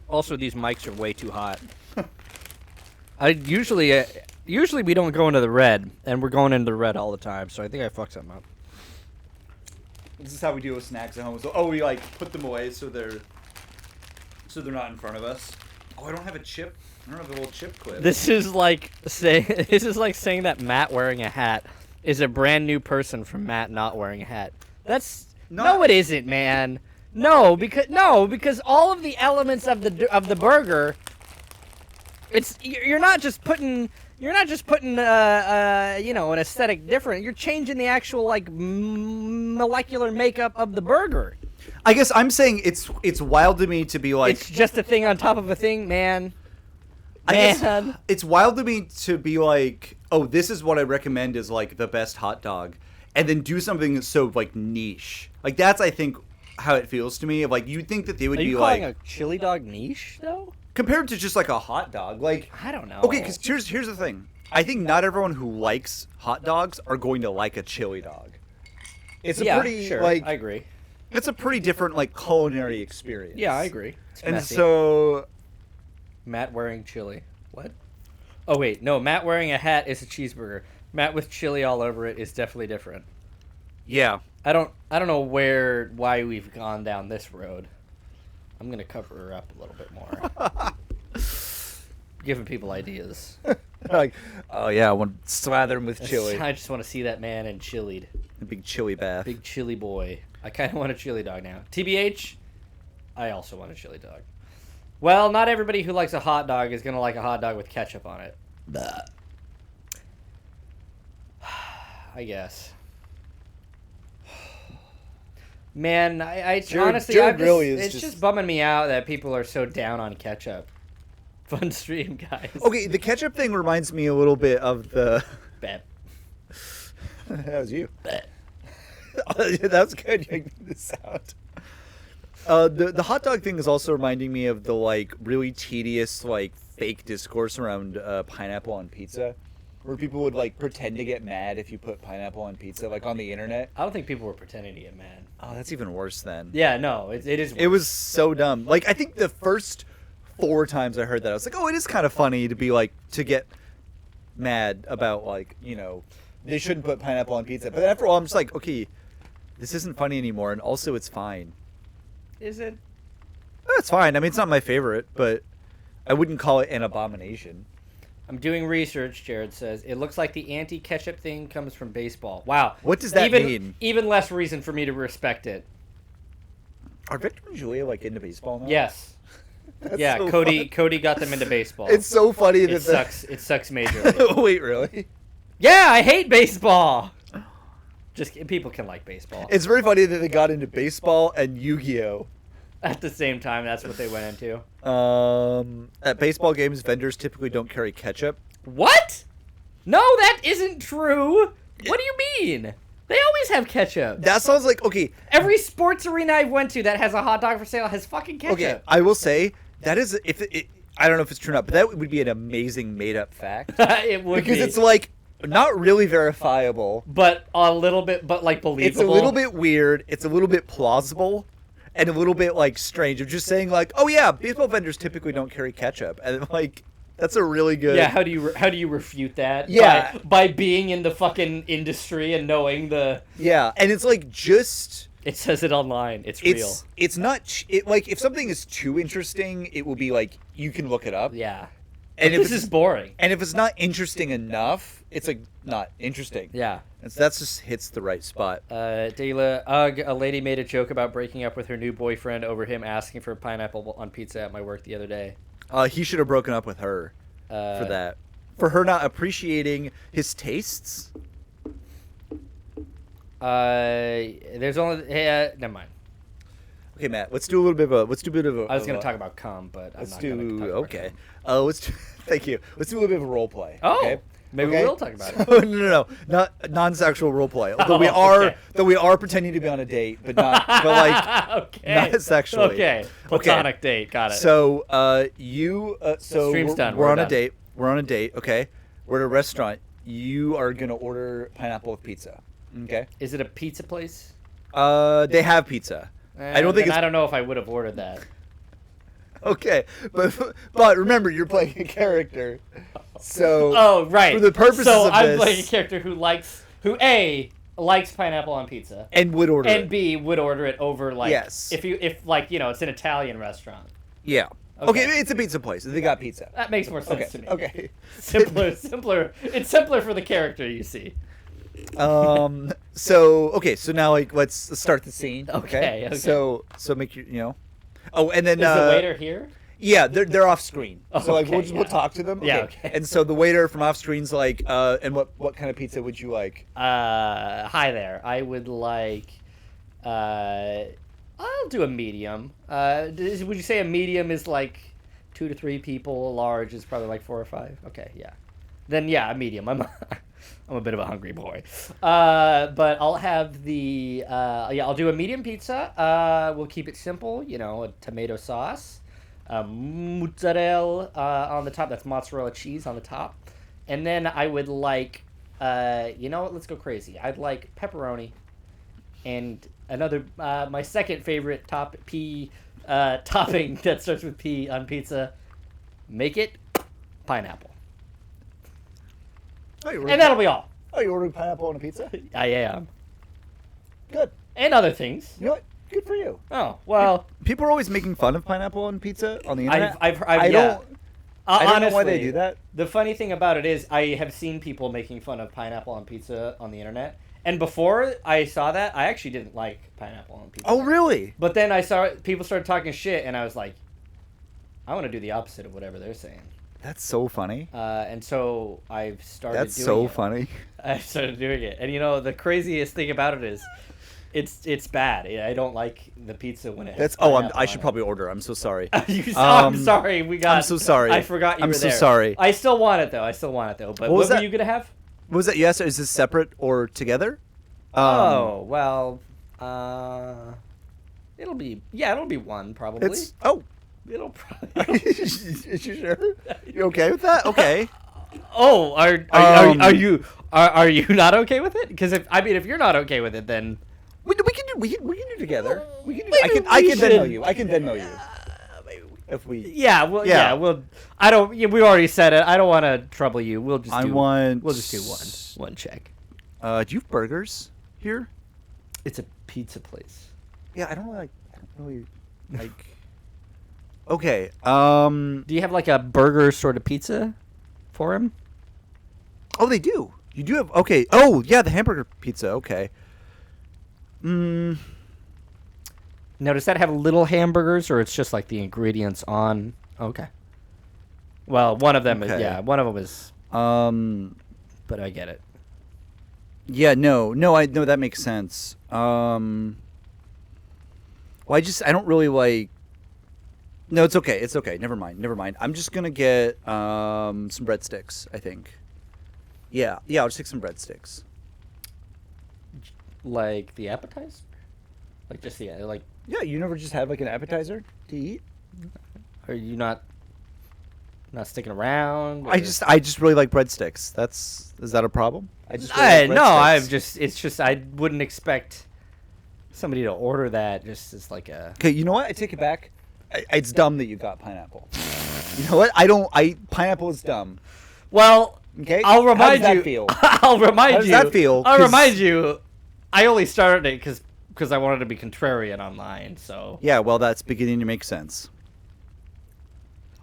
Also, these mics are way too hot. Usually we don't go into the red, and we're going into the red all the time, so I think I fucked something up. This is how we deal with snacks at home. So, we like put them away so they're not in front of us. Oh, I don't have a chip. I don't have a little chip clip. This is like saying that Matt wearing a hat is a brand new person from Matt not wearing a hat. No, it isn't, man. No, because all of the elements of the burger, you're not just putting You're not just putting, an aesthetic different. You're changing the actual like molecular makeup of the burger. I guess I'm saying it's wild to me to be like It's just a thing on top of a thing, man. I guess it's wild to me to be like, oh, this is what I recommend as like the best hot dog, and then do something so like niche. Like that's I think how it feels to me. Of like you'd think that they would Are you be calling like a chili dog niche though? compared to just like a hot dog. Like I don't know. Okay, because here's the thing. I think not everyone who likes hot dogs are going to like a chili dog. It's a pretty sure. like I agree. It's a pretty different like culinary experience. Yeah, I agree. It's And messy. so Matt wearing chili. What? Oh wait, no. Matt wearing a hat is a cheeseburger. Matt with chili all over it is definitely different. yeah. I don't know why we've gone down this road. I'm gonna cover her up a little bit more. Giving people ideas. Like, oh yeah, I want to slather him with chili. I just want to see that man in chilied. A big chili bath. Big chili boy. I kind of want a chili dog now. TBH, I also want a chili dog. Well, not everybody who likes a hot dog is going to like a hot dog with ketchup on it. I guess. Man, honestly, it's just bumming me out that people are so down on ketchup. Fun stream, guys. Okay, the ketchup thing reminds me a little bit of the... Bet. That was you. Bet. That was good. You made the sound. The hot dog thing is also reminding me of the like really tedious like fake discourse around pineapple on pizza, where people would like pretend to get mad if you put pineapple on pizza, like on the internet. I don't think people were pretending to get mad. Oh, that's even worse then. Yeah, no, it is. It was so dumb. Like I think the first 4 times I heard that, I was like, oh, it is kind of funny to be like to get mad about like they shouldn't put pineapple on pizza. But then after all, I'm just like, okay, this isn't funny anymore, and also it's fine. Is it? It's fine. I mean, it's not my favorite, but I wouldn't call it an abomination. I'm doing research, Jared says. It looks like the anti-ketchup thing comes from baseball. Wow. What does that mean? Even less reason for me to respect it. Are Victor and Julia like into baseball now? Yes. Yeah, so Cody got them into baseball. It's so funny that It sucks majorly. Wait, really? Yeah, I hate baseball. Just people can like baseball. It's very funny that they got into baseball and Yu-Gi-Oh! At the same time, that's what they went into. At baseball games, vendors typically don't carry ketchup. What? No, that isn't true. What do you mean? They always have ketchup. That sounds like, okay. Every sports arena I've went to that has a hot dog for sale has fucking ketchup. Okay, I will say, that is, I don't know if it's true or not, but that would be an amazing made-up fact. It would because it's like, not really verifiable. But a little bit, but like believable. It's a little bit weird. It's a little bit plausible. And a little bit like strange of just saying like, oh yeah, baseball vendors typically don't carry ketchup, and like that's a really good. Yeah, how do you refute that? Yeah, by being in the fucking industry and knowing the. Yeah, and it's like just. It says it online. It's real. It's not like if something is too interesting, it will be like you can look it up. Yeah. And this is boring. And if it's not interesting enough, it's like not interesting. Yeah. And so that just hits the right spot. Dela, a lady made a joke about breaking up with her new boyfriend over him asking for pineapple on pizza at my work the other day. He should have broken up with her for that. For her not appreciating his tastes. There's only never mind. Okay, Matt. Let's do a bit of a. I was going to talk about cum, but I'm not going to talk about cum. Let's do. Thank you. Let's do a little bit of a role play. Oh, okay? Maybe we'll talk about it. No, not non-sexual role play. Though we are pretending to be on a date, but not not sexually. Okay, platonic date. Got it. So Stream's done. We're on a date. We're on a date. Okay, we're at a restaurant. You are gonna order pineapple with pizza. Okay. Is it a pizza place? They have pizza. I don't think. I don't know if I would have ordered that. Okay, but remember, you're playing a character, so oh right. For the purposes of this, I'm playing a character who A likes pineapple on pizza and would order and B would order it over like yes. if it's an Italian restaurant. Yeah. Okay, it's a pizza place. They got pizza. That makes more sense to me. Okay. Simpler. It's simpler for the character, you see. So now let's start the scene. Okay. So make Oh, and then is the waiter here? Yeah, they're off screen. So like Okay, we'll talk to them. Yeah, okay. And so the waiter from off screen's like, and what kind of pizza would you like? Hi there. I would like. I'll do a medium. Would you say a medium is like 2 to 3 people? A large is probably like 4 or 5. Okay, yeah. Then yeah, a medium. I'm a bit of a hungry boy. But I'll have the I'll do a medium pizza. We'll keep it simple. You know, a tomato sauce, mozzarella on the top. That's mozzarella cheese on the top, and then I would like. You know what? Let's go crazy. I'd like pepperoni, and another my second favorite topping that starts with P on pizza. Make it pineapple. Oh, And that'll be all. Oh, you ordering pineapple on a pizza? I am. Good. And other things. You know what? Good for you. Oh, well. People are always making fun of pineapple on pizza on the internet. I don't know why they Honestly, do that. The funny thing about it is I have seen people making fun of pineapple on pizza on the internet. And before I saw that, I actually didn't like pineapple on pizza. Oh, really? But then I saw people started talking shit, and I was like, I want to do the opposite of whatever they're saying. That's so funny. And so I've started doing it. That's so funny. I started doing it. And you know, the craziest thing about it is it's bad. I don't like the pizza when it has I should probably order. I'm so sorry. I'm sorry. I'm so sorry. I forgot you were there. I'm so sorry. I still want it though. But what were you going to have? What was that? Yes, is this separate or together? It'll be one probably. It'll probably. Is you sure? You okay with that? Okay. Oh, are you not okay with it? Because if you're not okay with it, then we can do together. I can Venmo you. I can Venmo you. If we. Yeah. Well, I don't. We already said it. I don't want to trouble you. We'll just do one check. Do you have burgers here? It's a pizza place. Yeah, I don't really like. Okay. Do you have like a burger sort of pizza for him? Oh, they do. You do have. Okay. Oh, yeah, the hamburger pizza. Okay. Now, does that have little hamburgers, or it's just like the ingredients on? Okay. Well, one of them is. Yeah, one of them is. But I get it. Yeah. No. I know that makes sense. Well, I don't really like. No, it's okay. It's okay. Never mind. I'm just gonna get some breadsticks, I think. Yeah, I'll just take some breadsticks. Like the appetizer? Yeah, you never just have like an appetizer to eat? Are you not sticking around? Or? I just really like breadsticks. Is that a problem? It's just I wouldn't expect somebody to order that just as like a. Okay, you know what? I take it back. It's dumb that you got pineapple. You know what? Pineapple is dumb. Well, okay. I'll remind you. How does that feel? I'll remind you. How does that feel? I'll remind you. I only started it because I wanted to be contrarian online. So. Yeah, well, that's beginning to make sense.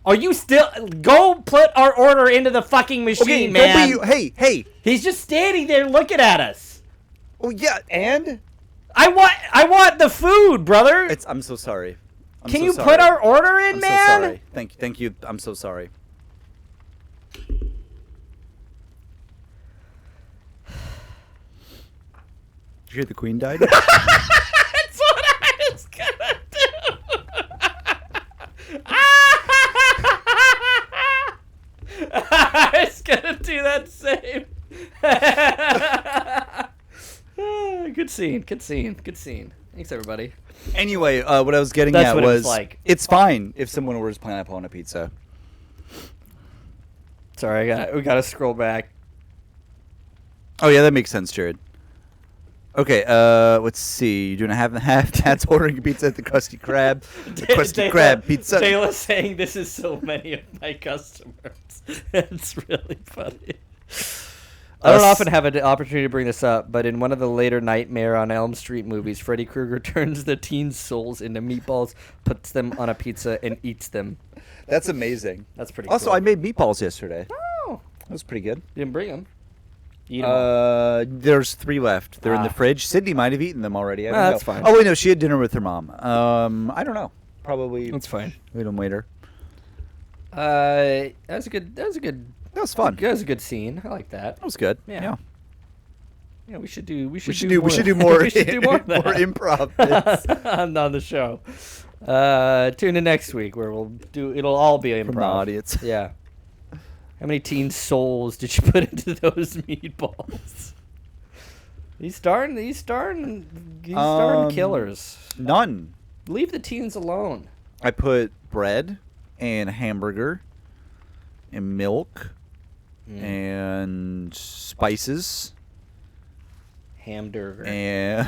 Are you still? Go put our order into the fucking machine, man. Hey. He's just standing there looking at us. Oh yeah, and. I want the food, brother. I'm so sorry. Can you put our order in, man? I'm so sorry. Thank you. I'm so sorry. Did you hear the Queen died? That's what I was gonna do. I was gonna do that same. Good scene. Thanks, everybody. Anyway, what I was getting That's at what it was, like. It's fine if someone orders pineapple on a pizza. Sorry, we gotta scroll back. Oh yeah, that makes sense, Jared. Okay, let's see. You're doing a half and half. Dad's ordering a pizza at the Krusty Krab. The Krusty Krab pizza. Dayla's saying this is so many of my customers. It's really funny. I don't often have an opportunity to bring this up, but in one of the later Nightmare on Elm Street movies, Freddy Krueger turns the teens' souls into meatballs, puts them on a pizza, and eats them. That's amazing. That's pretty Also, cool. I made meatballs yesterday. Oh. That was pretty good. You didn't bring them? Eat them all. There's 3 left. They're in the fridge. Sydney might have eaten them already. I don't know. That's fine. Oh, wait, no. She had dinner with her mom. I don't know. Probably. That's fine. Eat them later. That was a good. That was a good. That was fun. That was a good scene. I like that. That was good. Yeah. Yeah. Yeah, we should do. We should, We should do more. we should do more of that. more improv bits. on the show. Tune in next week where we'll do. It'll all be improv. From the audience. Yeah. How many teen souls did you put into those meatballs? He's starting killers. None. Leave the teens alone. I put bread and hamburger and milk and spices Hamburger. and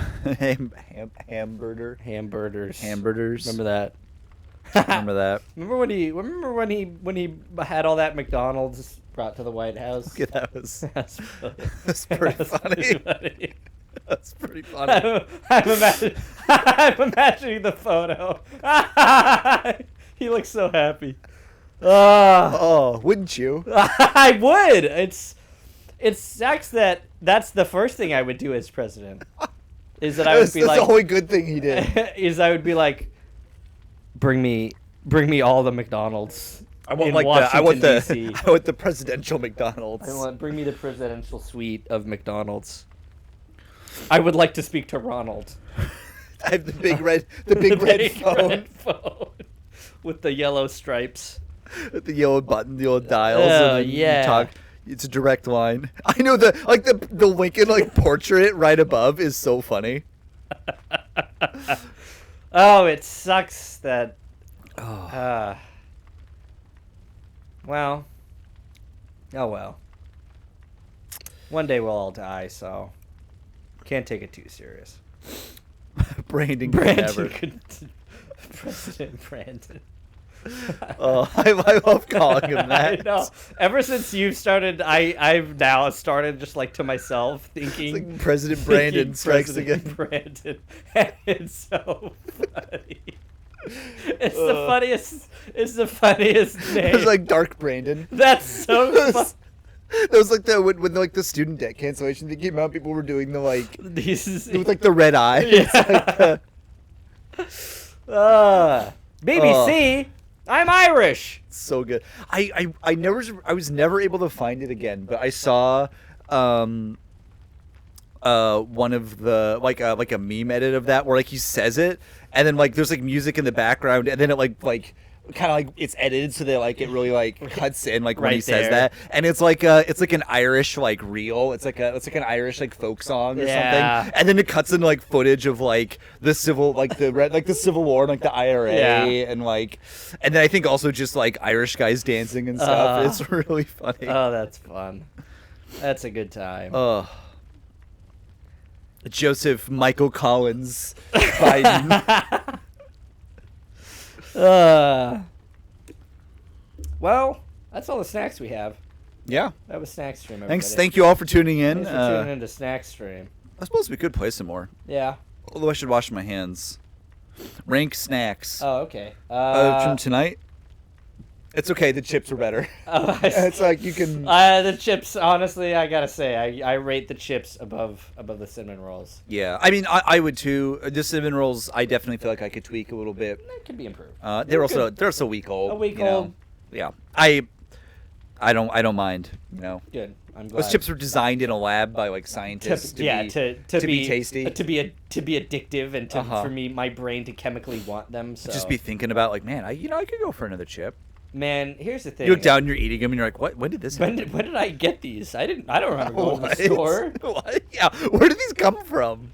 hamburger. Hamburgers. Remember that? Remember that? Remember when he had all that McDonald's brought to the White House? Okay, that was That's pretty funny. That's pretty funny. I'm imagining the photo. He looks so happy. Wouldn't you? I would. It sucks that that's the first thing I would do as president. Is that I would be that's like the only good thing he did. Is I would be like, bring me all the McDonald's. I want in like Washington, D.C. I want the presidential McDonald's. Bring me the presidential suite of McDonald's. I would like to speak to Ronald. I have the big red phone with the yellow stripes. with the yellow button, the old dials. And then you talk. It's a direct line. I know the Lincoln portrait right above is so funny. Oh, it sucks that. Well. Oh well. One day we'll all die, so can't take it too serious. Brandon President Brandon. I love calling him that. I know. Ever since you've started, I've now started just to myself thinking. It's like President Brandon strikes again. Brandon. It's so funny. It's the funniest name. It's like Dark Brandon. That's so funny. That was like when the student debt cancellation thing came out. People were doing the with the red eye. Yeah. BBC. I'm Irish. So good. I was never able to find it again, but I saw one of the like a meme edit of that where he says it and then there's music in the background and then it kind of it's edited so that it really cuts in when right he says there. that, and it's like an Irish reel. It's like an Irish folk song or something, and then it cuts in footage of the civil the Civil War and the IRA and then I think also just Irish guys dancing and stuff. It's really funny. Oh, that's fun. That's a good time. Joseph Michael Collins Biden. Well, that's all the snacks we have. Yeah. That was Snack Stream, everybody. Thank you all for tuning in. Thanks for tuning into Snack Stream. I suppose we could play some more. Yeah. Although I should wash my hands. Rank snacks. Oh, okay. From tonight? It's okay, the chips are better. It's you can... the chips, honestly, I gotta say, I rate the chips above the cinnamon rolls. Yeah, I mean, I would too. The cinnamon rolls, I definitely feel like I could tweak a little bit. That could be improved. They're also a week old. A week old. Yeah. I don't mind, Good. I'm glad. Those chips were designed in a lab by scientists to be tasty, to be addictive, and for me, my brain to chemically want them. So just be thinking about man, I could go for another chip. Man, here's the thing. You look down, you're eating them, and you're like, what? When did this happen? When did I get these? I don't remember going to the store. What? Yeah, where did these come from?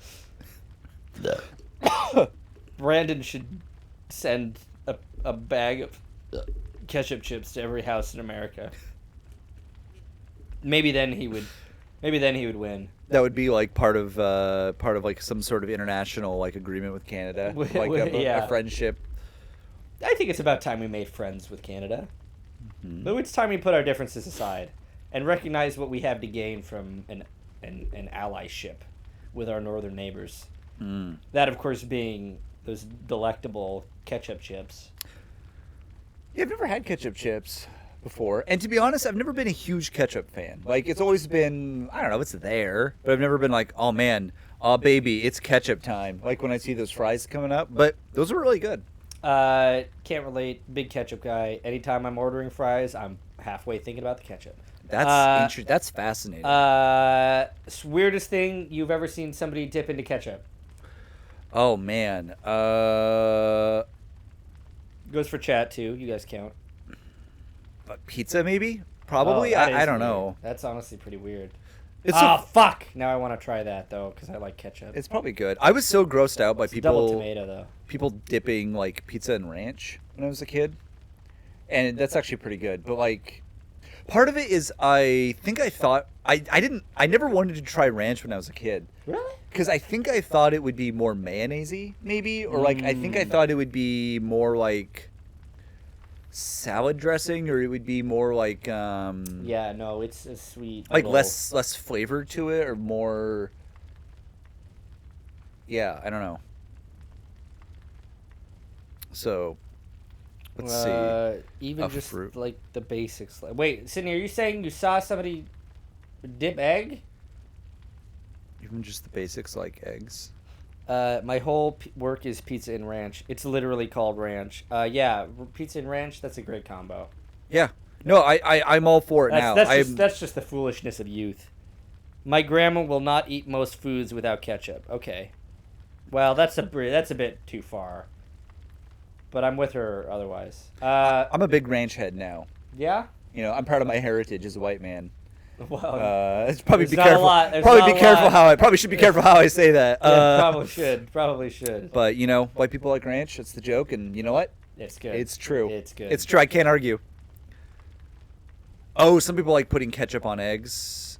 Brandon should send a bag of ketchup chips to every house in America. Maybe then he would win. That would be part of some sort of international agreement with Canada, a friendship. I think it's about time we made friends with Canada. Mm-hmm. But it's time we put our differences aside and recognize what we have to gain from an allyship with our northern neighbors. Mm. That, of course, being those delectable ketchup chips. Yeah, I've never had ketchup chips before. And to be honest, I've never been a huge ketchup fan. It's always been, I don't know, it's there. But I've never been oh, man, oh, baby, it's ketchup time. When I see those fries coming up. But those are really good. Can't relate. Big ketchup guy. Anytime I'm ordering fries, I'm halfway thinking about the ketchup. That's fascinating. Weirdest thing you've ever seen somebody dip into ketchup? Oh man. Goes for chat too. You guys count. Pizza maybe? Probably. I don't know. That's honestly pretty weird. It's fuck! Now I want to try that though because I like ketchup. It's probably good. I was so grossed out by people. Double tomato though. People dipping like pizza in ranch when I was a kid, and that's actually pretty good. But like, part of it is I never wanted to try ranch when I was a kid. Really? Because I think I thought it would be more mayonnaise-y, maybe, or like I think I thought it would be more like salad dressing, or it would be more like yeah, no, it's a sweet, like less flavor to it, or more. Yeah, I don't know. So, let's see. Even just fruit. Like the basics. Wait, Sydney, are you saying you saw somebody dip egg? Even just the basics like eggs. My whole work is pizza and ranch. It's literally called ranch. Yeah, pizza and ranch. That's a great combo. Yeah. No, I'm all for it now. That's just the foolishness of youth. My grandma will not eat most foods without ketchup. Okay. Well, that's a bit too far. But I'm with her otherwise. I'm a big ranch head now. Yeah? You know, I'm proud of my heritage as a white man. Well, it's probably be careful. Probably should be careful how I say that. Yeah, probably should. But you know, white people like ranch. That's the joke, and you know what? It's good. It's true. It's good. It's true. I can't argue. Oh, some people like putting ketchup on eggs.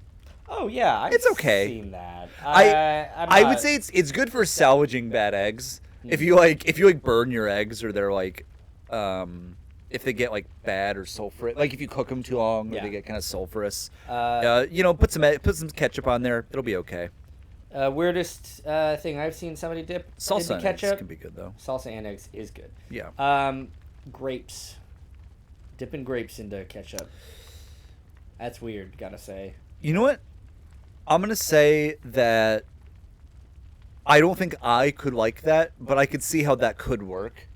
Oh yeah, I've seen that. I would say it's good for salvaging bad eggs. If you like burn your eggs, or they're like, if they get like bad or sulfurous, like if you cook them too long, or they get kind of sulfurous, you know, put some ketchup on there. It'll be okay. Weirdest thing I've seen somebody dip salsa into ketchup. Eggs can be good though. Salsa and eggs is good. Yeah. Grapes. Dipping grapes into ketchup. That's weird, gotta say. You know what? I'm gonna say that I don't think I could like that, but I could see how that could work.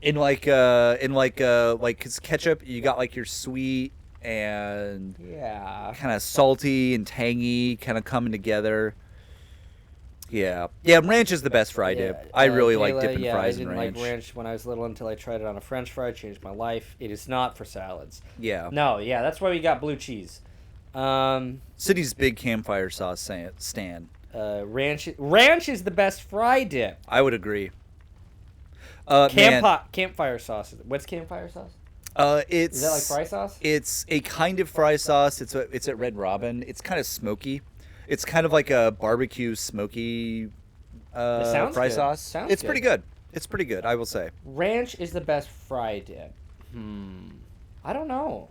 In like, cause ketchup, you got like your sweet and kind of salty and tangy kind of coming together. Yeah, ranch is the best fry dip. I really like dipping fries in ranch. I didn't like ranch when I was little until I tried it on a French fry. Changed my life. It is not for salads. Yeah. No, that's why we got blue cheese. City's big campfire sauce stan. Ranch is the best fry dip. I would agree. Campfire sauce. What's campfire sauce? Is that like fry sauce? It's a kind of fry sauce. It's at Red Robin. It's kind of smoky. It's kind of like a barbecue smoky fry sauce. It's pretty good. It's pretty good, I will say. Ranch is the best fry dip. I don't know.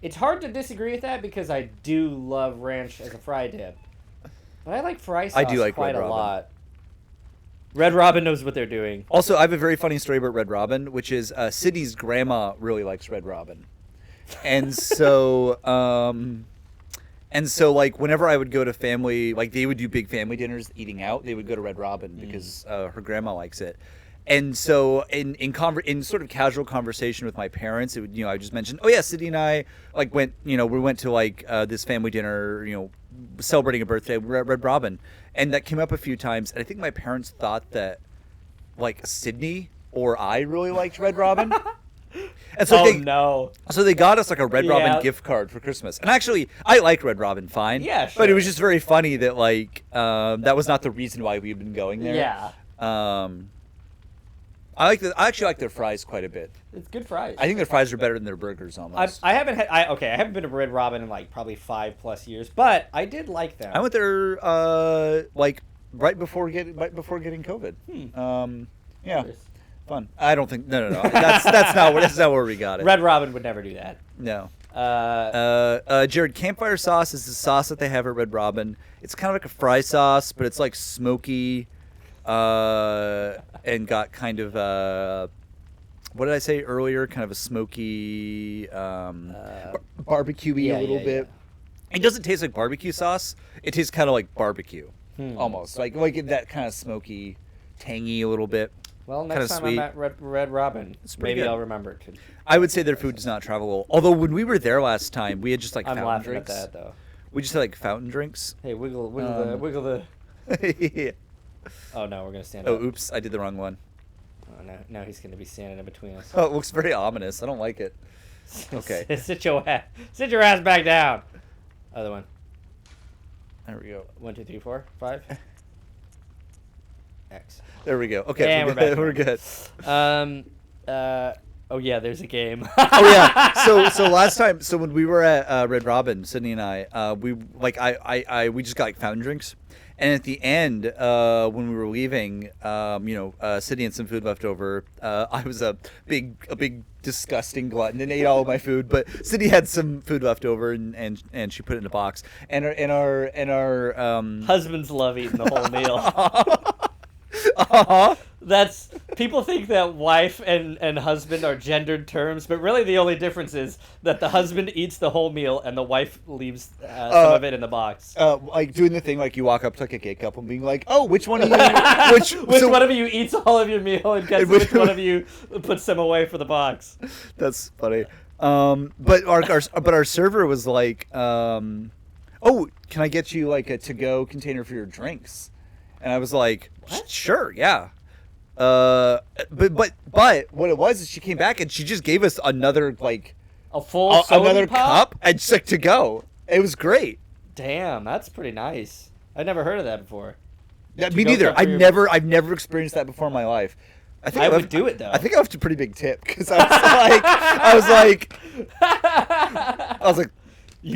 It's hard to disagree with that because I do love ranch as a fry dip. But I like fry sauce quite a lot. Red Robin knows what they're doing. Also, I have a very funny story about Red Robin, which is Sydney's grandma really likes Red Robin. And so, like, whenever I would go to family, like, they would do big family dinners eating out, they would go to Red Robin because her grandma likes it. And so, in sort of casual conversation with my parents, it would, I just mentioned, oh yeah, Sydney and I like we went to like this family dinner, celebrating a birthday, Red Robin, and that came up a few times. And I think my parents thought that like Sydney or I really liked Red Robin. And so so they got us like a Red Robin gift card for Christmas. And actually, I liked Red Robin fine. Yeah, sure. But it was just very funny that like that was not the reason why we've been going there. Yeah. I actually like their fries quite a bit. It's good fries. I think their fries are better than their burgers almost. I haven't been to Red Robin in like probably 5+ years, but I did like them. I went there like right before getting COVID. Yeah. Fun. I don't think no. That's not where we got it. Red Robin would never do that. No. Jared, campfire sauce is the sauce that they have at Red Robin. It's kind of like a fry sauce, but it's like smoky. And got kind of what did I say earlier? Kind of a smoky, barbecue-y a little bit. Yeah. It doesn't taste like barbecue sauce. It tastes kind of like barbecue, almost like that kind of smoky, tangy a little bit. Well, next time sweet. I'm at Red Robin, pretty maybe good. I'll remember to. I would say their food does not travel well. Although when we were there last time, we had just like I'm fountain laughing drinks. at that though. We just had like fountain drinks. Hey, wiggle the. Yeah. Oh no, we're gonna stand Oh, up. oops, I did the wrong one. Oh, no, now he's gonna be standing in between us. Oh, it looks very ominous. I don't like it. Okay. Sit your ass back down. Other one. There we go. 1, 2, 3, 4, 5. X. There we go. Okay, And we're we're good. back. We're good. Oh yeah, there's a game. Oh yeah. So last time, so when we were at Red Robin, Sydney and I, we we just got like fountain drinks, and at the end, when we were leaving, Sydney had some food left over. I was a big disgusting glutton and ate all of my food, but Sydney had some food left over and she put it in a box. And our Husbands love eating the whole meal. uh-huh. That's people think that wife and husband are gendered terms, but really the only difference is that the husband eats the whole meal and the wife leaves some of it in the box. Like doing the thing like you walk up to like a gay couple and being like, "Oh, which one of you? Which one of you eats all of your meal and guess which one of you puts them away for the box?" That's funny. But our server was like, "Oh, can I get you like a to-go container for your drinks?" And I was like, "Sure, yeah." But what it was is she came back and she just gave us another like a full another pop? cup and just like to go. It was great. Damn, that's pretty nice. I never heard of that before. Me neither. I've never experienced that before in my life. I would do it though. I think I left a pretty big tip because I was like,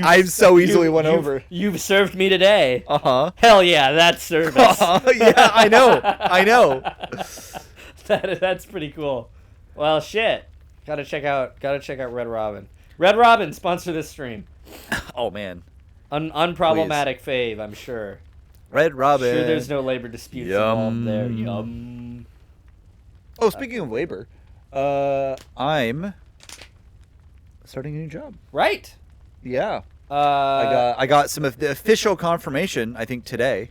I've so easily won over. You've served me today. Uh-huh. Yeah, that's service. Yeah, I know. That's pretty cool. Well, shit. Gotta check out Red Robin. Red Robin, sponsor this stream. Oh man. Unproblematic fave, I'm sure. Red Robin. Sure, there's no labor disputes involved there. Yum. Oh, speaking of labor, I'm starting a new job. Right. Yeah. I got some of the official confirmation, I think, today.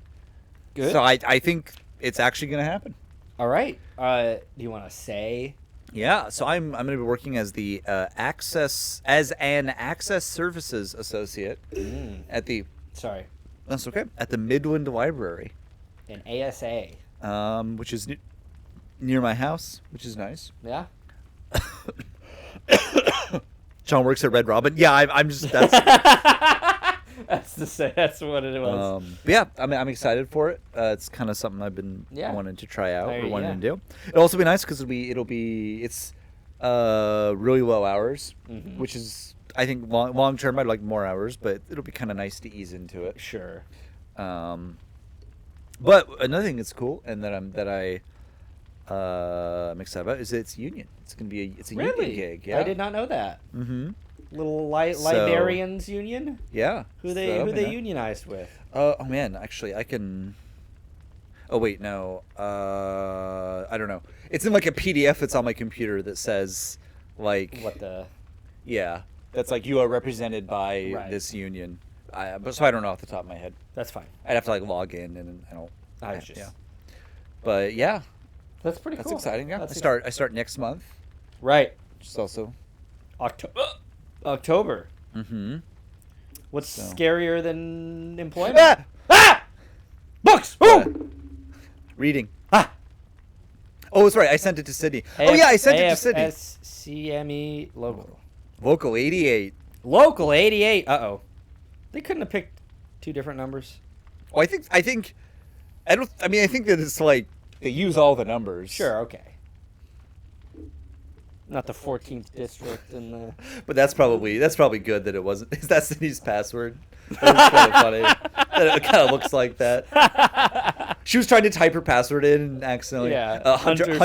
Good. So I think it's actually going to happen. All right. Do you want to say? Yeah. So I'm going to be working as an access services associate at the. Sorry. That's okay. At the Midland Library. An ASA. Which is near my house, which is nice. Yeah. John works at Red Robin. Yeah, I'm just that's. That's what it was. Yeah, I'm excited for it. It's kind of something I've been wanting to try out or wanting to do. It'll also be nice because it's really low hours, which is I think long term I'd like more hours, but it'll be kind of nice to ease into it. Sure. But another thing that's cool and that I'm excited about is that it's union. It's gonna be a union gig. Yeah, I did not know that. Mm-hmm. Little librarians union. Yeah. Who they unionized with? Oh man, actually I can. Oh wait, no. I don't know. It's in like a PDF that's on my computer that says like what the. Yeah, that's like you are represented by this union. So I don't know off the top of my head. That's fine. I'd have to like log in and I don't. Yeah. But yeah. That's pretty cool. That's exciting. Yeah. That's I start next month. Right. Which is also October. Mm-hmm. What's scarier than employment? Books. Reading. Oh, that's right. I sent it to Sydney. I sent it to Sydney. SCME local. Local 88. Local 88. Uh-oh. They couldn't have picked two different numbers. Oh, I think I think that it's like they use all the numbers. Sure, okay. Not the 14th district and the. But that's probably good that it wasn't. Is that Sydney's password? That's kind of funny. It kind of looks like that. She was trying to type her password in and accidentally. Yeah. Hunter 2.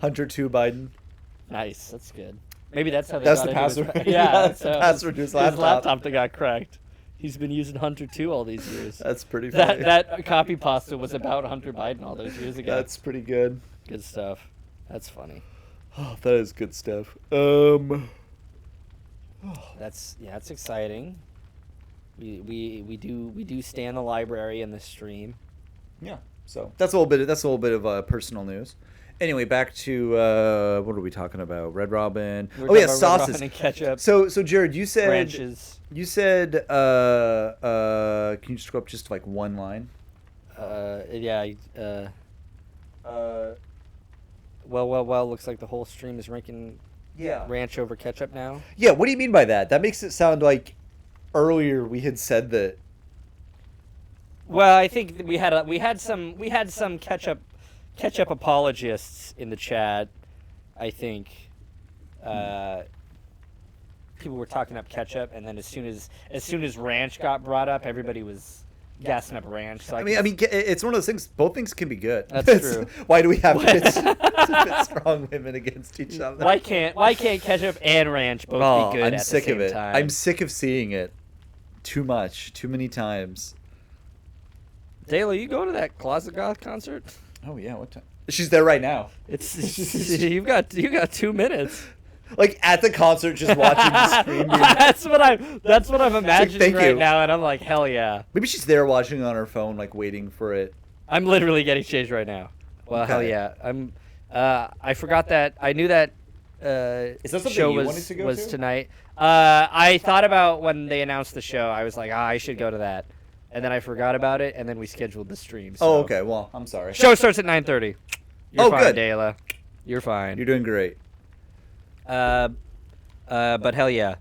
Hunter 2 Biden. Nice. That's good. Maybe that's how they That's got the into password. His, That's the password to his laptop. His laptop that got cracked. He's been using Hunter 2 all these years. That's pretty funny. That copy pasta was about Hunter Biden all those years ago. That's pretty good. Good stuff. That's funny. Oh, that is good stuff. That's exciting. We do stay in the library in the stream. Yeah. So that's a little bit of personal news. Anyway, back to what are we talking about? Red Robin. We're Oh yeah, talking about Red sauces. Robin and ketchup. So Jared, you said Branches. can you just go up just like one line? Yeah. Well. Looks like the whole stream is ranking ranch over ketchup now. Yeah. What do you mean by that? That makes it sound like earlier we had said that. Well, I think we had some ketchup apologists in the chat. I think people were talking up ketchup, and then as soon as ranch got brought up, everybody was gassing up ranch. So I mean, it's one of those things. Both things can be good. That's true. Why do we have to pit strong women against each other? Why can't ketchup and ranch both be good at the same time? I'm sick of it. I'm sick of seeing it too many times. Dale, are you going to that Closet Goth concert? Oh yeah, what time? She's there right now. You've got 2 minutes. Like at the concert, just watching the stream. That's what I'm imagining now, and I'm like, hell yeah. Maybe she's there watching on her phone, like waiting for it. I'm literally getting changed right now. Well, okay. Hell yeah. I forgot that. I knew that. Is that something show you wanted to go was to? tonight. I thought about when they announced the show. I was like, I should go to that, and then I forgot about it, and then we scheduled the stream. So. Oh, okay. Well, I'm sorry. Show starts at 9:30. You're fine, good. Dela. You're fine. You're doing great. But hell yeah,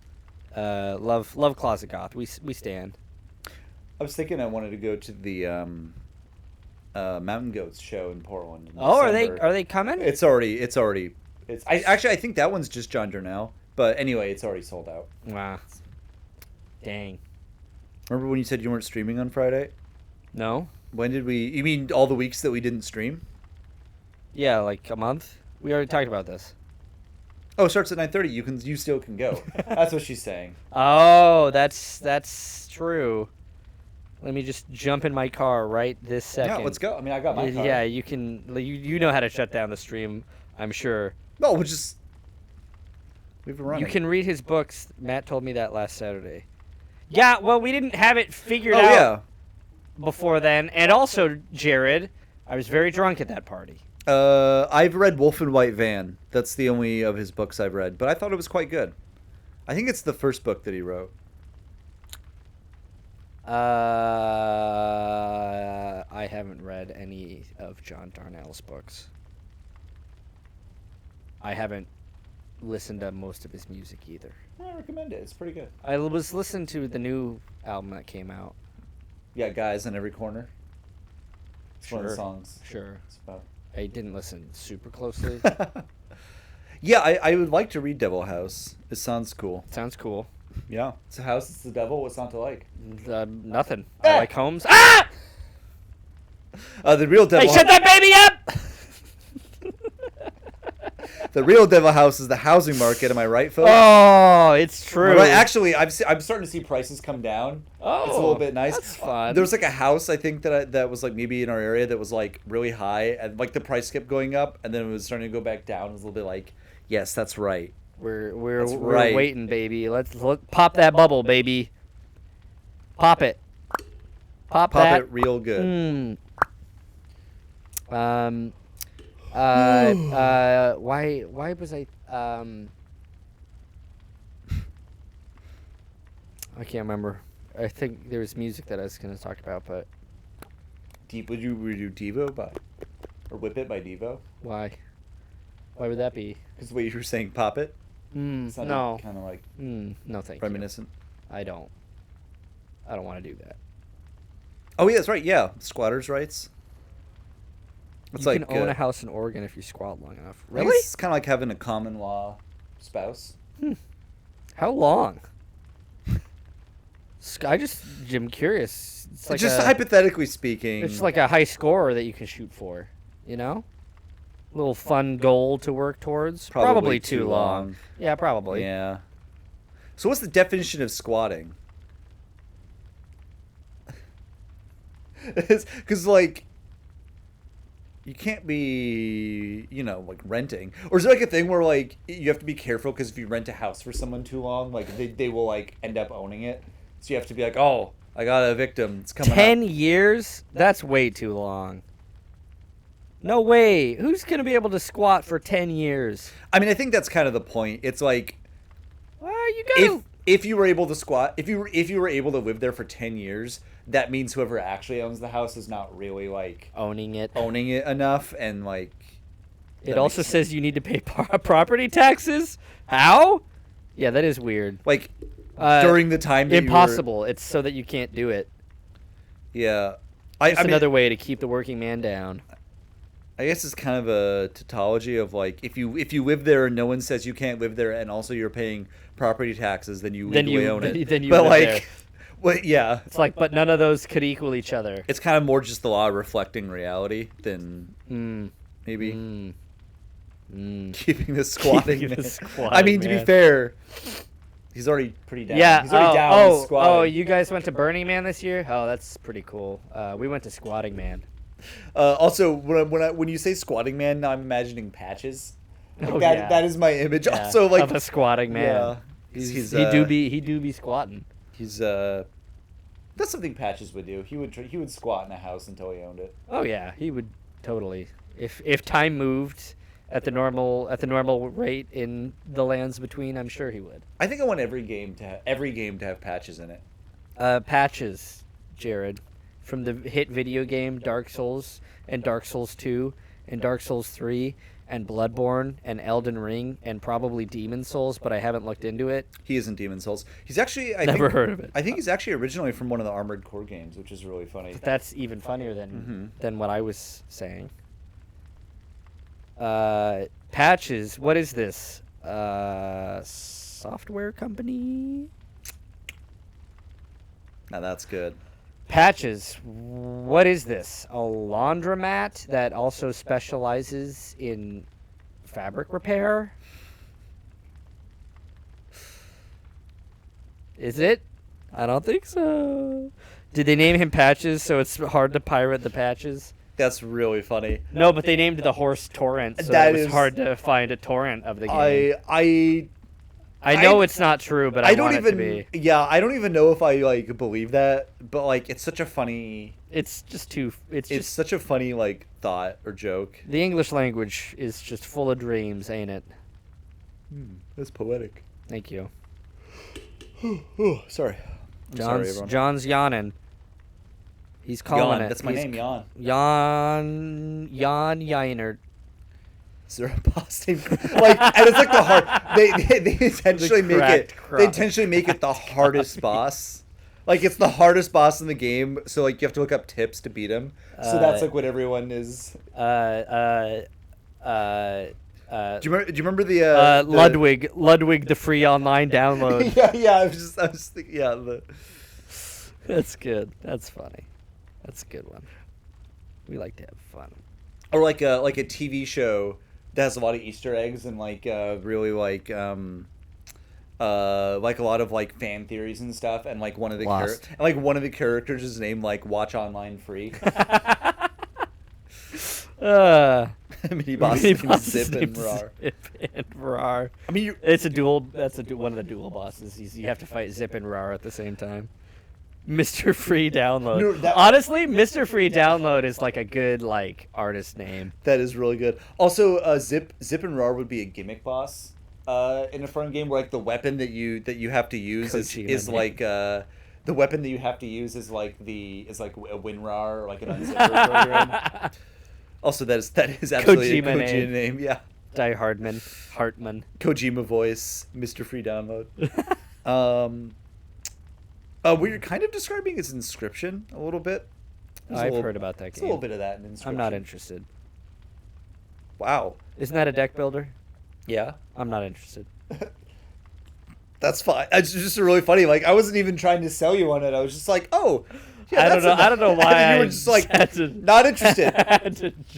love Closet Goth. We stand. I was thinking I wanted to go to the Mountain Goats show in Portland. In Oh, December. are they coming? It's already. I think that one's just John Darnell. But anyway, it's already sold out. Wow. Dang. Remember when you said you weren't streaming on Friday? No. When did we? You mean all the weeks that we didn't stream? Yeah, like a month. We already talked about this. Oh, it starts at 9:30. You still can go. That's what she's saying. Oh, that's true. Let me just jump in my car right this second. Yeah, let's go. I mean, I got my car. Yeah, you can. You know how to shut down the stream, I'm sure. No, we'll just leave it running. You can read his books. Matt told me that last Saturday. Yeah, well, we didn't have it figured out before then. And also, Jared, I was very drunk at that party. I've read Wolf and White Van. That's the only of his books I've read, but I thought it was quite good. I think it's the first book that he wrote. I haven't read any of John Darnell's books. I haven't listened to most of his music either. I recommend it. It's pretty good. I was listening to the new album that came out. Yeah, Guys in Every Corner. It's one of the songs. Sure. It's about. I didn't listen super closely. Yeah, I would like to read Devil House. It sounds cool. Sounds cool. Yeah. It's a house, it's the devil. What's not to like? Nothing. I like Holmes. Ah! The real Devil Hey, shut that baby up! The real Devil House is the housing market. Am I right, folks? Oh, it's true. Right. Actually, I'm starting to see prices come down. Oh, it's a little bit nice. That's fun. There was like a house I think that was like maybe in our area that was like really high, and like the price kept going up, and then it was starting to go back down. It was a little bit like, yes, that's right. We're right. waiting, baby. Let's pop that bubble, baby. Pop it. Pop that. It real good. Why was I I can't remember. I think there was music that I was going to talk about, but Would you do Devo or Whip It by Devo? Why would that be? Because the way you were saying pop it. No. Kind of like no, thank reminiscent. you. I don't want to do that. Oh yeah, that's right. Yeah, squatters' rights. It's you like can own a house in Oregon if you squat long enough. I think it's kind of like having a common law spouse. How long? I'm curious. It's like just hypothetically speaking. It's like a high score that you can shoot for, you know? A little fun goal to work towards. Probably too long. Yeah, probably. Yeah. So what's the definition of squatting? Because like you can't be, like renting. Or is there like a thing where like you have to be careful because if you rent a house for someone too long, like they will like end up owning it. So you have to be like, oh, I got a victim. It's coming 10 years? That's way too long. No way. Who's gonna be able to squat for 10 years? I mean, I think that's kind of the point. It's like, Well, you gotta. if you were able to squat, if you were able to live there for 10 years, that means whoever actually owns the house is not really like owning it enough, and like. It also says you need to pay property taxes. How? Yeah, that is weird. Like during the time that impossible. It's so that you can't do it. Yeah, It's another way to keep the working man down. I guess it's kind of a tautology of like if you live there and no one says you can't live there, and also you're paying property taxes, then you legally own it. Then you but live like, there. well, yeah, it's like, but none of those could equal each other. It's kind of more just the law reflecting reality than maybe keeping the squatting. I mean, to be fair, he's already pretty down. Yeah. He's already down. He's squatting. Oh, you guys went to Burning Man this year? Oh, that's pretty cool. We went to Squatting Man. Also, when you say squatting man, now I'm imagining Patches. Like that is my image. Yeah, also, like of a squatting man. Yeah, he do be squatting. That's something Patches would do. He would squat in a house until he owned it. Oh yeah, he would totally. If time moved at the normal rate in the lands between, I'm sure he would. I think I want every game to have Patches in it. Patches, Jared. From the hit video game Dark Souls and Dark Souls 2 and Dark Souls 3 and Bloodborne and Elden Ring and probably Demon Souls, but I haven't looked into it. He isn't Demon Souls. He's actually never heard of it. I think he's actually originally from one of the Armored Core games, which is really funny. But that's even funnier than what I was saying. Patches, what is this? Software company? Now that's good. Patches, what is this? A laundromat that also specializes in fabric repair? Is it? I don't think so. Did they name him Patches so it's hard to pirate the patches? That's really funny. No, but they named the horse Torrent, so it was hard to find a torrent of the game. I know it's not true, but I want it to be. Yeah, I don't even know if I like believe that, but like it's such a funny. It's just such a funny like thought or joke. The English language is just full of dreams, ain't it? That's poetic. Thank you. Sorry. John's yawning. He's calling it. That's my name, Jan. Jan Yeinert. Is there a boss name? Like, and it's like the hard. They intentionally make it. They intentionally make it the hardest boss. Like it's the hardest boss in the game. So like you have to look up tips to beat him. So that's like what everyone is. Do you remember the Ludwig the free online download? yeah. I was thinking, yeah. That's good. That's funny. That's a good one. We like to have fun. Or like a TV show that has a lot of Easter eggs and like really like a lot of like fan theories and stuff, and like one of the characters is named like Watch Online Free. Mini boss Zip and Rar. I mean, it's a dual. That's one of the dual bosses. You have to fight Zip and Rar at the same time. Mr. Free Download. No, honestly, Mr. Free Download is like a good like artist name. That is really good. Also, Zip and Rar would be a gimmick boss in a front game where like the weapon that you have to use is like the weapon that you have to use is like a WinRAR or like an unzipper program. Also, that is absolutely Kojima a Kojima name. Yeah. Die Hartman. Kojima voice. Mr. Free Download. What you're kind of describing is Inscription a little bit. I've heard about that game. There's a little bit of that in Inscription. I'm not interested. Wow. Isn't that a deck builder? Yeah. I'm not interested. That's fine. It's just really funny. Like, I wasn't even trying to sell you on it. I was just like, oh. Yeah, I don't know why you were just like, not interested.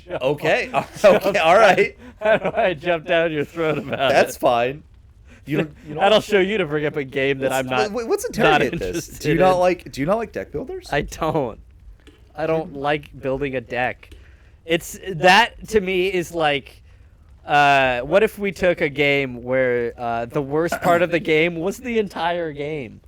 Okay. All right. How do I jump down your throat about That's fine. That'll show you to bring up a game that I'm not. What's interrogate this? Do you not like deck builders? I don't like building a deck. It's that to me is like, what if we took a game where the worst part of the game was the entire game?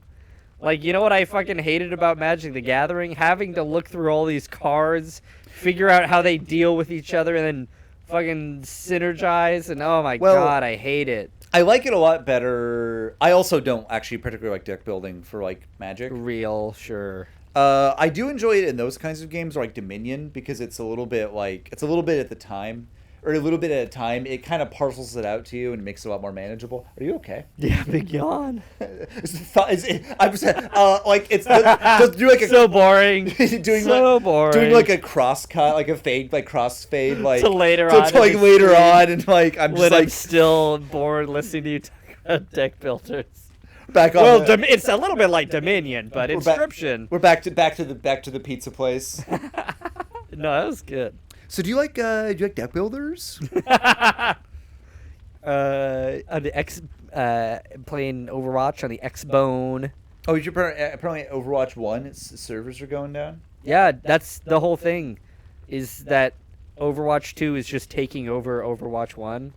Like, you know what I fucking hated about Magic the Gathering? Having to look through all these cards figure out how they deal with each other and then fucking synergize. And oh my god, I hate it. I like it a lot better. I also don't actually particularly like deck building for like Magic. Real, sure. I do enjoy it in those kinds of games like Dominion because it's a little bit at the time. Or a little bit at a time, it kind of parcels it out to you and makes it a lot more manageable. Are you okay? Yeah, big yawn. I'm just like it's just do like a so boring. boring. Doing like a cross cut, like a fade, like cross fade, like to later on. Like later on, and like I'm just like I'm still bored listening to you talk about deck builders. Back on. Well, it's a little bit like Dominion, but Inscription. We're back to the pizza place. No, that was good. So do you like deck builders? On the playing Overwatch on the Xbone. Oh, you're apparently Overwatch 1, its servers are going down? Yeah, that's the whole thing, is that Overwatch 2 is just taking over Overwatch 1.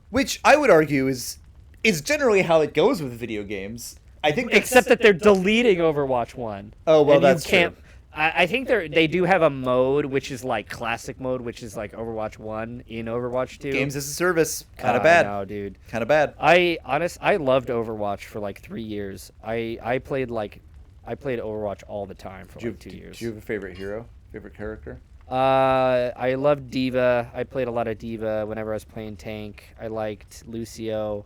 Which I would argue is generally how it goes with video games. I think except that they're deleting Overwatch 1. Oh, well, that's true. I think they do have a mode which is like classic mode, which is like Overwatch 1 in Overwatch 2. Games as a service, kind of bad. No, dude, kind of bad. I loved Overwatch for like 3 years. I played Overwatch all the time for like 2 years. Do you have a favorite hero? Favorite character? I loved Diva. I played a lot of Diva whenever I was playing tank. I liked Lucio.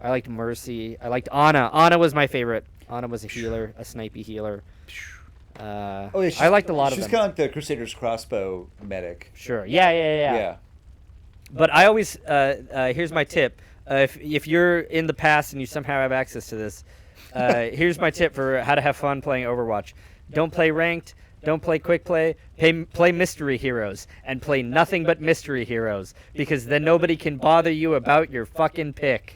I liked Mercy. I liked Ana. Ana was my favorite. Ana was a healer, a snipey healer. I liked a lot of them. She's kind of like the Crusader's crossbow medic. Sure. Yeah. But I always here's my tip. If you're in the past and you somehow have access to this, here's my tip for how to have fun playing Overwatch. Don't play ranked. Don't play quick play. Play mystery heroes and play nothing but mystery heroes, because then nobody can bother you about your fucking pick,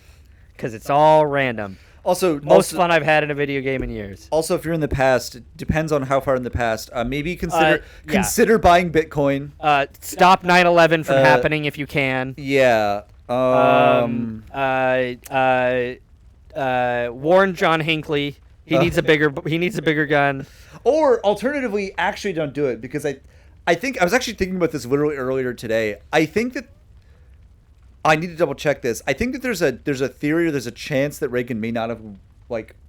because it's all random. Also, most fun I've had in a video game in years. Also, if you're in the past, it depends on how far in the past. Maybe consider buying Bitcoin. Stop 9/11 from happening if you can. Yeah. Warn John Hinckley. He needs a bigger gun. Or alternatively, actually don't do it, because I think I was actually thinking about this literally earlier today. I think that I need to double check this. I think that there's a theory, or there's a chance that Reagan may not have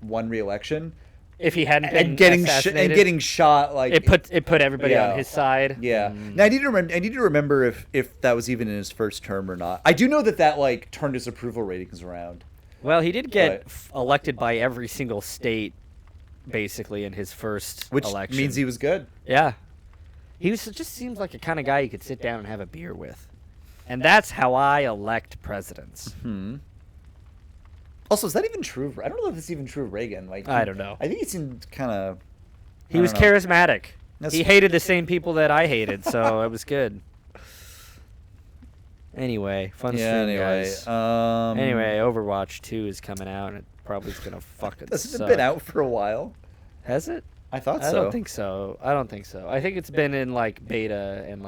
won re-election if he hadn't been assassinated. Getting shot. Like it put everybody on his side. Yeah. Now I need to remember if that was even in his first term or not. I do know that turned his approval ratings around. Well, he did get elected by every single state, basically, in his first election. Which means he was good. Yeah. Just seems like a kind of guy you could sit down and have a beer with. And that's how I elect presidents. Hmm. Also, is that even true? I don't know if it's even true of Reagan. I don't know. I think he seemed kind of... He was charismatic. He hated the same people that I hated, so it was good. Anyway, fun stream, guys. Anyway, Overwatch 2 is coming out, and it probably is going to fucking suck. Has it been out for a while? Has it? I thought so. I don't think so. I think it's been in, beta and,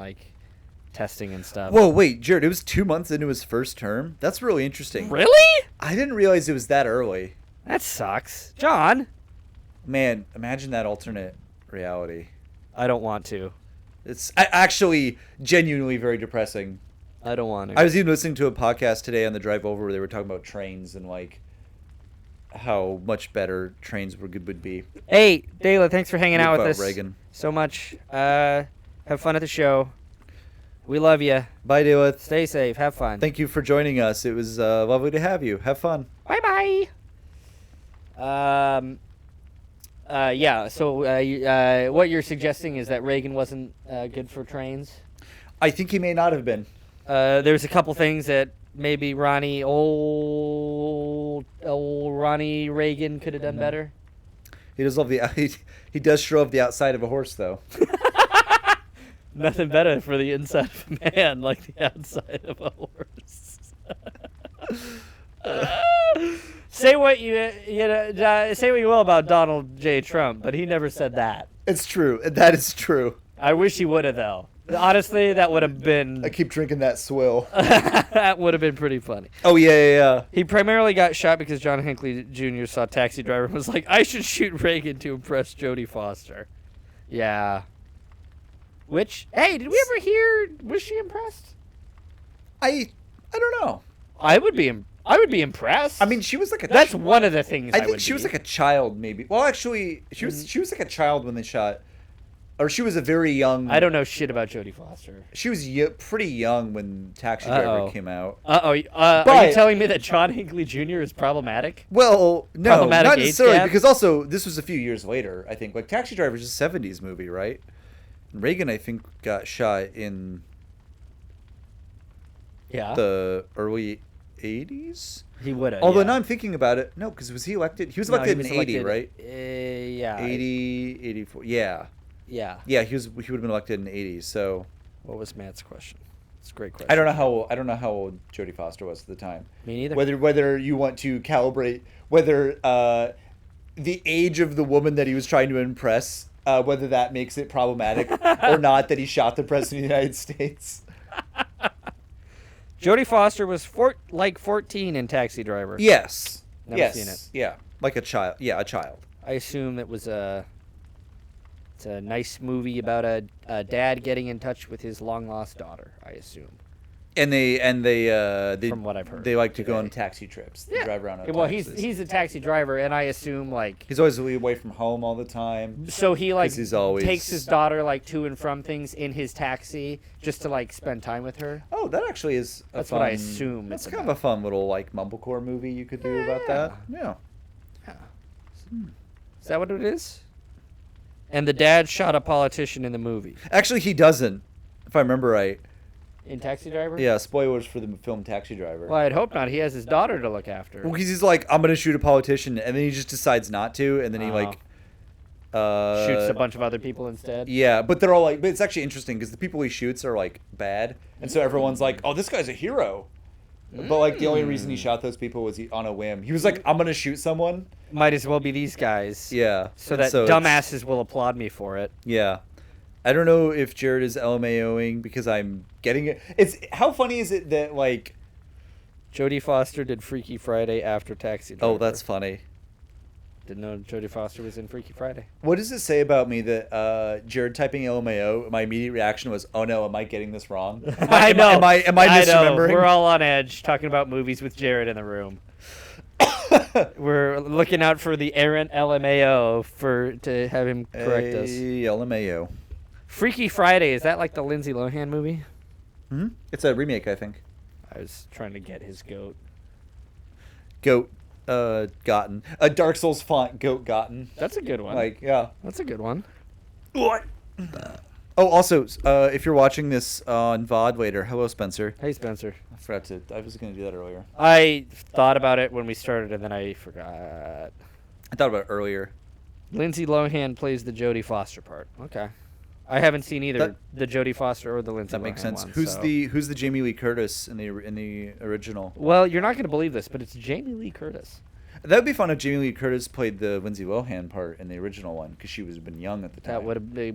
testing and stuff. Whoa, wait, Jared, it was 2 months into his first term? That's really interesting. Really? I didn't realize it was that early. That sucks. John? Man, imagine that alternate reality. I don't want to. It's actually genuinely very depressing. I don't want to. I was even listening to a podcast today on the drive over where they were talking about trains and, how much better trains would be. Hey, Dayla, thanks for hanging out with us Reagan. So much. Have fun at the show. We love you. Bye, Dayla. Stay safe. Have fun. Thank you for joining us. It was lovely to have you. Have fun. Bye-bye. Yeah, so what you're suggesting is that Reagan wasn't good for trains? I think he may not have been. There's a couple things that maybe old Ronnie Reagan could have done better. He does he does show off the outside of a horse, though. Nothing better for the inside of a man like the outside of a horse. Say what you will about Donald J. Trump, but he never said that. It's true. That is true. I wish he would have, though. Honestly, that would have been... I keep drinking that swill. That would have been pretty funny. Oh, yeah. He primarily got shot because John Hinckley Jr. saw Taxi Driver and was like, I should shoot Reagan to impress Jodie Foster. Yeah. Which, hey, did we ever hear? Was she impressed? I don't know. I would be impressed. I mean, she was like a. That's one of the things. I think she was like a child, maybe. Well, actually, she was like a child when they shot, or she was a very young. I don't know shit about Jodie Foster. She was pretty young when Taxi Driver came out. Are you telling me that John Hinckley Jr. is problematic? Well, no, Problematic not age necessarily, gap? because also this was a few years later. I think like Taxi Driver is a '70s movie, right? Reagan, I think, got shot in the early '80s. He would have. Although now I'm thinking about it, no, because was he elected? He was elected in '80, right? Yeah. 80, 84. Yeah. Yeah. Yeah, he would have been elected in '80. So. What was Matt's question? It's a great question. I don't know how old Jodie Foster was at the time. Me neither. Whether you want to calibrate whether the age of the woman that he was trying to impress, whether that makes it problematic or not that he shot the president of the United States. Jodie Foster was 14 in Taxi Driver. Yes. Never seen it. Yeah, like a child. Yeah, a child. I assume it's a nice movie about a dad getting in touch with his long lost daughter. I assume. And they from what I've heard, they like to go on taxi trips. They drive around. Well, he's a taxi driver, and I assume like he's always away from home all the time. So he like always... takes his daughter like to and from things in his taxi just to like spend time with her. Oh, that actually is. That's what I assume. That's kind of a fun little like mumblecore movie you could do about that. Yeah. Is that what it is? And the dad shot a politician in the movie. Actually, he doesn't, if I remember right. In Taxi Driver? Yeah, spoilers for the film Taxi Driver. Well, I'd hope not. He has his daughter to look after. Well, because he's like, I'm going to shoot a politician, and then he just decides not to, and then he like... shoots a bunch of other people instead? Yeah, but they're all like... But it's actually interesting, because the people he shoots are like bad, and so everyone's like, oh, this guy's a hero. But like the only reason he shot those people was on a whim. He was like, I'm going to shoot someone. Might as well be these guys. Yeah. So that dumbasses will applaud me for it. Yeah. I don't know if Jared is LMAOing because I'm getting it. It's how funny is it that like Jodie Foster did Freaky Friday after Taxi Driver. Oh, that's funny. Didn't know Jodie Foster was in Freaky Friday. What does it say about me that Jared typing LMAO? My immediate reaction was, "Oh no, am I getting this wrong? I know. Am I misremembering?" We're all on edge talking about movies with Jared in the room. We're looking out for the errant LMAO to have him correct us. LMAO. Freaky Friday, is that like the Lindsay Lohan movie? Hmm. It's a remake, I think. I was trying to get his goat. Goat. Gotten. A Dark Souls font. Goat gotten. That's a good one. Like, yeah. That's a good one. What? Oh, also, if you're watching this on VOD later, hello, Spencer. Hey, Spencer. I was going to do that earlier. I thought about it when we started, and then I forgot. I thought about it earlier. Lindsay Lohan plays the Jodie Foster part. Okay. I haven't seen either the Jodie Foster or the Lindsay Lohan. That makes sense. One, who's the Jamie Lee Curtis in the original? Well, you're not going to believe this, but it's Jamie Lee Curtis. That would be fun if Jamie Lee Curtis played the Lindsay Lohan part in the original one because she would have been young at the time. It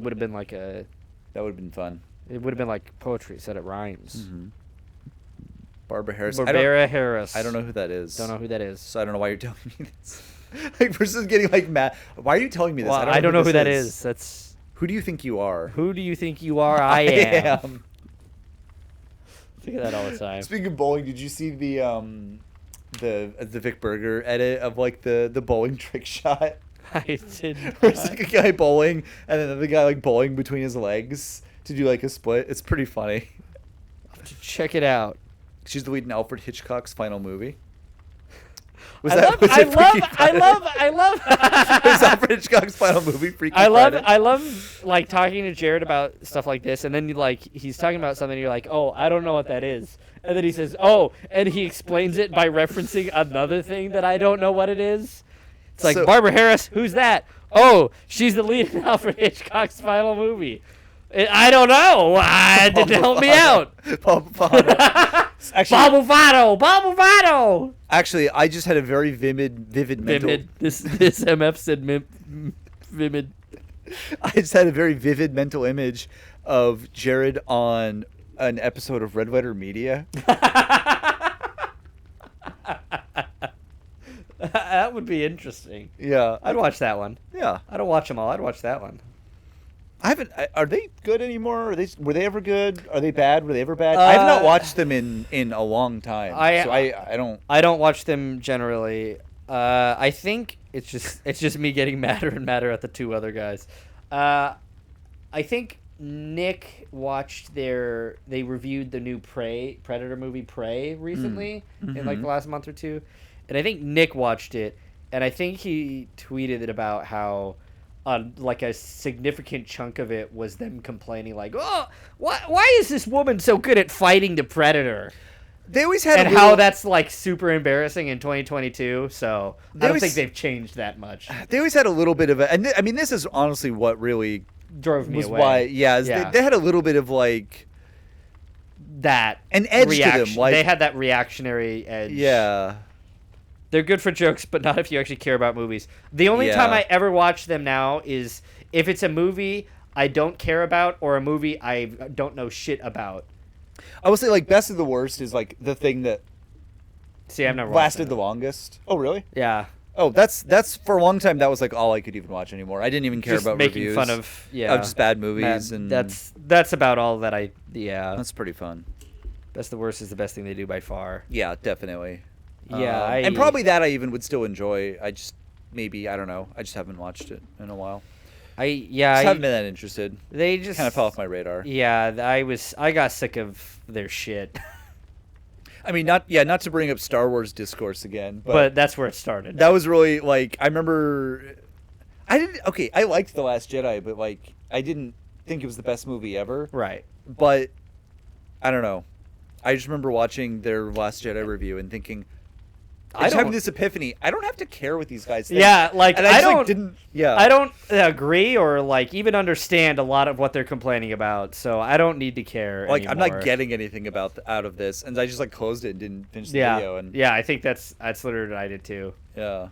would have been like a. That would have been fun. It would have been like poetry, said it rhymes. Mm-hmm. Barbara Harris. Barbara Harris. I don't know who that is. Don't know who that is. So I don't know why you're telling me this. Like, person's getting like mad. Why are you telling me this? Well, I don't know who that is. That's. Who do you think you are? Who do you think you are? I am. Think of that all the time. Speaking of bowling, did you see the Vic Berger edit of like the bowling trick shot? I did. Where it's like a guy bowling and then the guy like bowling between his legs to do like a split. It's pretty funny. Check it out. She's the lead in Alfred Hitchcock's final movie. Was I love was Alfred Hitchcock's final movie Freaky Friday? I love like talking to Jared about stuff like this, and then he's talking about something and you're like, oh, I don't know what that is. And then he says, oh, and he explains it by referencing another thing that I don't know what it is. It's like, Barbara Harris, who's that? Oh, she's the lead in Alfred Hitchcock's final movie. I don't know. Didn't help me out. Bob Fado. Actually, I just had a very vivid mental... This MF said vivid. I just had a very vivid mental image of Jared on an episode of Red Letter Media. That would be interesting. Yeah. I'd watch that one. Yeah. I don't watch them all. I'd watch that one. I haven't. Are they good anymore? Were they ever good? Are they bad? Were they ever bad? I have not watched them in a long time. I don't. I don't watch them generally. I think it's just me getting madder and madder at the two other guys. I think Nick watched they reviewed the new Predator movie Prey recently in like the last month or two, and I think Nick watched it, and I think he tweeted it about how like a significant chunk of it was them complaining like, oh, why is this woman so good at fighting the Predator? They always had how that's like super embarrassing in 2022. So I don't think they've changed that much. They always had a little bit of a, and I mean, this is honestly what really drove me away. Why, yeah. They had a little bit of like that an edge to them. Like they had that reactionary edge. Yeah. They're good for jokes, but not if you actually care about movies. The only time I ever watch them now is if it's a movie I don't care about or a movie I don't know shit about. I will say, like, Best of the Worst is like the thing that I've never lasted the longest. Oh, really? Yeah. Oh, that's for a long time. That was like all I could even watch anymore. I didn't even care about making reviews. fun of just bad movies, and that's about all that I. Yeah, that's pretty fun. Best of the Worst is the best thing they do by far. Yeah, definitely. Yeah, and probably that I even would still enjoy. I just I don't know. I just haven't watched it in a while. I haven't been that interested. They just kind of fell off my radar. Yeah, I got sick of their shit. I mean, not to bring up Star Wars discourse again, but that's where it started. That was really like I remember. I liked The Last Jedi, but like I didn't think it was the best movie ever. Right. But I don't know. I just remember watching their Last Jedi review and thinking, I having this epiphany. I don't have to care what these guys think. Yeah, like and I don't. Like, didn't. Yeah. I don't agree or like even understand a lot of what they're complaining about. So I don't need to care. Like anymore. I'm not getting anything out of this, and I just like closed it and didn't finish the video. And yeah, I think that's literally what I did too. Yeah.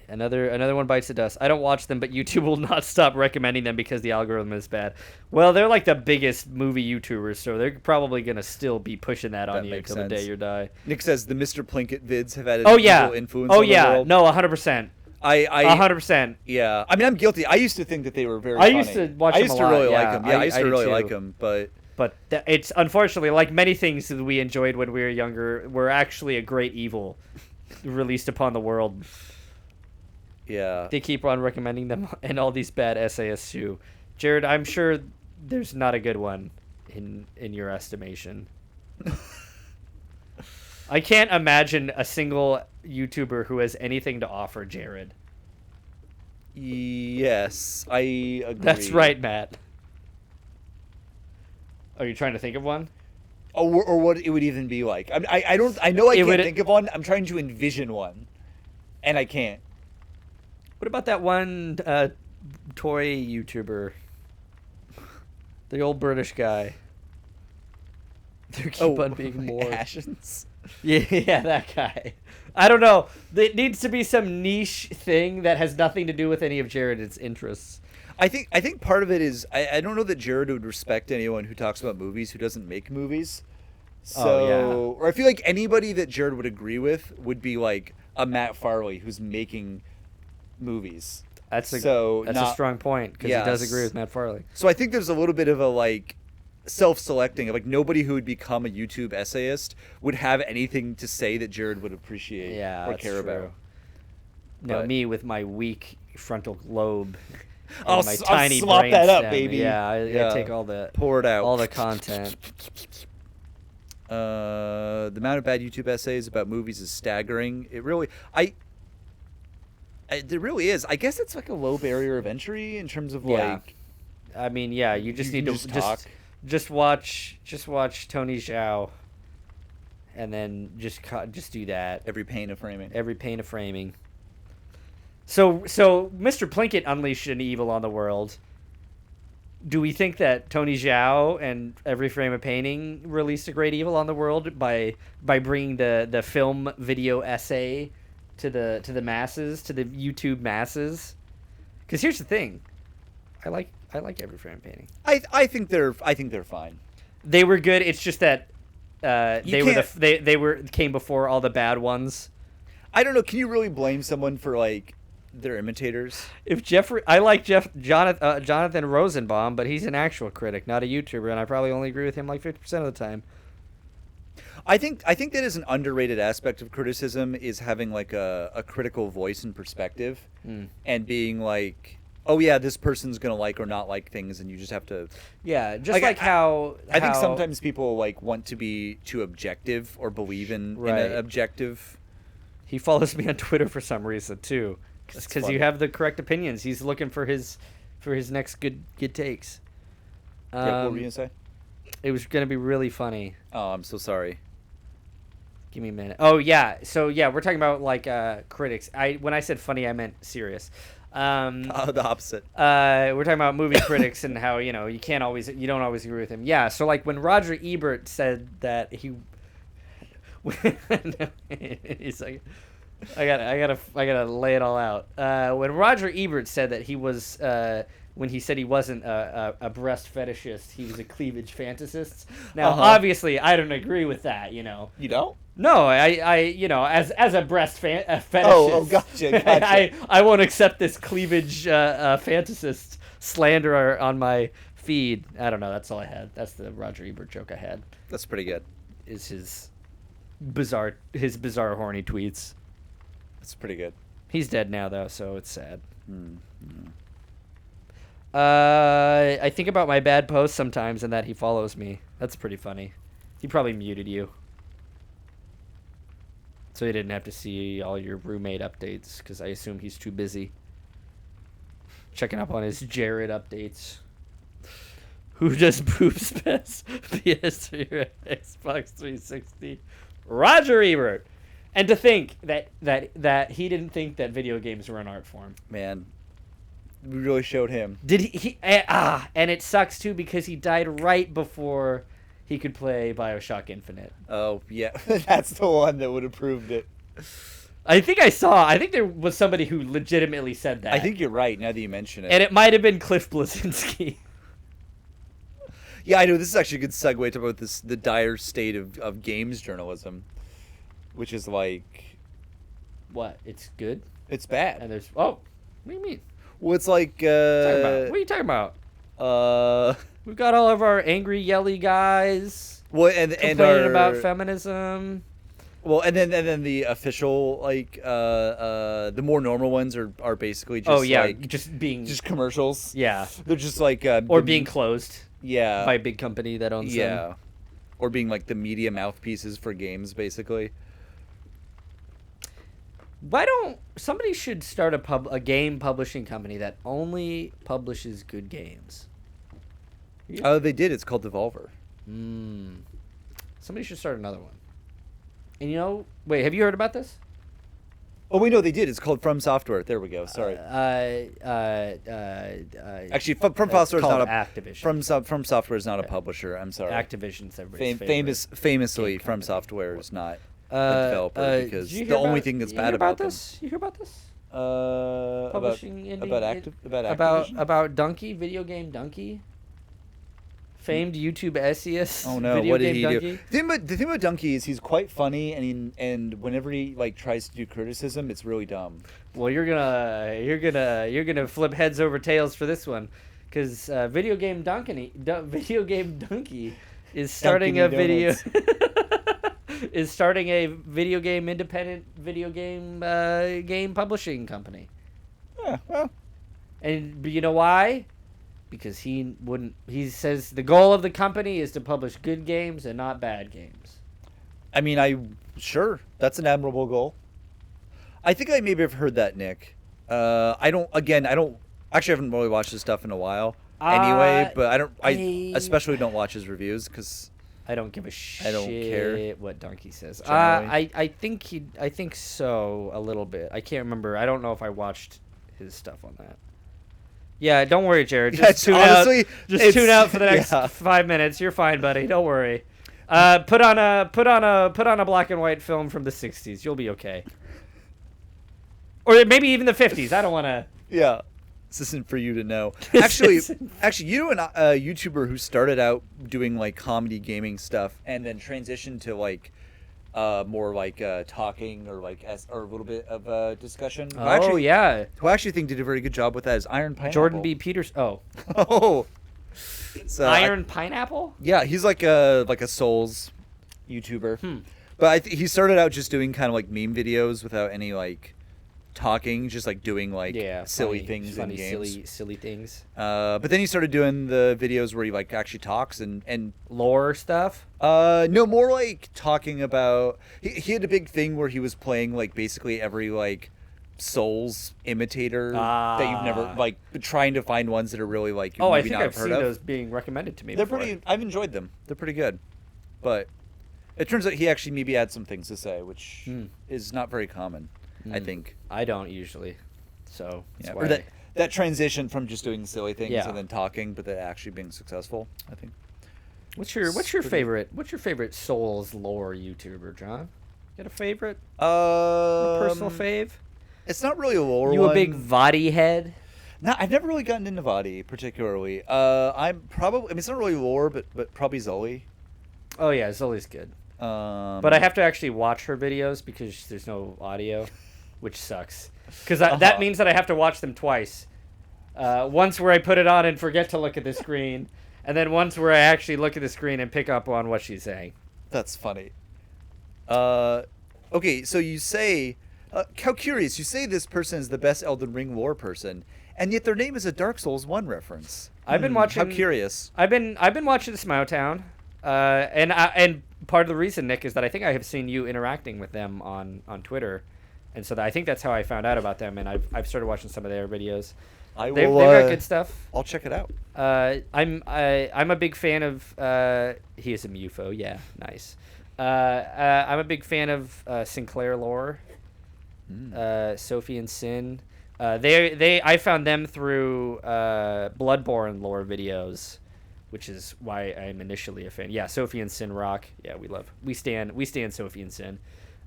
Another one bites the dust. I don't watch them, but YouTube will not stop recommending them because the algorithm is bad. Well, they're like the biggest movie YouTubers, so they're probably gonna still be pushing that on you until the day you die. Nick says the Mr. Plinkett vids have had an evil influence on the world. No, 100%. 100%. Yeah, I mean, I'm guilty. I used to think that they were very funny. Used to watch them I used to really like them. Yeah, I used to really like them, but it's unfortunately like many things that we enjoyed when we were younger were actually a great evil released upon the world. Yeah. They keep on recommending them and all these bad essayists too. Jared, I'm sure there's not a good one in your estimation. I can't imagine a single YouTuber who has anything to offer Jared. Yes, I agree. That's right, Matt. Are you trying to think of one? Or what it would even be like. I don't. I know I can't think of one. I'm trying to envision one, and I can't. What about that one toy YouTuber? The old British guy. There keep on being more. Ashens? Yeah, that guy. I don't know. It needs to be some niche thing that has nothing to do with any of Jared's interests. I think part of it is I don't know that Jared would respect anyone who talks about movies who doesn't make movies. So, or I feel like anybody that Jared would agree with would be like a Matt Farley who's making movies. That's a strong point because he does agree with Matt Farley. So I think there's a little bit of a like self-selecting of like nobody who would become a YouTube essayist would have anything to say that Jared would appreciate or care about. No, me with my weak frontal lobe. I'll tiny slop brain that up, stem. baby. Yeah, I take all the pour it out, all the content. The amount of bad YouTube essays about movies is staggering. It really, there really is. I guess it's like a low barrier of entry in terms of like. I mean, yeah, you just need to just watch Tony Zhao, and then just do that. Every pain of framing. So Mr. Plinkett unleashed an evil on the world. Do we think that Tony Zhao and Every Frame of Painting released a great evil on the world by bringing the film video essay to the masses, to the YouTube masses? Because here's the thing, I like Every Frame of Painting. I think they're fine. They were good. It's just that they came before all the bad ones. I don't know. Can you really blame someone for like they're imitators. I like Jonathan Rosenbaum, but he's an actual critic, not a YouTuber, and I probably only agree with him like 50% of the time. I think that is an underrated aspect of criticism, is having like a critical voice and perspective, and being like, oh yeah, this person's gonna like or not like things, and you just have to. Yeah, just like how I think sometimes people like want to be too objective or believe in an objective. He follows me on Twitter for some reason too, because you have the correct opinions. He's looking for his next good takes. What were you gonna say? It was gonna be really funny. Oh, I'm so sorry. Give me a minute. Oh yeah, so yeah, we're talking about like critics. When I said funny, I meant serious. The opposite. We're talking about movie critics and how you don't always agree with him. Yeah, so like when Roger Ebert said that he, he's like, I gotta lay it all out. When Roger Ebert said that he was when he said he wasn't a breast fetishist, he was a cleavage fantasist. Now, obviously, I don't agree with that. You don't? No, I as a breast fetishist. Oh, gotcha. I won't accept this cleavage fantasist slander on my feed. I don't know. That's all I had. That's the Roger Ebert joke I had. That's pretty good. Is his bizarre horny tweets. That's pretty good. He's dead now though, so it's sad. I think about my bad posts sometimes and that he follows me. That's pretty funny. He probably muted you. So he didn't have to see all your roommate updates, because I assume he's too busy checking up on his Jared updates. Who does boobs best? PS3 or Xbox 360? Roger Ebert. And to think that he didn't think that video games were an art form. Man, we really showed him. Did he? And it sucks too because he died right before he could play BioShock Infinite. Oh, yeah. That's the one that would have proved it. I think there was somebody who legitimately said that. I think you're right, now that you mention it. And it might have been Cliff Bleszinski. Yeah, I know. This is actually a good segue to about the dire state of games journalism, which is like... What? It's good? It's bad. And there's... Oh, what do you mean? Well, it's like... What are you talking about? We've got all of our angry, yelly guys. Well, and complaining about feminism. Well, and then the official the more normal ones are basically just just commercials. Yeah, they're just like or being closed. Yeah, by a big company that owns them. Or being like the media mouthpieces for games, basically. Why don't somebody should start a game publishing company that only publishes good games? Oh, they did. It's called Devolver. Somebody should start another one. And wait, have you heard about this? Oh, we know they did. It's called From Software. There we go. Sorry. Actually, From Software is not a Activision. From Software is not a publisher. I'm sorry. Activision's everybody's favorite. Famously, From Software is not a developer because the only thing that's bad about this. You hear about this? Publishing about Donkey, video game Donkey. Famed YouTube essayist. Oh no! Video what did he Donkey. do? The thing about Donkey is he's quite funny, and whenever he like tries to do criticism, it's really dumb. Well, you're gonna flip heads over tails for this one, because video game Donkey is starting a video is starting a video game independent video game game publishing company. Yeah, well, and you know why? Because he says the goal of the company is to publish good games and not bad games. I mean, sure, that's an admirable goal. I think I maybe have heard that, Nick. I haven't really watched his stuff in a while anyway, but I especially don't watch his reviews because I don't give a shit. I don't care what Donkey says. I think so a little bit. I can't remember. I don't know if I watched his stuff on that. Yeah, don't worry, Jared. Just tune out for the next 5 minutes. You're fine, buddy. Don't worry. Put on a black and white film from the 60s. You'll be okay. Or maybe even the 50s. I don't want to. Yeah. This isn't for you to know. Actually, you know a YouTuber who started out doing like comedy gaming stuff and then transitioned to like more like talking or like or a little bit of discussion. Oh, yeah. Who I actually think did a very good job with that is Iron Pineapple. Jordan B. Peters. Oh. Oh. So Iron Pineapple? Yeah, he's like a Souls YouTuber. But he started out just doing kind of like meme videos without any like talking, just like doing like silly things in games. silly things. But then he started doing the videos where he like actually talks and lore stuff. No, more like talking about. He had a big thing where he was playing like basically every like Souls imitator that you've never like trying to find ones that are really like. I think I've seen those being recommended to me. They're before. pretty. I've enjoyed them. They're pretty good, but it turns out he actually maybe had some things to say, which is not very common. I think I don't usually, so or that transition from just doing silly things and then talking, but then actually being successful. I think. What's your favorite Souls lore YouTuber, John? You got a favorite? A personal fave? It's not really a lore. You one. A big Vadi head? No, I've never really gotten into Vadi particularly. I'm probably. I mean, it's not really lore, but probably Zully. Oh yeah, Zully's good. But I have to actually watch her videos because there's no audio, which sucks. Because that means that I have to watch them twice. Once where I put it on and forget to look at the screen, and then once where I actually look at the screen and pick up on what she's saying. That's funny. Okay, so you say, how curious, you say this person is the best Elden Ring lore person, and yet their name is a Dark Souls 1 reference. I've been watching. How curious. I've been watching Smile Town, and part of the reason, Nick, is that I think I have seen you interacting with them on Twitter, and so I think that's how I found out about them, and I've started watching some of their videos. They've got good stuff. I'll check it out. I'm a big fan of. He is a MUFO. Yeah, nice. I'm a big fan of Sinclair lore. Sophie and Sin. I found them through Bloodborne lore videos, which is why I'm initially a fan. Yeah, Sophie and Sin rock. Yeah, we stand Sophie and Sin.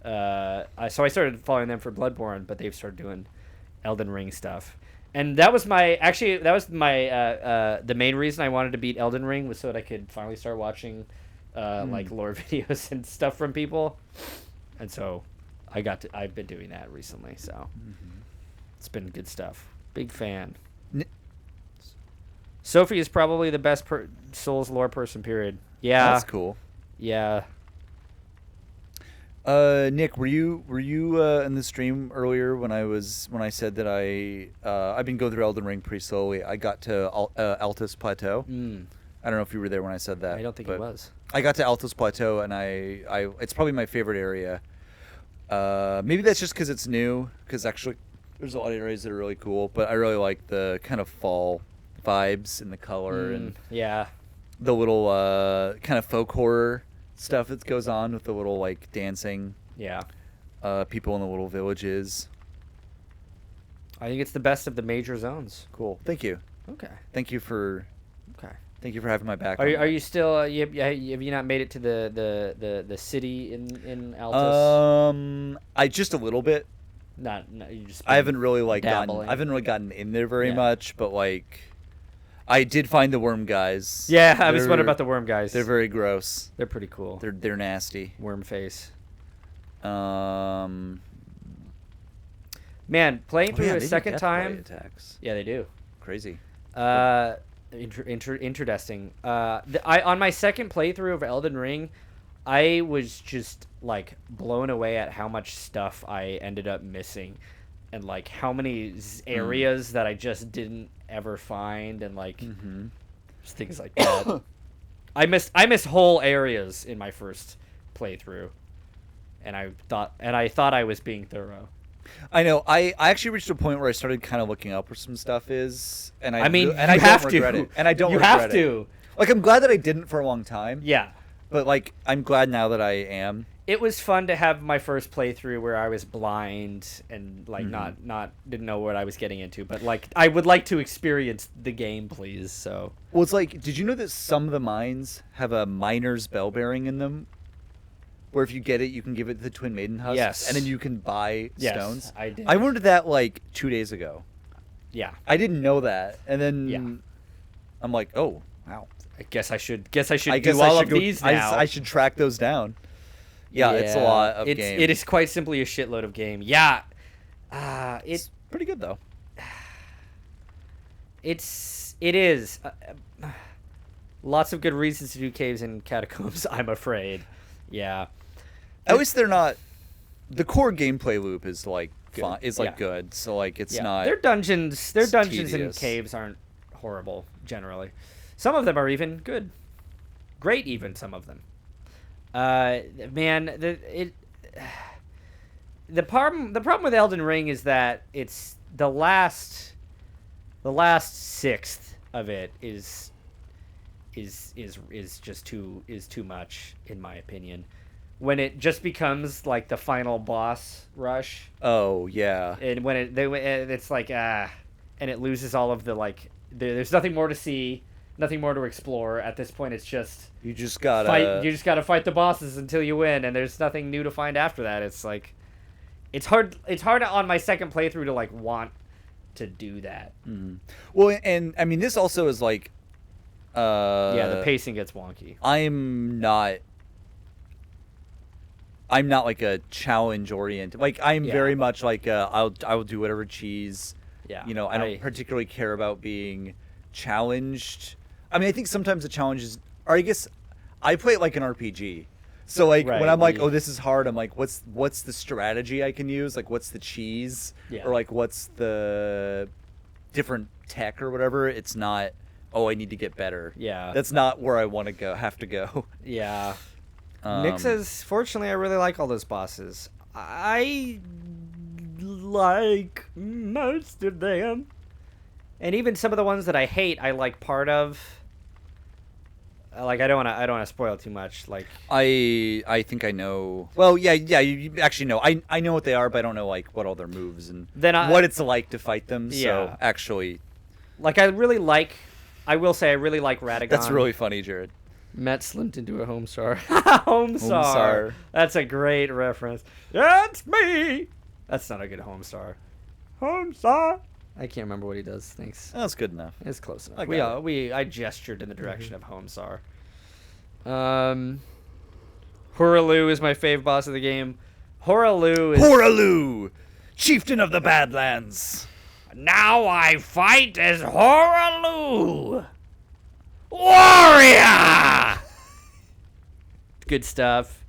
So I started following them for Bloodborne, but they've started doing Elden Ring stuff. And that was my the main reason I wanted to beat Elden Ring was so that I could finally start watching like lore videos and stuff from people. And so I've been doing that recently, so it's been good stuff. Big fan. Sophie is probably the best Souls lore person, period. Yeah. That's cool. Yeah. Nick, were you in the stream earlier when I said that I've been going through Elden Ring pretty slowly. I got to Altus Plateau. I don't know if you were there when I said that. I don't think it was. I got to Altus Plateau, and I it's probably my favorite area. Maybe that's just because it's new. Because actually, there's a lot of areas that are really cool, but I really like the kind of fall vibes and the color and the little kind of folk horror stuff that goes on with the little like dancing people in the little villages. I think it's the best of the major zones. Cool. Thank you. Okay. Thank you for having my back. Are you still have you not made it to the city in Altus? I just a little bit. Not you just I haven't really gotten in there very much, but like I did find the worm guys. Yeah, I was wondering about the worm guys. They're very gross. They're pretty cool. They're nasty. Worm face. Man, playing through a second time. Attacks. Yeah, they do. Crazy. Interesting. On my second playthrough of Elden Ring, I was just like blown away at how much stuff I ended up missing, and like how many areas that I just didn't ever find, and like just things like that. I missed whole areas in my first playthrough, and I thought I was being thorough. I know. I actually reached a point where I started kind of looking up where some stuff is, and I mean, and I don't regret it. And I don't regret it. Like, I'm glad that I didn't for a long time. Yeah. But like, I'm glad now that I am. It was fun to have my first playthrough where I was blind and like not didn't know what I was getting into, but like I would like to experience the game, please. So. Well, it's like, did you know that some of the mines have a miner's bell bearing in them? Where if you get it, you can give it the Twin Maiden husks. Yes. And then you can buy stones. I did. I learned that like 2 days ago. Yeah. I didn't know that. And then I'm like, oh, wow. I guess I should do all of these now. I should track those down. Yeah, it's a lot of game. It is quite simply a shitload of game. Yeah. It's pretty good though. It is. Lots of good reasons to do caves and catacombs, I'm afraid. Yeah. At least they're not. The core gameplay loop is like fun. Is like good. So like it's not. Their dungeons and tedious. caves aren't horrible generally. Some of them are even good. Great, even some of them. Man, the problem with Elden Ring is that it's the last sixth of it is just too much, in my opinion. When it just becomes like the final boss rush. Oh yeah. And when it's like and it loses all of the like. There's nothing more to see, nothing more to explore at this point. It's just you just gotta fight. You just gotta fight the bosses until you win, and there's nothing new to find after that. It's like it's hard on my second playthrough to like want to do that. Mm-hmm. Well, and I mean this also is like the pacing gets wonky. I'm not like a challenge oriented. Like I'm very much like I will do whatever cheese. Yeah. You know, I don't particularly care about being challenged. I mean, I think sometimes the challenges or I guess I play it like an RPG. So like when I'm like, oh, this is hard, I'm like, what's the strategy I can use? Like what's the cheese? Yeah. Or like what's the different tech or whatever? It's not, oh, I need to get better. Yeah. That's not where I want to have to go. Yeah. Nick says, fortunately, I really like all those bosses. I like most of them. And even some of the ones that I hate, I like part of. Like I don't want to spoil too much. Like I think I know. Well, yeah. You actually know. I know what they are, but I don't know like what all their moves and what it's like to fight them. Yeah. So actually, like I will say I really like Radagon. That's really funny, Jared. Matt slipped into a Homestar. Homestar. That's a great reference. That's me. That's not a good Homestar. Homestar. I can't remember what he does. Thanks. That's good enough. It's close enough. I I gestured in the direction of Homestar. Horalu is my fave boss of the game. Horalu, chieftain of the Badlands. Now I fight as Horalu, warrior. Good stuff.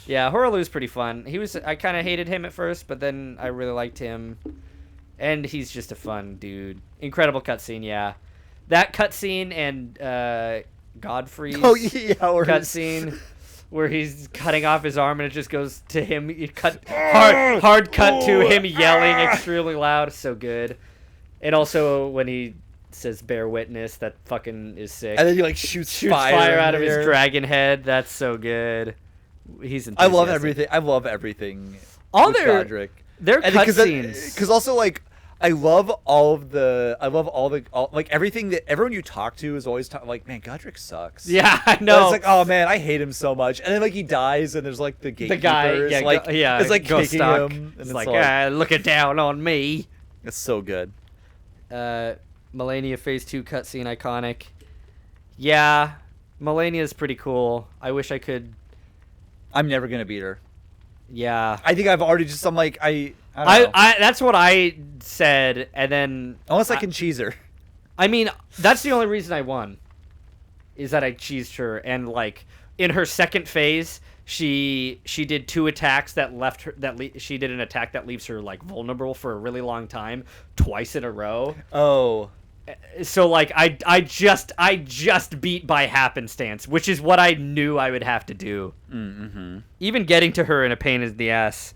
Yeah, Horalu's pretty fun. I kind of hated him at first, but then I really liked him. And he's just a fun dude. Incredible cutscene, yeah. That cutscene and Godfrey's cutscene where he's cutting off his arm and it just goes to him. Hard cut to him yelling extremely loud. So good. And also when he says bear witness, that fucking is sick. And then he like shoots fire out of his dragon head. That's so good. He's enthusiastic. I love everything. All with Godric. Their cutscenes. Because also like I love all like everything that everyone you talk to is always like, man, Godric sucks. Yeah, I know. It's like, oh man, I hate him so much. And then like he dies, and there's like the guy, it's like kicking stuck. him. And it's like looking down on me. It's so good. Melania Phase 2 cutscene, iconic. Yeah, Melania's pretty cool. I wish I could. I'm never gonna beat her. Yeah, I think I've already just. I'm like I don't know. that's what I said, and then unless I can cheese her. I mean, that's the only reason I won, is that I cheesed her, and like in her second phase, she did two attacks that left her. She did an attack that leaves her like vulnerable for a really long time, twice in a row. Oh. So like I just beat by happenstance, which is what I knew I would have to do. Mm-hmm. Even getting to her is a pain in the ass.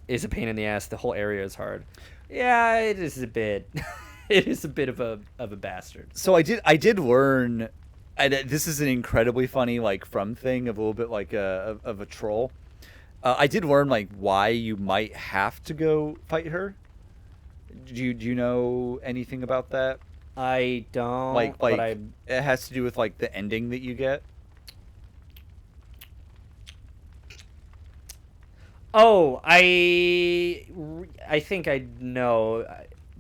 The whole area is hard. Yeah, it is a bit. It is a bit of a bastard. So I did learn. This is an incredibly funny like from thing of a little bit like of a troll. I did learn like why you might have to go fight her. Do you know anything about that? I don't. Like it has to do with like the ending that you get. Oh, I think I know,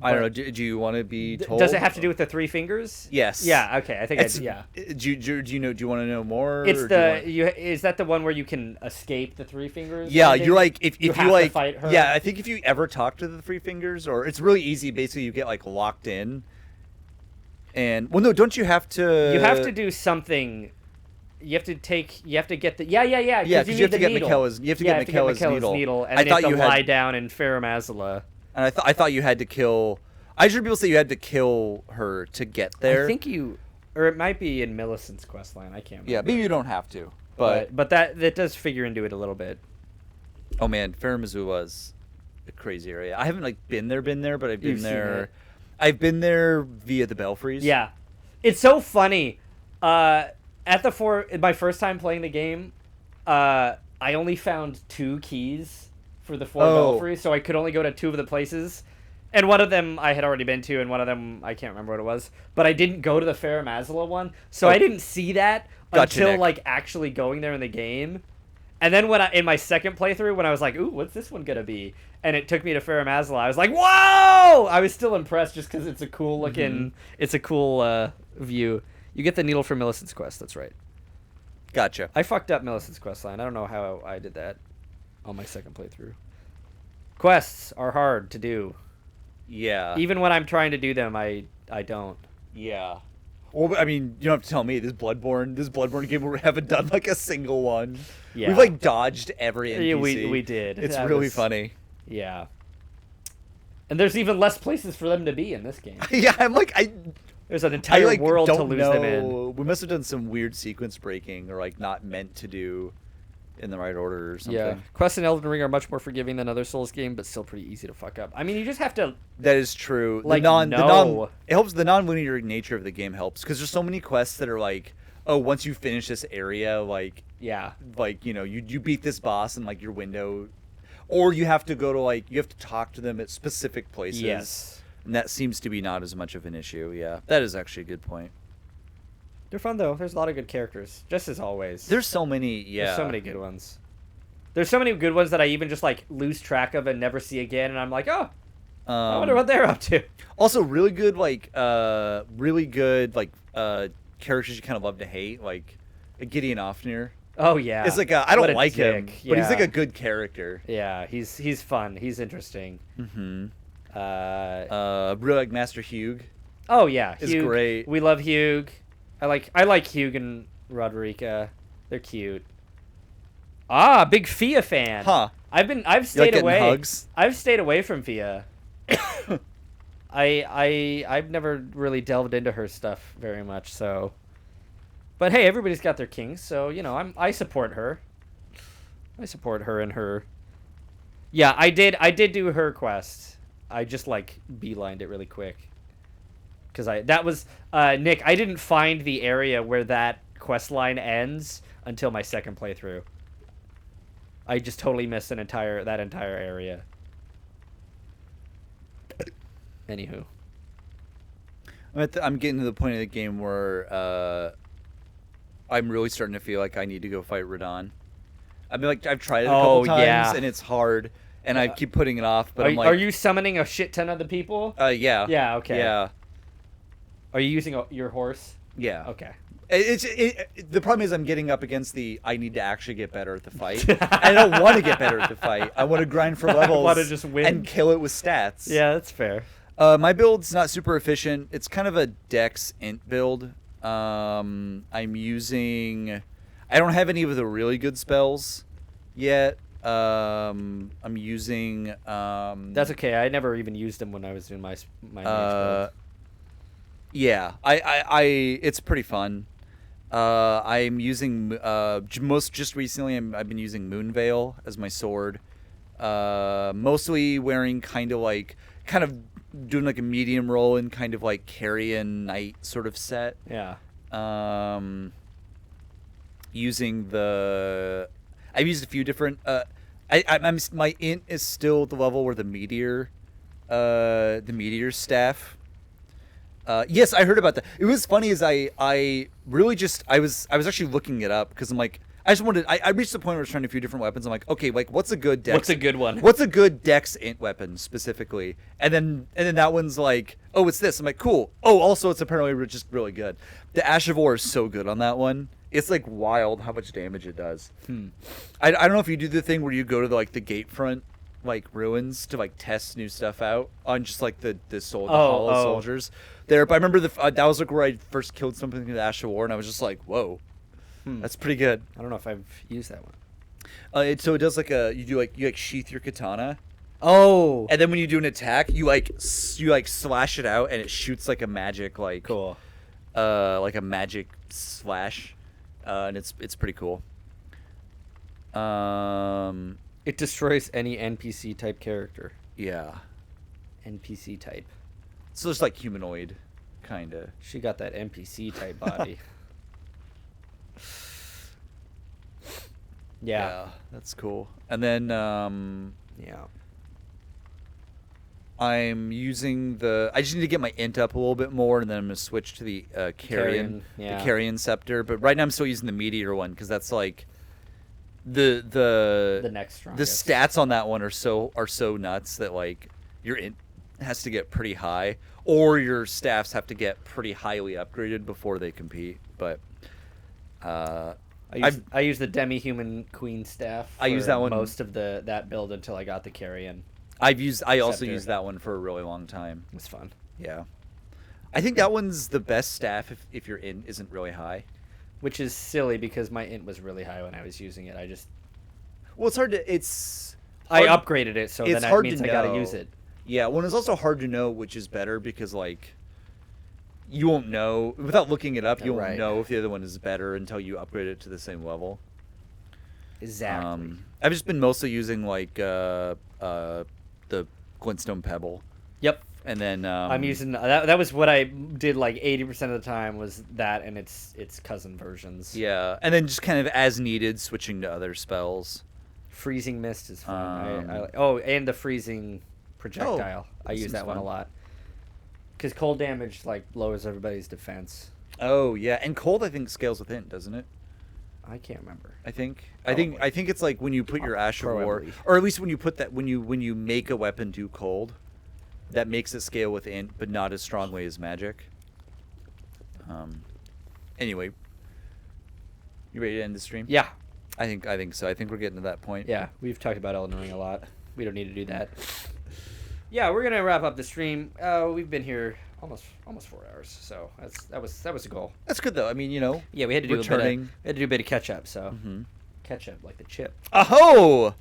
I don't know. Do you want to be told? Does it have to do with the 3 fingers? Yes. Yeah. Okay. I think. Yeah. Do you know? Do you want to know more? It's is that the one where you can escape the 3 fingers? Yeah, you're like if you have like to fight her? Yeah, I think if you ever talk to the 3 fingers, or it's really easy. Basically, you get like locked in. And well, no, don't you have to? You have to do something. You have to get the yeah. Yeah, because you have to get Michaela's. You have to get Michaela's needle. And then you have to lie down in Faramazla. And I thought you had to kill. I heard people say you had to kill her to get there. I think or it might be in Millicent's questline. I can't remember. Yeah, maybe you don't have to. But that does figure into it a little bit. Oh man, Faramazula's a crazy area. I haven't been there, but I've been there. I've been there via the Belfries. Yeah, it's so funny. At my first time playing the game, I only found 2 keys for the 4 Belfries, so I could only go to 2 of the places. And one of them I had already been to, and one of them I can't remember what it was. But I didn't go to the Faramazla one, so I didn't see that until Nick. actually going there in the game. And then in my second playthrough, when I was like, "Ooh, what's this one gonna be?" and it took me to Faramazla, I was like, "Whoa!" I was still impressed just because it's a cool looking, it's a cool view. You get the needle for Millicent's quest. That's right. Gotcha. I fucked up Millicent's quest line. I don't know how I did that on my second playthrough. Quests are hard to do. Yeah. Even when I'm trying to do them, I don't. Yeah. Well, I mean, you don't have to tell me. This Bloodborne game, we haven't done a single one. Yeah. We've dodged every NPC. Yeah, we did. It's really funny. Yeah. And there's even less places for them to be in this game. Yeah, There's an entire world to lose them in. We must have done some weird sequence breaking, or not meant to do in the right order or something. Yeah. Quests in Elden Ring are much more forgiving than other Souls games, but still pretty easy to fuck up. I mean, you just have to. That is true. It helps. The non-linear nature of the game helps, because there's so many quests that are once you finish this area, you beat this boss in your window, or you have to go to you have to talk to them at specific places. Yes. And that seems to be not as much of an issue. Yeah, that is actually a good point. They're fun though. There's a lot of good characters, just as always. There's so many. Yeah. There's so many good ones. There's so many good ones that I even just lose track of and never see again, and I'm like, oh, I wonder what they're up to. Also, really good characters you kind of love to hate, like Gideon Ofnir. Oh yeah. It's I don't like him, but he's a good character. Yeah, he's fun. He's interesting. Mm-hmm. Really Master Hugh. Oh yeah, is great. We love Hugh. I like Hugh and Roderica. They're cute. Ah, big Fia fan. Huh. I've stayed away. Hugs? I've stayed away from Fia. I've never really delved into her stuff very much, so. But hey, everybody's got their kings, so I support her. I support her and her. Yeah, I did do her quest. I just beelined it really quick. Because that was Nick. I didn't find the area where that quest line ends until my second playthrough. I just totally missed that entire area. Anywho, I'm getting to the point of the game where I'm really starting to feel like I need to go fight Radon. I mean, I've tried it a couple times and it's hard, and I keep putting it off. But are you summoning a shit ton of the people? Yeah. Yeah. Okay. Yeah. Are you using your horse? Yeah. Okay. The problem is I'm getting up against I need to actually get better at the fight. I don't want to get better at the fight. I want to grind for levels. I want to just win and kill it with stats. Yeah, that's fair. My build's not super efficient. It's kind of a Dex int build. I'm using. I don't have any of the really good spells yet. I'm using. That's okay. I never even used them when I was doing my mage build. Yeah, I it's pretty fun. I'm using just recently. I've been using Moonveil as my sword. Mostly wearing kind of doing a medium role in kind of carrion knight sort of set. Yeah. Using I've used a few different. My int is still at the level where the meteor staff. Yes, I heard about that. It was funny as I really I was actually looking it up because I'm I just wanted. I reached the point where I was trying a few different weapons. I'm like, okay, like what's a good dex? What's a good one? What's a good dex int weapon specifically? And then that one's like, oh, it's this. I'm like, cool. Oh, also it's apparently just really good. The Ash of War is so good on that one. It's like wild how much damage it does. I don't know if you do the thing where you go to the gate front like ruins to like test new stuff out on just like the hollow soldiers there. But I remember that was like where I first killed something in the Ash of War, and I was just like, whoa, that's pretty good. I don't know if I've used that one. So it does you sheath your katana. Oh, And then when you do an attack, you slash it out, and it shoots like a magic cool. like a magic slash, and it's pretty cool. It destroys any NPC type character. Yeah. NPC type. So it's like humanoid, kind of. She got that NPC type body. Yeah, that's cool. And then yeah. I'm using I just need to get my int up a little bit more, and then I'm gonna switch to the Carrion, yeah. the Carrion Scepter. But right now I'm still using the Meteor one because that's like the next strongest. The stats on that one are so nuts that like your int has to get pretty high, or your staffs have to get pretty highly upgraded before they compete. But I use the demi-human queen staff. I use that one most of that build until I got the Carrion. I also used that one for a really long time. It's fun. Yeah. I think that one's the best staff if your int isn't really high. Which is silly because my int was really high when I was using it. Well, it's hard to... I upgraded it, so then that means I gotta use it. Yeah, well, it's also hard to know which is better because, like, you won't know... Without looking it up, you won't know if the other one is better until you upgrade it to the same level. Exactly. I've just been mostly using, like, the Glintstone Pebble. Yep. And then I'm using that was what I did like 80% of the time was that and its cousin versions. Yeah, and then just kind of as needed switching to other spells. Freezing Mist is fun. And the freezing projectile. I use that one a lot. Cuz cold damage like lowers everybody's defense. Oh, yeah. And cold I think scales with int, doesn't it? I can't remember. I think it's like when you put your Ash of War, or at least when you put that when you make a weapon do cold. That makes it scale with int, but not as strongly as magic. Anyway, you ready to end the stream? Yeah, I think so. I think we're getting to that point. Yeah, we've talked about Elden Ring a lot. We don't need to do that. Yeah, we're gonna wrap up the stream. We've been here almost 4 hours, so that was the goal. That's good though. I mean, Yeah, we had to do returning. a bit of catch up. So catch up like the chip. Aho!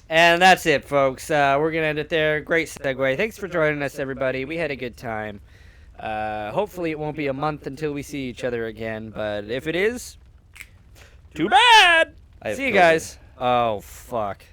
And that's it, folks. We're going to end it there. Great segue. Thanks for joining us, everybody. We had a good time. Hopefully it won't be a month until we see each other again. But if it is, too bad. See you guys. Oh, fuck.